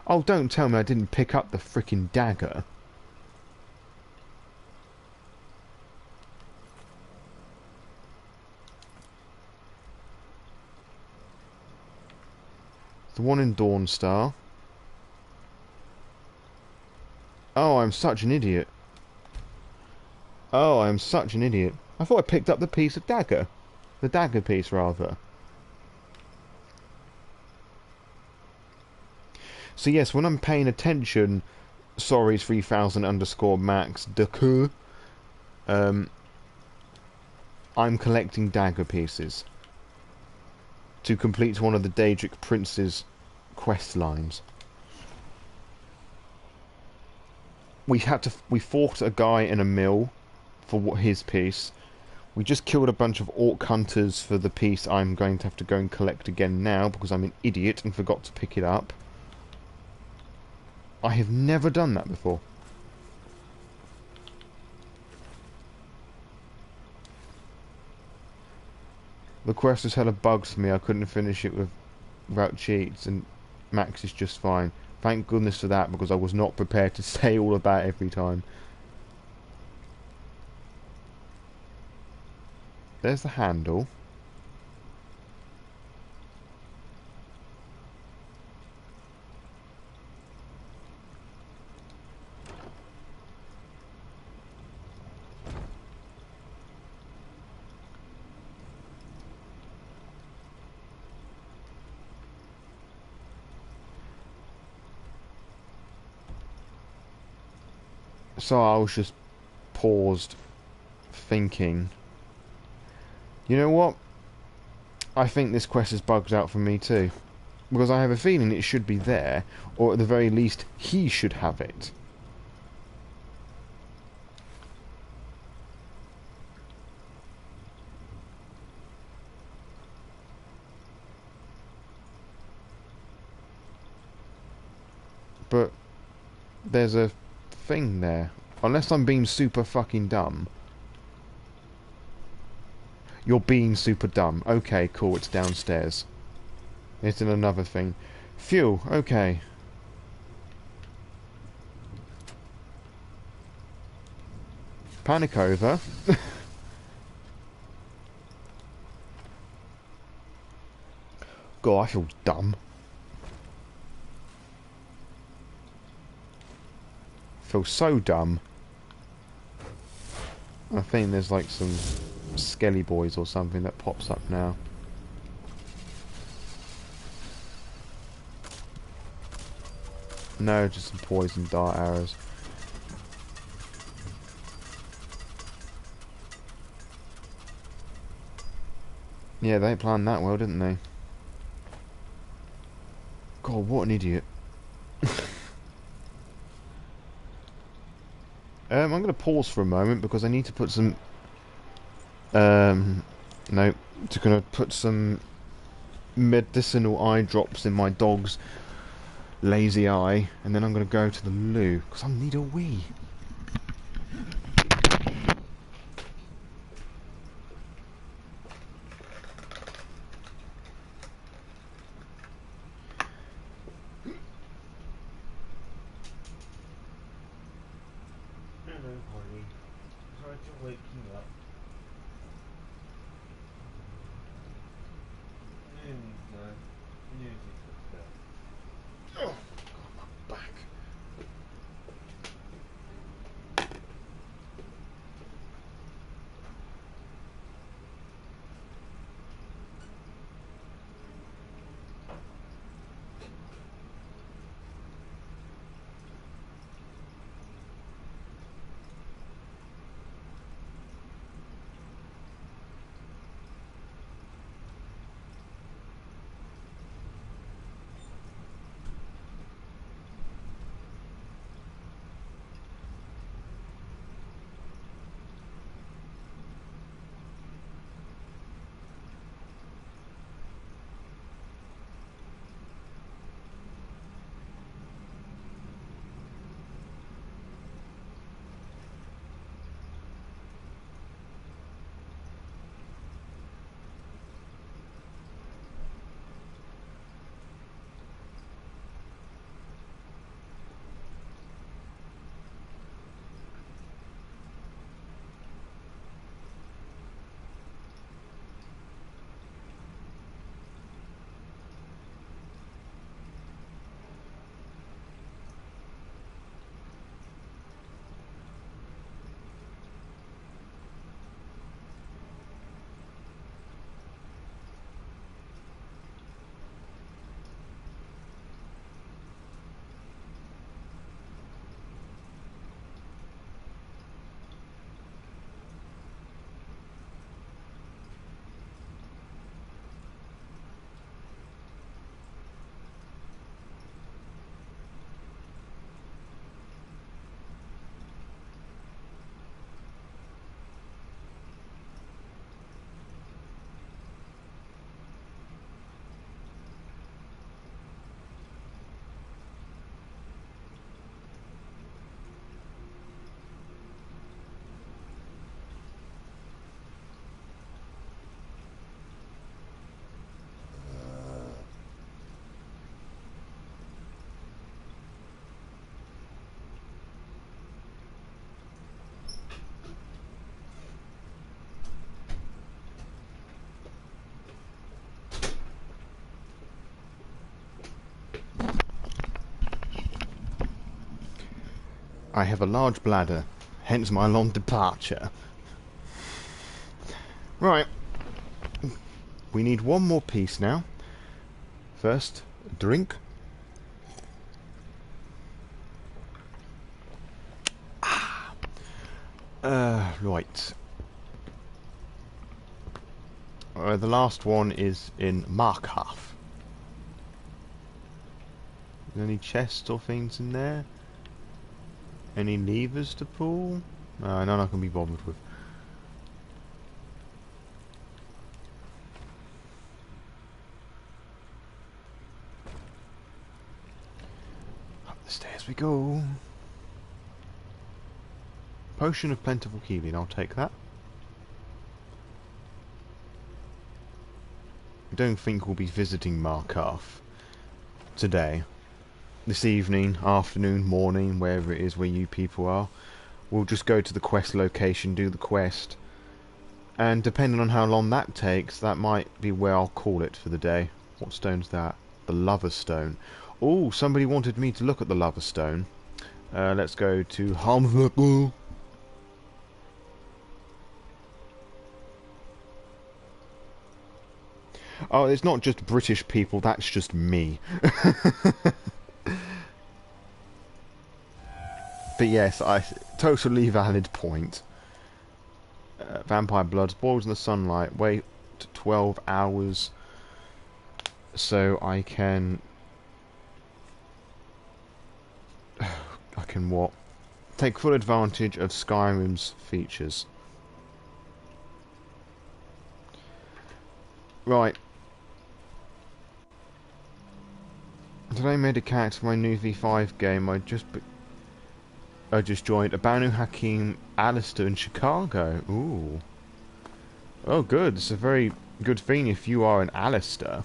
Oh, don't tell me I didn't pick up the frickin' dagger. The one in Dawnstar. Oh, I'm such an idiot. Oh, I'm such an idiot. I thought I picked up the piece of dagger. The dagger piece, rather. So yes, when I'm paying attention, sorry, 3000_max deku, I'm collecting dagger pieces to complete one of the Daedric Prince's quest lines. We fought a guy in a mill for his piece. We just killed a bunch of orc hunters for the piece I'm going to have to go and collect again now because I'm an idiot and forgot to pick it up. I have never done that before. The quest has hella bugs for me. I couldn't finish it without cheats, and Max is just fine. Thank goodness for that, because I was not prepared to say all of that every time. There's the handle. So I was just paused, thinking, you know what? I think this quest is bugged out for me too. Because I have a feeling it should be there, or at the very least, he should have it. But there's a thing there. Unless I'm being super fucking dumb. You're being super dumb. Okay, cool, it's downstairs. It's in another thing. Fuel, okay. panic over. God, I feel dumb. I feel so dumb. I think there's like some skelly boys or something that pops up now. No, just some poison dart arrows. Yeah, they planned that well, didn't they? God, what an idiot. I'm going to pause for a moment because I need to put some... no, to kind of put some medicinal eye drops in my dog's lazy eye, and then I'm going to go to the loo because I need a wee. I have a large bladder, hence my long departure. Right. We need one more piece now. First, a drink. Right. The last one is in Maeghar. Any chests or things in there? Any levers to pull? None I can be bothered with. Up the stairs we go. Potion of plentiful healing, I'll take that. I don't think we'll be visiting Maeghar today. This evening, afternoon, morning, wherever it is where you people are. we'll just go to the quest location, do the quest, and depending on how long that takes, that might be where I'll call it for the day. What stone's that? The Lover Stone. Oh, somebody wanted me to look at the Lover Stone. Let's go to Hamlet. Oh, it's not just British people, that's just me. But yes, totally valid point. Vampire blood boils in the sunlight. Wait 12 hours so I can what? Take full advantage of Skyrim's features. Right. Today I made a character for my new V5 game. I just joined Abanu Hakim Alistair in Chicago. Ooh. Oh good, it's a very good thing if you are an Alistair.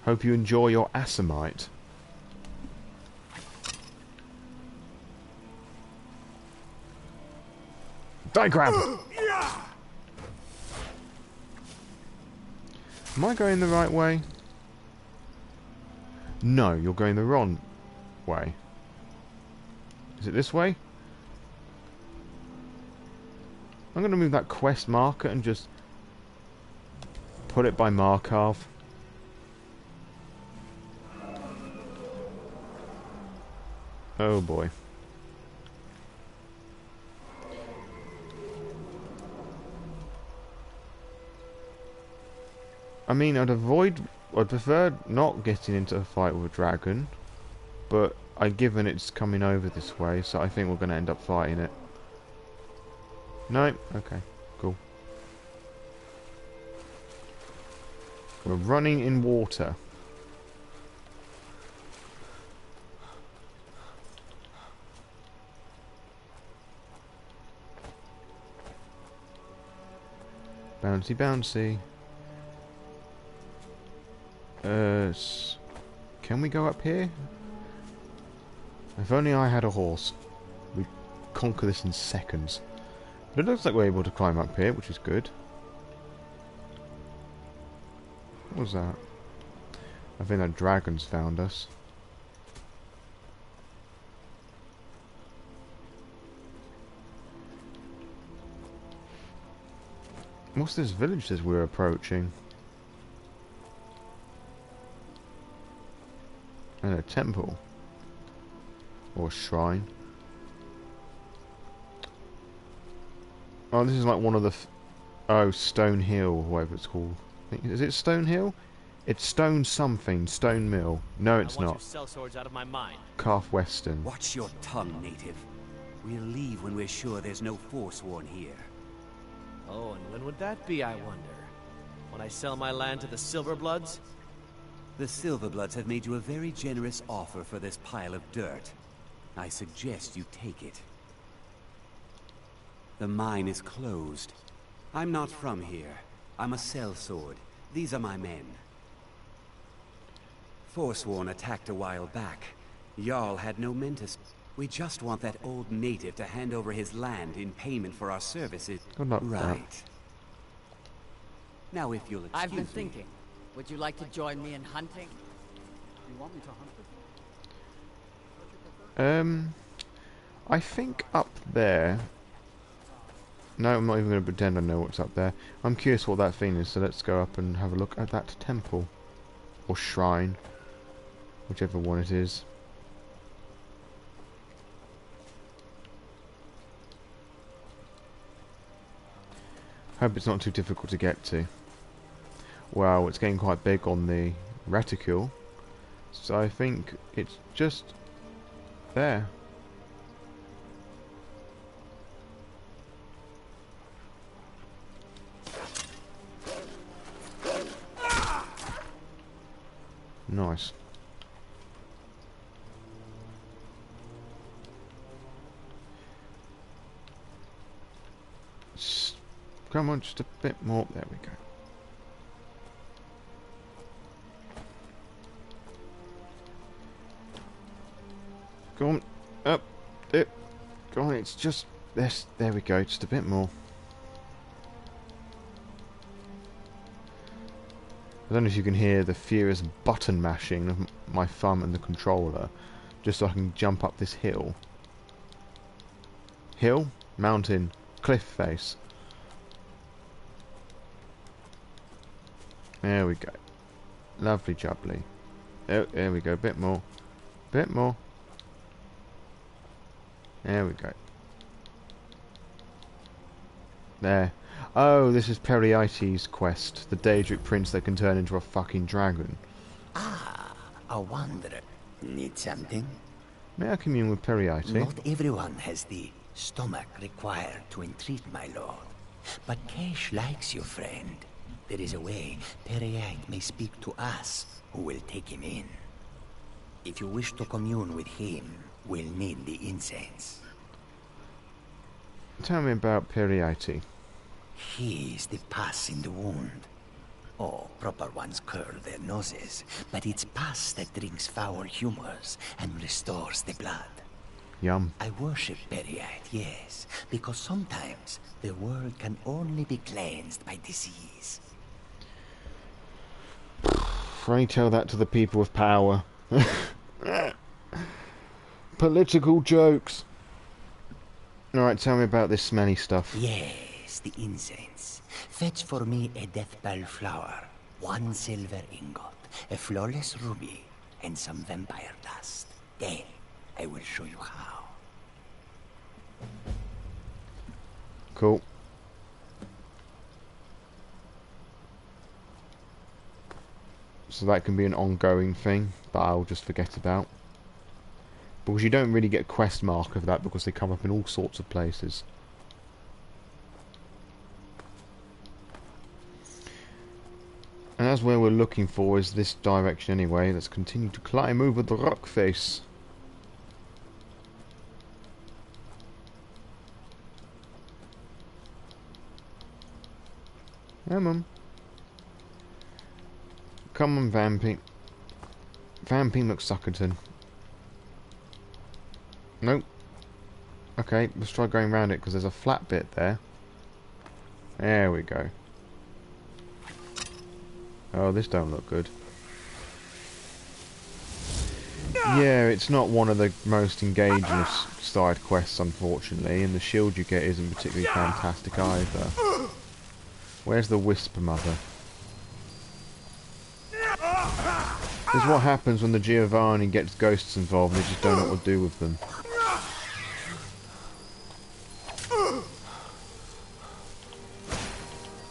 Hope you enjoy your Assamite. Diagram! Am I going the right way? No, you're going the wrong way. Is it this way? I'm going to move that quest marker and just put it by Markov. Oh boy. I mean, I'd prefer not getting into a fight with a dragon, but given it's coming over this way, so I think we're going to end up fighting it. No? Okay, cool. We're running in water. Bouncy, bouncy. Can we go up here? If only I had a horse. We'd conquer this in seconds. But it looks like we're able to climb up here, which is good. What was that? I think that dragon's found us. What's this village that we're approaching? And a temple. Or a shrine. Oh, this is like one of the... Stone Hill, whatever it's called. Is it Stone Hill? It's Stone something. Stone Mill. No, it's not. Sell swords out of my mind. Calf Western. Watch your tongue, native. We'll leave when we're sure there's no Forsworn here. Oh, and when would that be, I wonder? When I sell my land to the Silverbloods? The Silverbloods have made you a very generous offer for this pile of dirt. I suggest you take it. The mine is closed. I'm not from here. I'm a sellsword. These are my men. Forsworn attacked a while back. Jarl had no men to... We just want that old native to hand over his land in payment for our services. Right. Now if you'll excuse I've been me. thinking. Would you like to join me in hunting? You want me to hunt with you? I think up there... No, I'm not even going to pretend I know what's up there. I'm curious what that thing is, so let's go up and have a look at that temple. Or shrine. Whichever one it is. Hope it's not too difficult to get to. Well, it's getting quite big on the reticule. So I think it's just there. Nice. Come on, just a bit more. There we go. Go on. Up. It. Go on, it's just this. There we go, just a bit more. I don't know if you can hear the furious button mashing of my thumb and the controller, just so I can jump up this hill. Hill, mountain, cliff face. There we go. Lovely jubbly. Oh, there we go, bit more. Bit more. There we go. There. Oh, this is Periites' quest. The Daedric prince that can turn into a fucking dragon. Ah, a wanderer. Need something? May I commune with Periites? Not everyone has the stomach required to entreat my lord. But Kesh likes you, friend. There is a way Periite may speak to us, who will take him in. If you wish to commune with him, we'll need the incense. Tell me about Periite. He is the pus in the wound. Oh, proper ones curl their noses, but it's pus that drinks foul humors and restores the blood. Yum. I worship Periite, yes, because sometimes the world can only be cleansed by disease. Only tell that to the people with power. Political jokes. Alright, tell me about this smelly stuff. Yes, the incense. Fetch for me a deathbell flower, 1 silver ingot, a flawless ruby, and some vampire dust. Then I will show you how. Cool. So that can be an ongoing thing that I'll just forget about. Because you don't really get a quest marker for that because they come up in all sorts of places. And that's where we're looking for, is this direction anyway. Let's continue to climb over the rock face. Come on. Come on, Vampy. Vampy McSukcerton. Nope. Okay, let's try going around it because there's a flat bit there. There we go. Oh, this don't look good. Yeah, it's not one of the most engaging of side quests, unfortunately, and the shield you get isn't particularly fantastic either. Where's the Whisper Mother? This is what happens when the Giovanni gets ghosts involved and they just don't know what to do with them.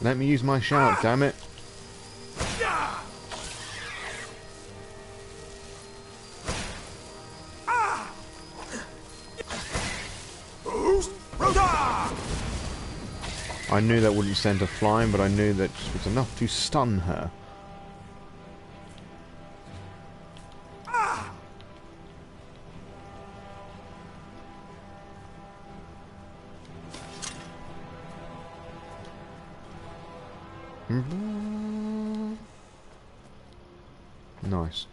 Let me use my shout, damn it. I knew that wouldn't send her flying, but I knew that it was enough to stun her. Nice.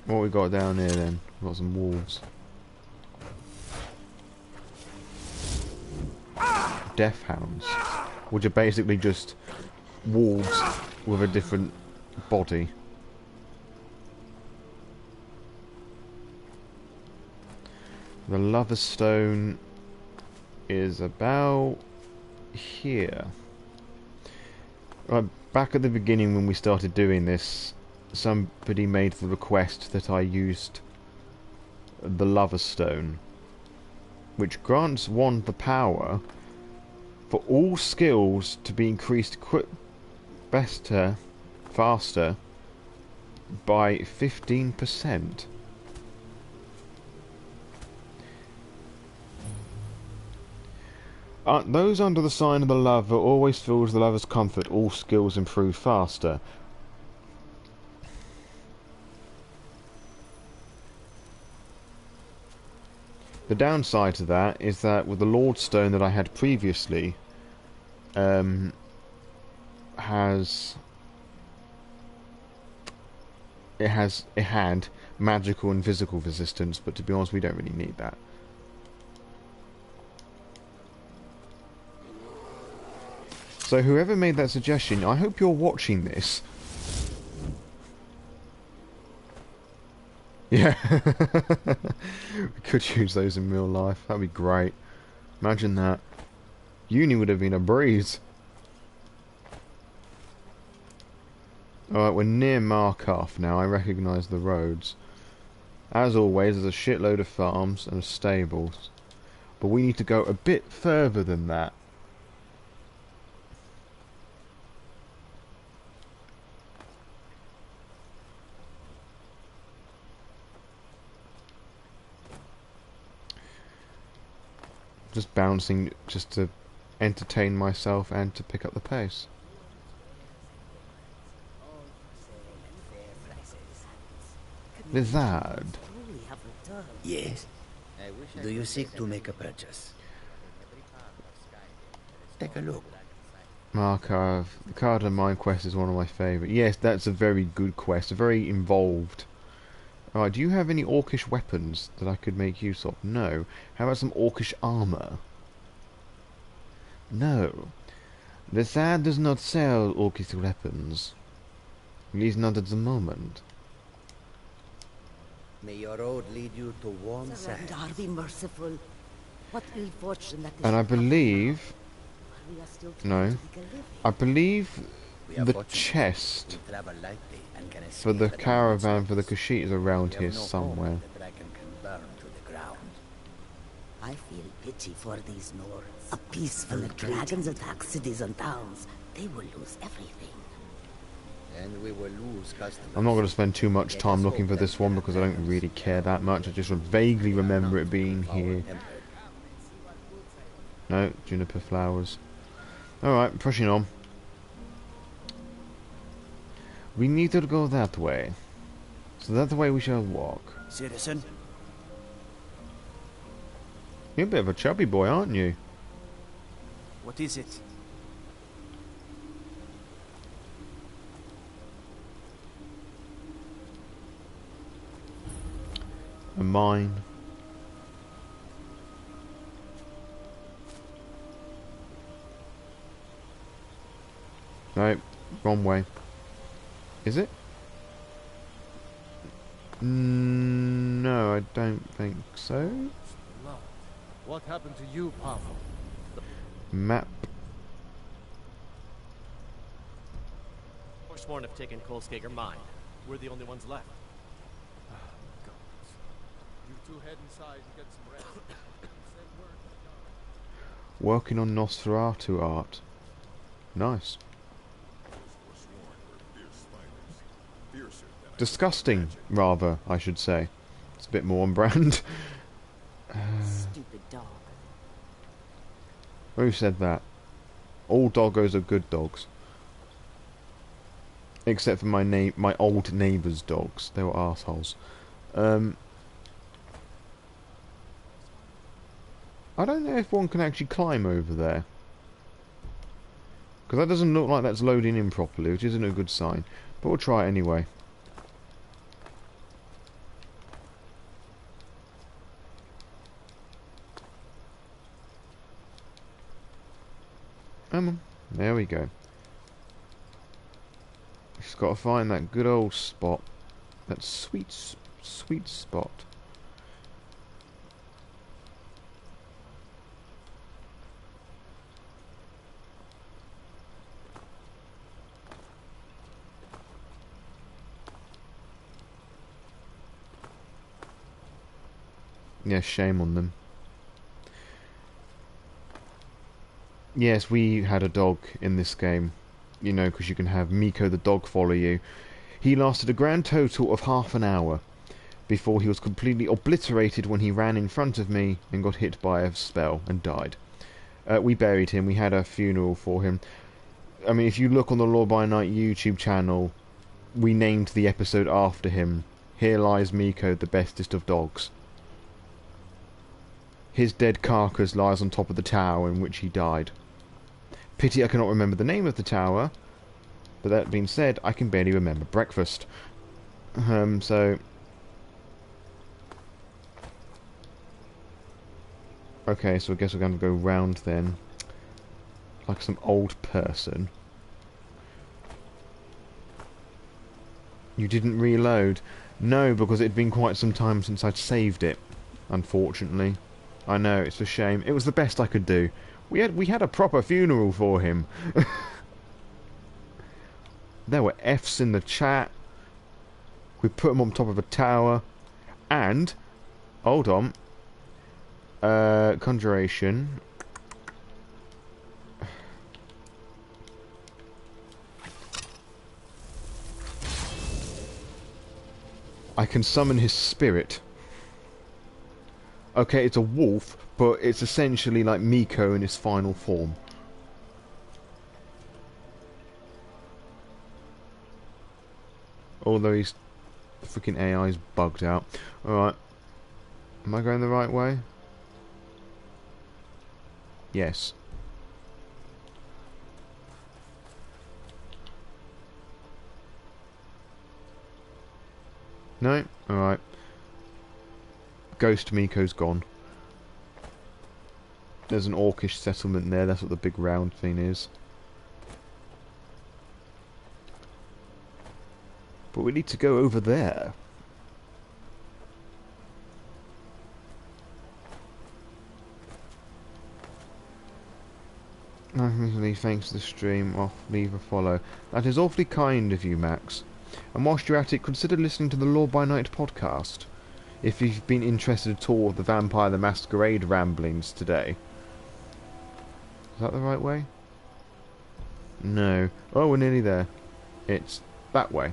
What we got down here then? We've got some wolves. Death hounds, which are basically just wolves with a different body. The Lover's Stone is about here. Right, back at the beginning when we started doing this, somebody made the request that I used the Lover's Stone, which grants one the power for all skills to be increased faster by 15%. Those under the sign of the lover always feels the lover's comfort, all skills improve faster. The downside to that is that with the Lord's Stone that I had previously, has it had magical and physical resistance, but to be honest, we don't really need that. So whoever made that suggestion, I hope you're watching this. Yeah. We could use those in real life. That'd be great. Imagine that. Uni would have been a breeze. Alright, we're near Markarth now. I recognise the roads. As always, there's a shitload of farms and stables. But we need to go a bit further than that. Just bouncing just to entertain myself and to pick up the pace. Lizard. Yes. Do you seek to make a purchase? Take a look. Markarth. The Cardinal Mind quest is one of my favourite. Yes, that's a very good quest. Very involved. Alright, do you have any orcish weapons that I could make use of? No. How about some orcish armour? No. The Thad does not sell orcish weapons. At least not at the moment. May your road lead you to warm sands. Surrender, be merciful. What ill fortune that is. And I believe... We are still No. I believe the chest for the caravan for the Kashyyyk is around here somewhere. I feel pity for these Nords. A peaceful dragons attack cities and towns. They will lose everything. And we will lose customers. I'm not going to spend too much time looking for this one because I don't really care that much. I just vaguely remember it being here. No, juniper flowers. Alright, pushing on. We need to go that way. So that's the way we shall walk. Citizen? You're a bit of a chubby boy, aren't you? What is it? A mine. No, wrong way. Is it? No, I don't think so. What happened to you, Papa? Map. Forsworn have taken Kolskager mine. We're the only ones left. You two head inside and get some rest. Working on Nosferatu art. Nice. Disgusting, rather, I should say. It's a bit more on brand. Stupid dog. Who said that? All doggos are good dogs. Except for my old neighbour's dogs. They were arseholes. I don't know if one can actually climb over there. Because that doesn't look like that's loading in properly, which isn't a good sign. But we'll try it anyway. There we go. Just got to find that good old spot. That sweet spot. Yeah, shame on them. Yes, we had a dog in this game. You know, because you can have Miko the dog follow you. He lasted a grand total of half an hour before he was completely obliterated when he ran in front of me and got hit by a spell and died. We buried him. We had a funeral for him. I mean, if you look on the Law by Night YouTube channel, we named the episode after him. Here lies Miko, the bestest of dogs. His dead carcass lies on top of the tower in which he died. Pity I cannot remember the name of the tower, but that being said, I can barely remember breakfast. So... Okay, so I guess we're going to go round then. Like some old person. You didn't reload? No, because it had been quite some time since I'd saved it. Unfortunately. I know, it's a shame. It was the best I could do. We had a proper funeral for him. There were F's in the chat. We put him on top of a tower. And... Hold on. Conjuration. I can summon his spirit. Okay, it's a wolf, but it's essentially like Miko in his final form. Although he's... freaking AI's bugged out. Alright. Am I going the right way? Yes. No? Alright. Ghost Miko's gone. There's an orcish settlement there, that's what the big round thing is. But we need to go over there. Thanks to the stream, off, leave a follow. That is awfully kind of you, Max. And whilst you're at it, consider listening to the Law by Night podcast. If you've been interested at all with the Vampire the Masquerade ramblings today. Is that the right way? No. Oh, we're nearly there. It's that way.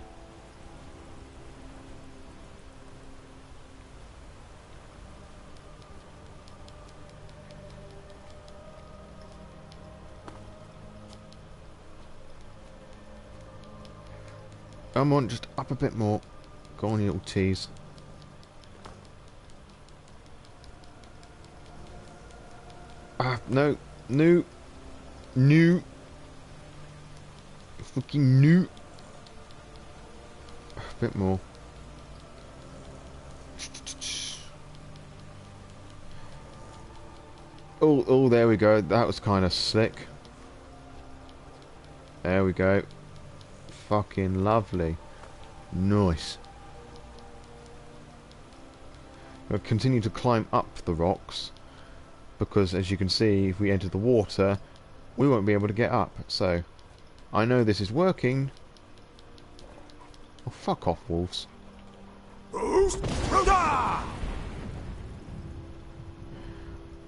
Come on, just up a bit more. Go on, you little tease. Ah, no. No. No. Fucking no. A bit more. Oh, there we go. That was kind of slick. There we go. Fucking lovely. Nice. We'll continue to climb up the rocks, because as you can see, if we enter the water, we won't be able to get up. So, I know this is working. Oh, fuck off, wolves.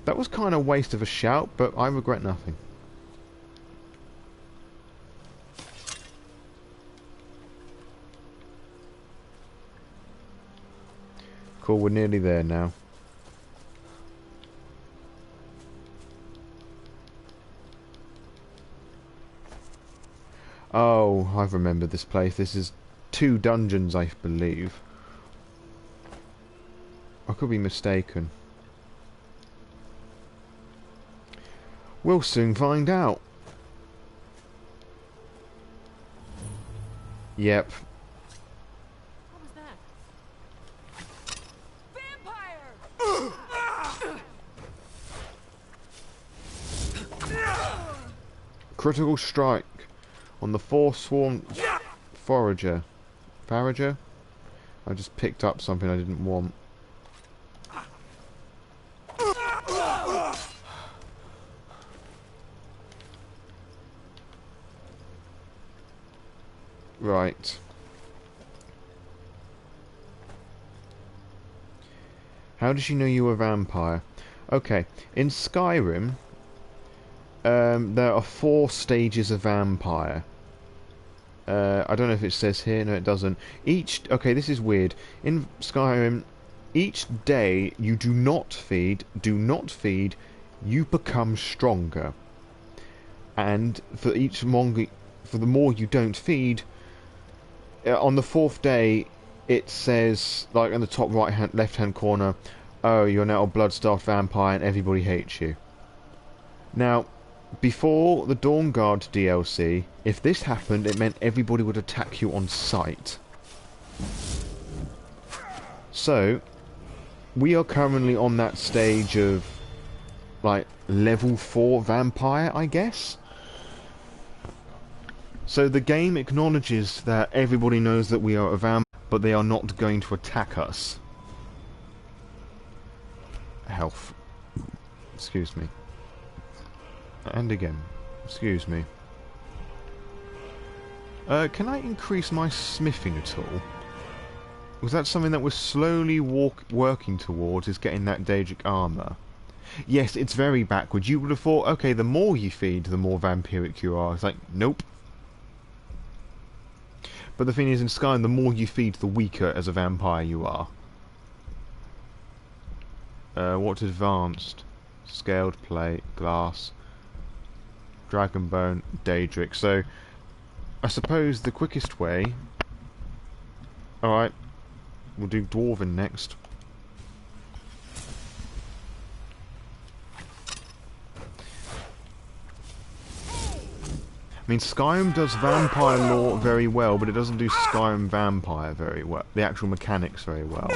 That was kind of a waste of a shout, but I regret nothing. Cool, we're nearly there now. Oh, I remember this place. This is 2 dungeons, I believe. I could be mistaken. We'll soon find out. Yep. What was that? Vampire! Critical strike on the Forsworn Forager. Forager? I just picked up something I didn't want. Right. How does she know you were a vampire? Okay, in Skyrim, there are 4 stages of vampire. I don't know if it says here. No, it doesn't. Okay, this is weird. In Skyrim, each day you do not feed, you become stronger. And for the more you don't feed, on the 4th day, it says, like in the top left-hand corner, oh, you're now a blood-starved vampire and everybody hates you. Now, before the Dawn Guard DLC, if this happened, it meant everybody would attack you on sight. So, we are currently on that stage of, like, level 4 vampire, I guess? So the game acknowledges that everybody knows that we are a vampire, but they are not going to attack us. Health. Excuse me. And again. Excuse me. Can I increase my smithing at all? Was that something that we're slowly working towards, is getting that Daedric armour? Yes, it's very backwards. You would have thought, okay, the more you feed, the more vampiric you are. It's like, nope. But the thing is, in Skyrim, the more you feed, the weaker as a vampire you are. What's advanced? Scaled plate, glass, dragon bone, Daedric. So, I suppose the quickest way... Alright, we'll do Dwarven next. I mean, Skyrim does vampire lore very well, but it doesn't do Skyrim vampire very well. The actual mechanics very well.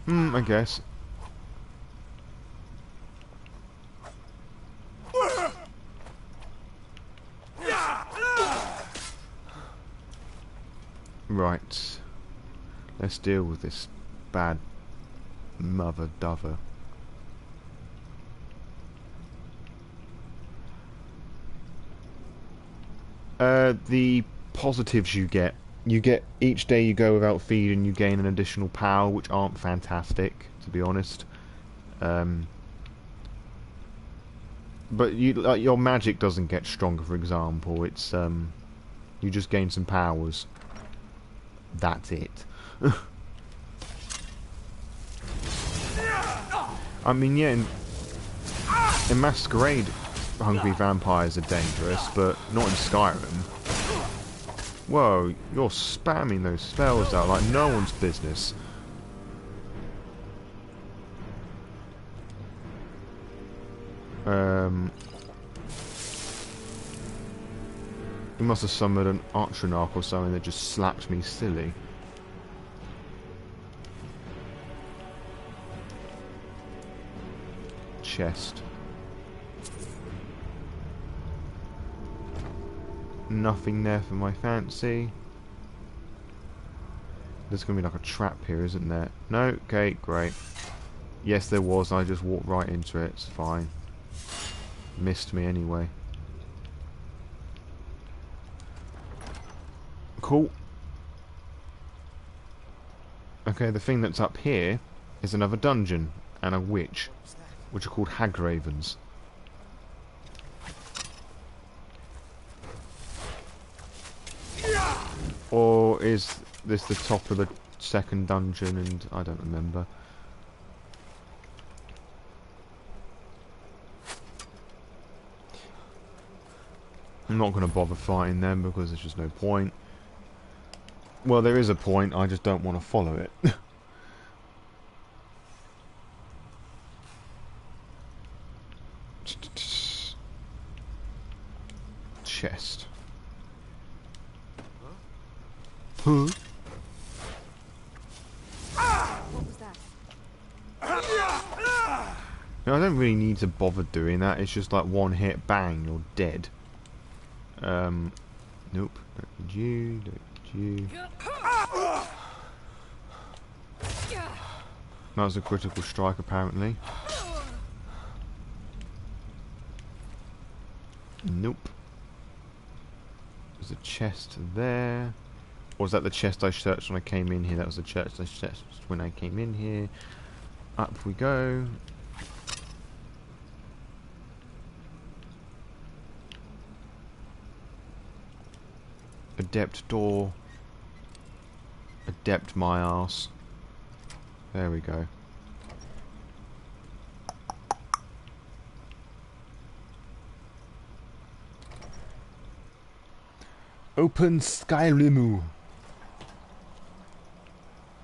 I guess. Right. Let's deal with this bad mother dover. The positives you get each day you go without feeding, you gain an additional power, which aren't fantastic, to be honest. But you, like, your magic doesn't get stronger, for example. It's you just gain some powers. That's it. I mean, yeah, in Masquerade, hungry vampires are dangerous, but not in Skyrim. Whoa, you're spamming those spells out like no one's business. He must have summoned an Archonarch or something that just slapped me silly. Chest. Nothing there for my fancy. There's going to be like a trap here, isn't there? No? Okay, great. Yes, there was. I just walked right into it. It's fine. Missed me anyway. Cool. Okay, the thing that's up here is another dungeon and a witch, which are called Hagravens. Or is this the top of the second dungeon and I don't remember. I'm not going to bother fighting them because there's just no point. Well, there is a point, I just don't want to follow it. Chest. Huh? What was that? No, I don't really need to bother doing that. It's just like one hit, bang, you're dead. Nope. Don't need you. Don't need you. That was a critical strike, apparently. Nope. There's a chest there. Or was that the chest I searched when I came in here? That was the chest I searched when I came in here. Up we go. Adept door. Adept my arse. There we go. Open Skyrim.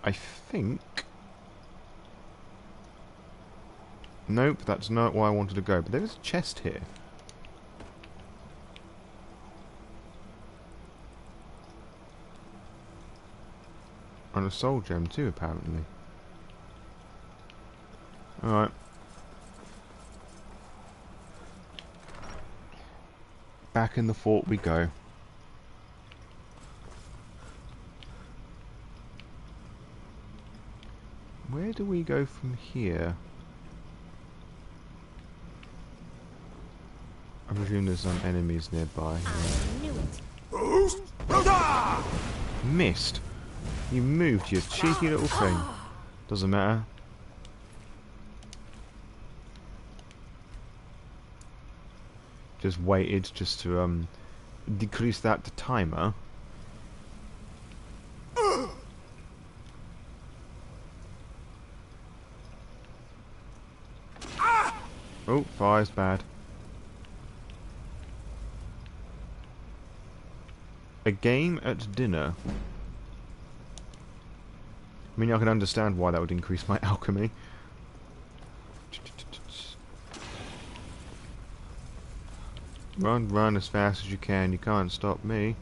I think. Nope, that's not where I wanted to go. But there is a chest here. And a soul gem too, apparently. Alright. Back in the fort we go. Where do we go from here? I presume there's some enemies nearby. I knew it. Missed. You moved, you cheeky little thing. Doesn't matter. Just waited just to decrease that to timer. Oh, fire's bad. A game at dinner. I mean, I can understand why that would increase my alchemy. Run, run as fast as you can. You can't stop me.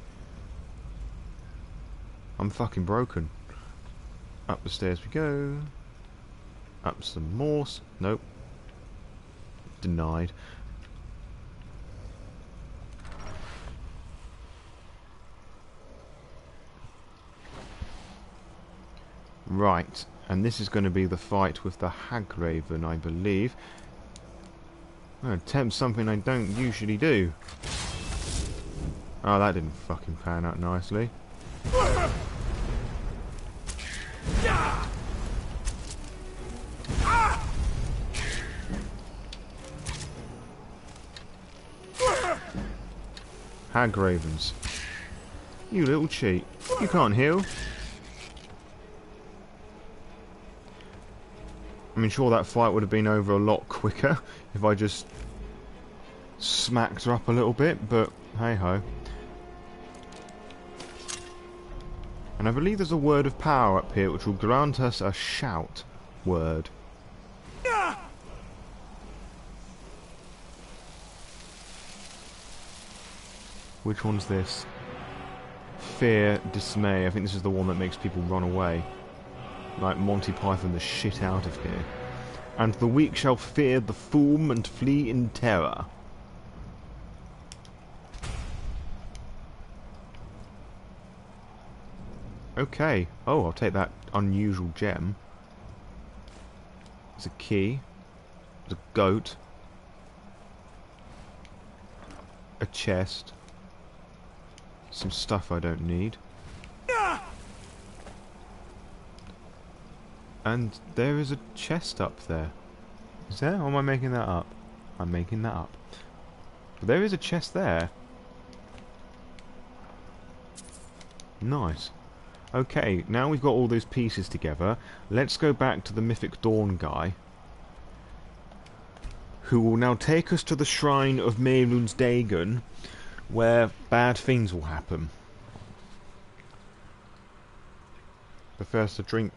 I'm fucking broken. Up the stairs we go. Up some more. Nope. Denied. Right, and this is going to be the fight with the Hagraven, I believe. I'm going to attempt something I don't usually do. Oh, that didn't fucking pan out nicely. Hagravens. You little cheat. You can't heal. I mean, sure, that fight would have been over a lot quicker if I just smacked her up a little bit, but hey-ho. And I believe there's a word of power up here which will grant us a shout word. Which one's this? Fear, dismay. I think this is the one that makes people run away. Like Monty Python the shit out of here. And the weak shall fear the fool and flee in terror. Okay. Oh, I'll take that unusual gem. There's a key. There's a goat. A chest. Some stuff I don't need. And there is a chest up there. Is there? Or am I making that up? I'm making that up. But there is a chest there. Nice. Okay, now we've got all those pieces together. Let's go back to the Mythic Dawn guy, who will now take us to the shrine of Mehrunes Dagon, where bad things will happen. But first, a drink.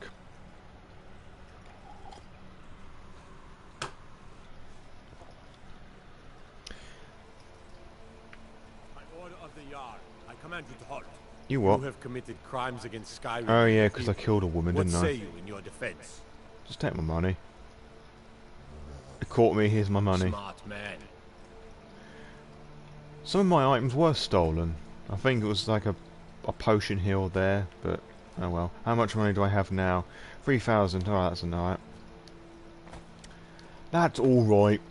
You what? You have committed crimes against Skyrim. Oh yeah, because I killed a woman, didn't I? What say you in your defense? Just take my money. It caught me, here's my money. Smart man. Some of my items were stolen. I think it was like a potion here or there, but oh well. How much money do I have now? 3,000. Oh, that's alright. That's alright.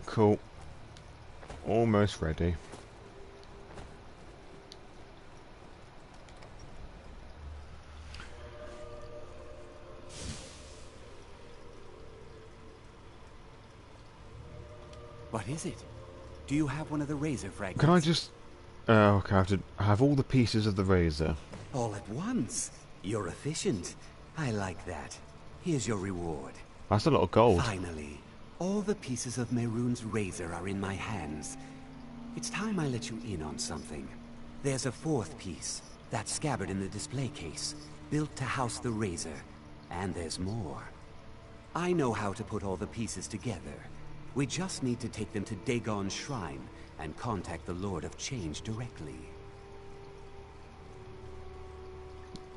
Cool. Almost ready. What is it? Do you have one of the razor fragments? Can I just... Oh, okay, I have to have all the pieces of the razor. All at once? You're efficient. I like that. Here's your reward. That's a lot of gold. Finally. All the pieces of Mehrunes' razor are in my hands. It's time I let you in on something. There's a fourth piece, that scabbard in the display case, built to house the razor. And there's more. I know how to put all the pieces together. We just need to take them to Dagon's shrine, and contact the Lord of Change directly.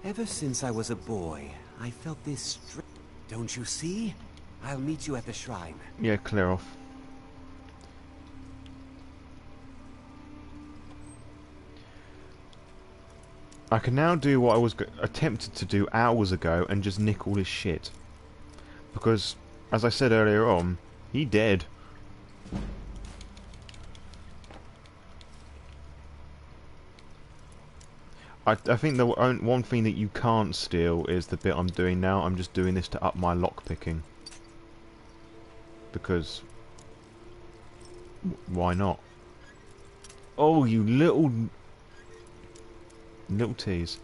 Ever since I was a boy, I felt this Don't you see? I'll meet you at the shrine. Yeah, clear off. I can now do what I was attempted to do hours ago and just nick all his shit. Because, as I said earlier on, he dead. I think the one thing that you can't steal is the bit I'm doing now. I'm just doing this to up my lockpicking. Because... why not? Oh, you little tease.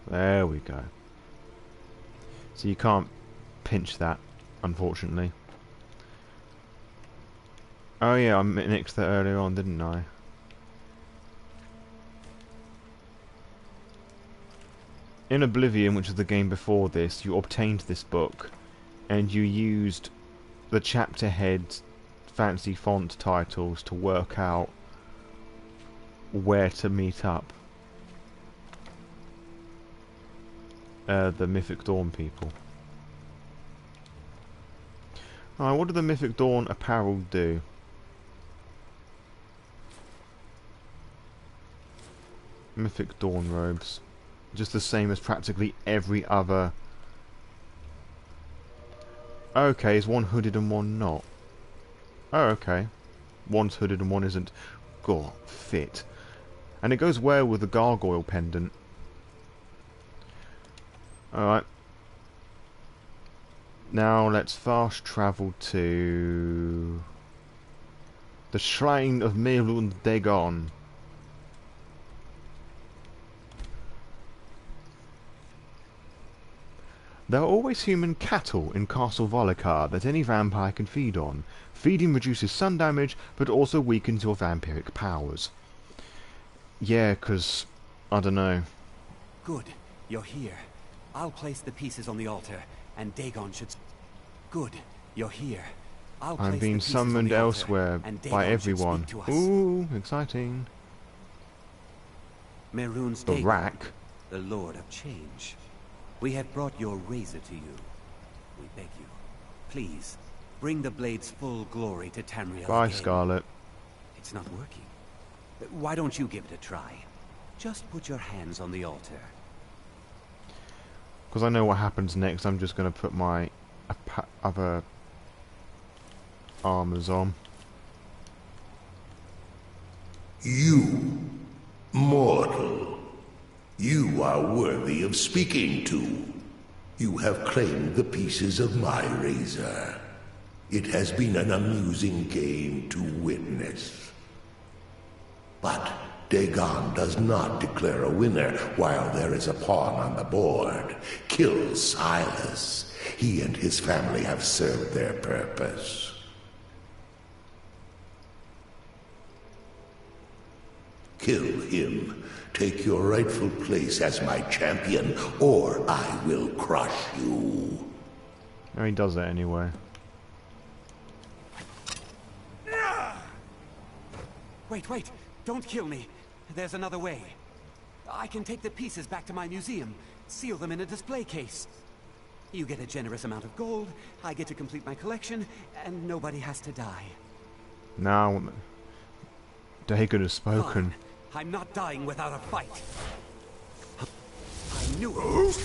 There we go. So you can't pinch that, unfortunately. Oh yeah, I nixed that earlier on, didn't I? In Oblivion, which was the game before this, you obtained this book, and you used the chapter head fancy font titles to work out where to meet up. The Mythic Dawn people. Alright, what do the Mythic Dawn apparel do? Mythic Dawn robes. Just the same as practically every other... Okay, is one hooded and one not? Oh, okay. One's hooded and one isn't. God, fit. And it goes well with the gargoyle pendant. Alright. Now let's fast travel to... the Shrine of Mehrunes Dagon. There are always human cattle in Castle Volokar that any vampire can feed on. Feeding reduces sun damage, but also weakens your vampiric powers. Yeah, 'cause... I don't know. Good, you're here. I'll place the pieces on the altar, and Dagon should... Good, you're here. I'm being summoned elsewhere by everyone. Ooh, exciting. Mehrunes The Dagon, rack. the Lord of Change. We have brought your razor to you. We beg you, please, bring the blade's full glory to Tamriel. Bye, again. Scarlet. It's not working. Why don't you give it a try? Just put your hands on the altar. Because I know what happens next, I'm just going to put my other armors on. You, mortal. You are worthy of speaking to. You have claimed the pieces of my razor. It has been an amusing game to witness. But Dagon does not declare a winner while there is a pawn on the board. Kill Silas. He and his family have served their purpose. Kill him. Take your rightful place as my champion, or I will crush you. No, he does that anyway. Wait, don't kill me. There's another way. I can take the pieces back to my museum, seal them in a display case. You get a generous amount of gold, I get to complete my collection, and nobody has to die. Now, Dagon has spoken. I'm not dying without a fight. I knew it.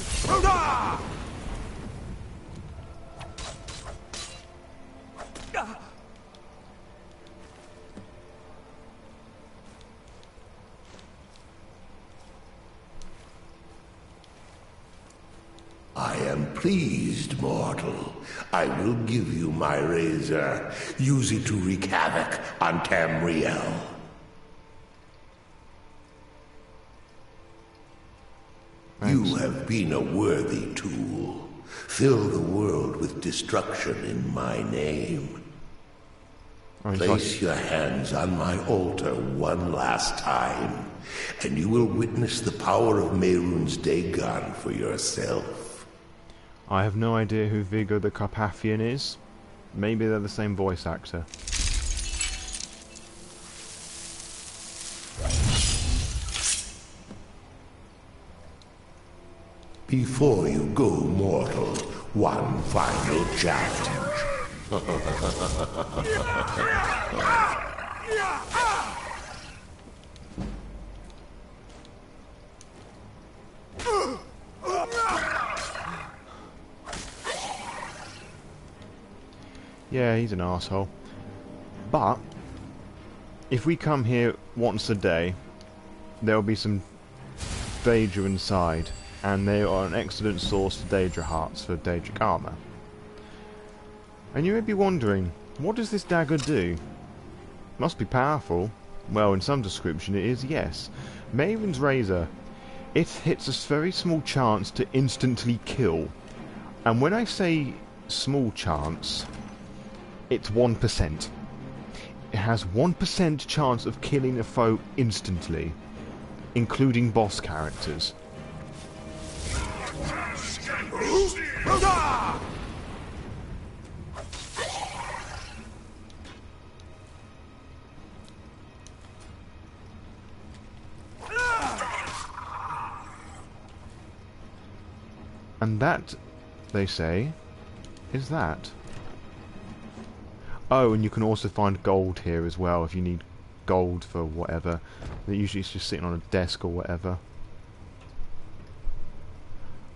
I am pleased, mortal. I will give you my razor. Use it to wreak havoc on Tamriel. You have been a worthy tool. Fill the world with destruction in my name. Place your hands on my altar one last time, and you will witness the power of Mehrunes Dagon for yourself. I have no idea who Vigo the Carpathian is. Maybe they're the same voice actor. Before you go, mortal, one final challenge. Yeah, he's an asshole. But if we come here once a day, there'll be some Daedra inside, and they are an excellent source of Daedra hearts for Daedric armor. And you may be wondering, what does this dagger do? Must be powerful. Well, in some description it is, yes. Mehrunes razor. It hits a very small chance to instantly kill. And when I say small chance, it's 1%. It has 1% chance of killing a foe instantly, including boss characters. And that, they say, is that. Oh, and you can also find gold here as well if you need gold for whatever. Usually it's just sitting on a desk or whatever.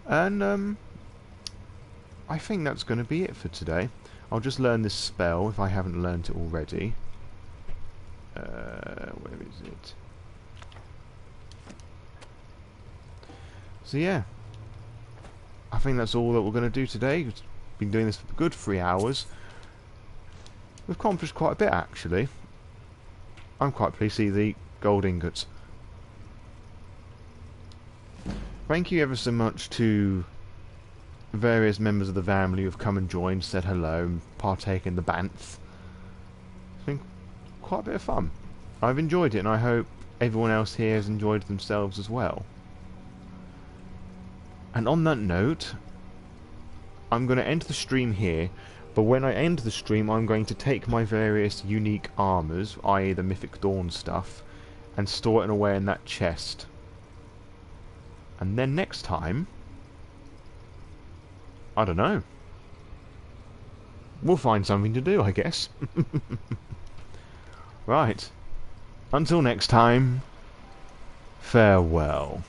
And I think that's going to be it for today. I'll just learn this spell if I haven't learned it already. Where is it? So yeah, I think that's all that we're going to do today. We've been doing this for a good 3 hours. We've accomplished quite a bit actually. I'm quite pleased to see the gold ingots. Thank you ever so much to various members of the family who have come and joined, said hello and partake in the banth. It's been quite a bit of fun. I've enjoyed it and I hope everyone else here has enjoyed themselves as well. And on that note, I'm going to end the stream here, but when I end the stream I'm going to take my various unique armours, i.e. the Mythic Dawn stuff, and store it away in that chest. And then next time, I don't know. We'll find something to do, I guess. Right. Until next time, farewell.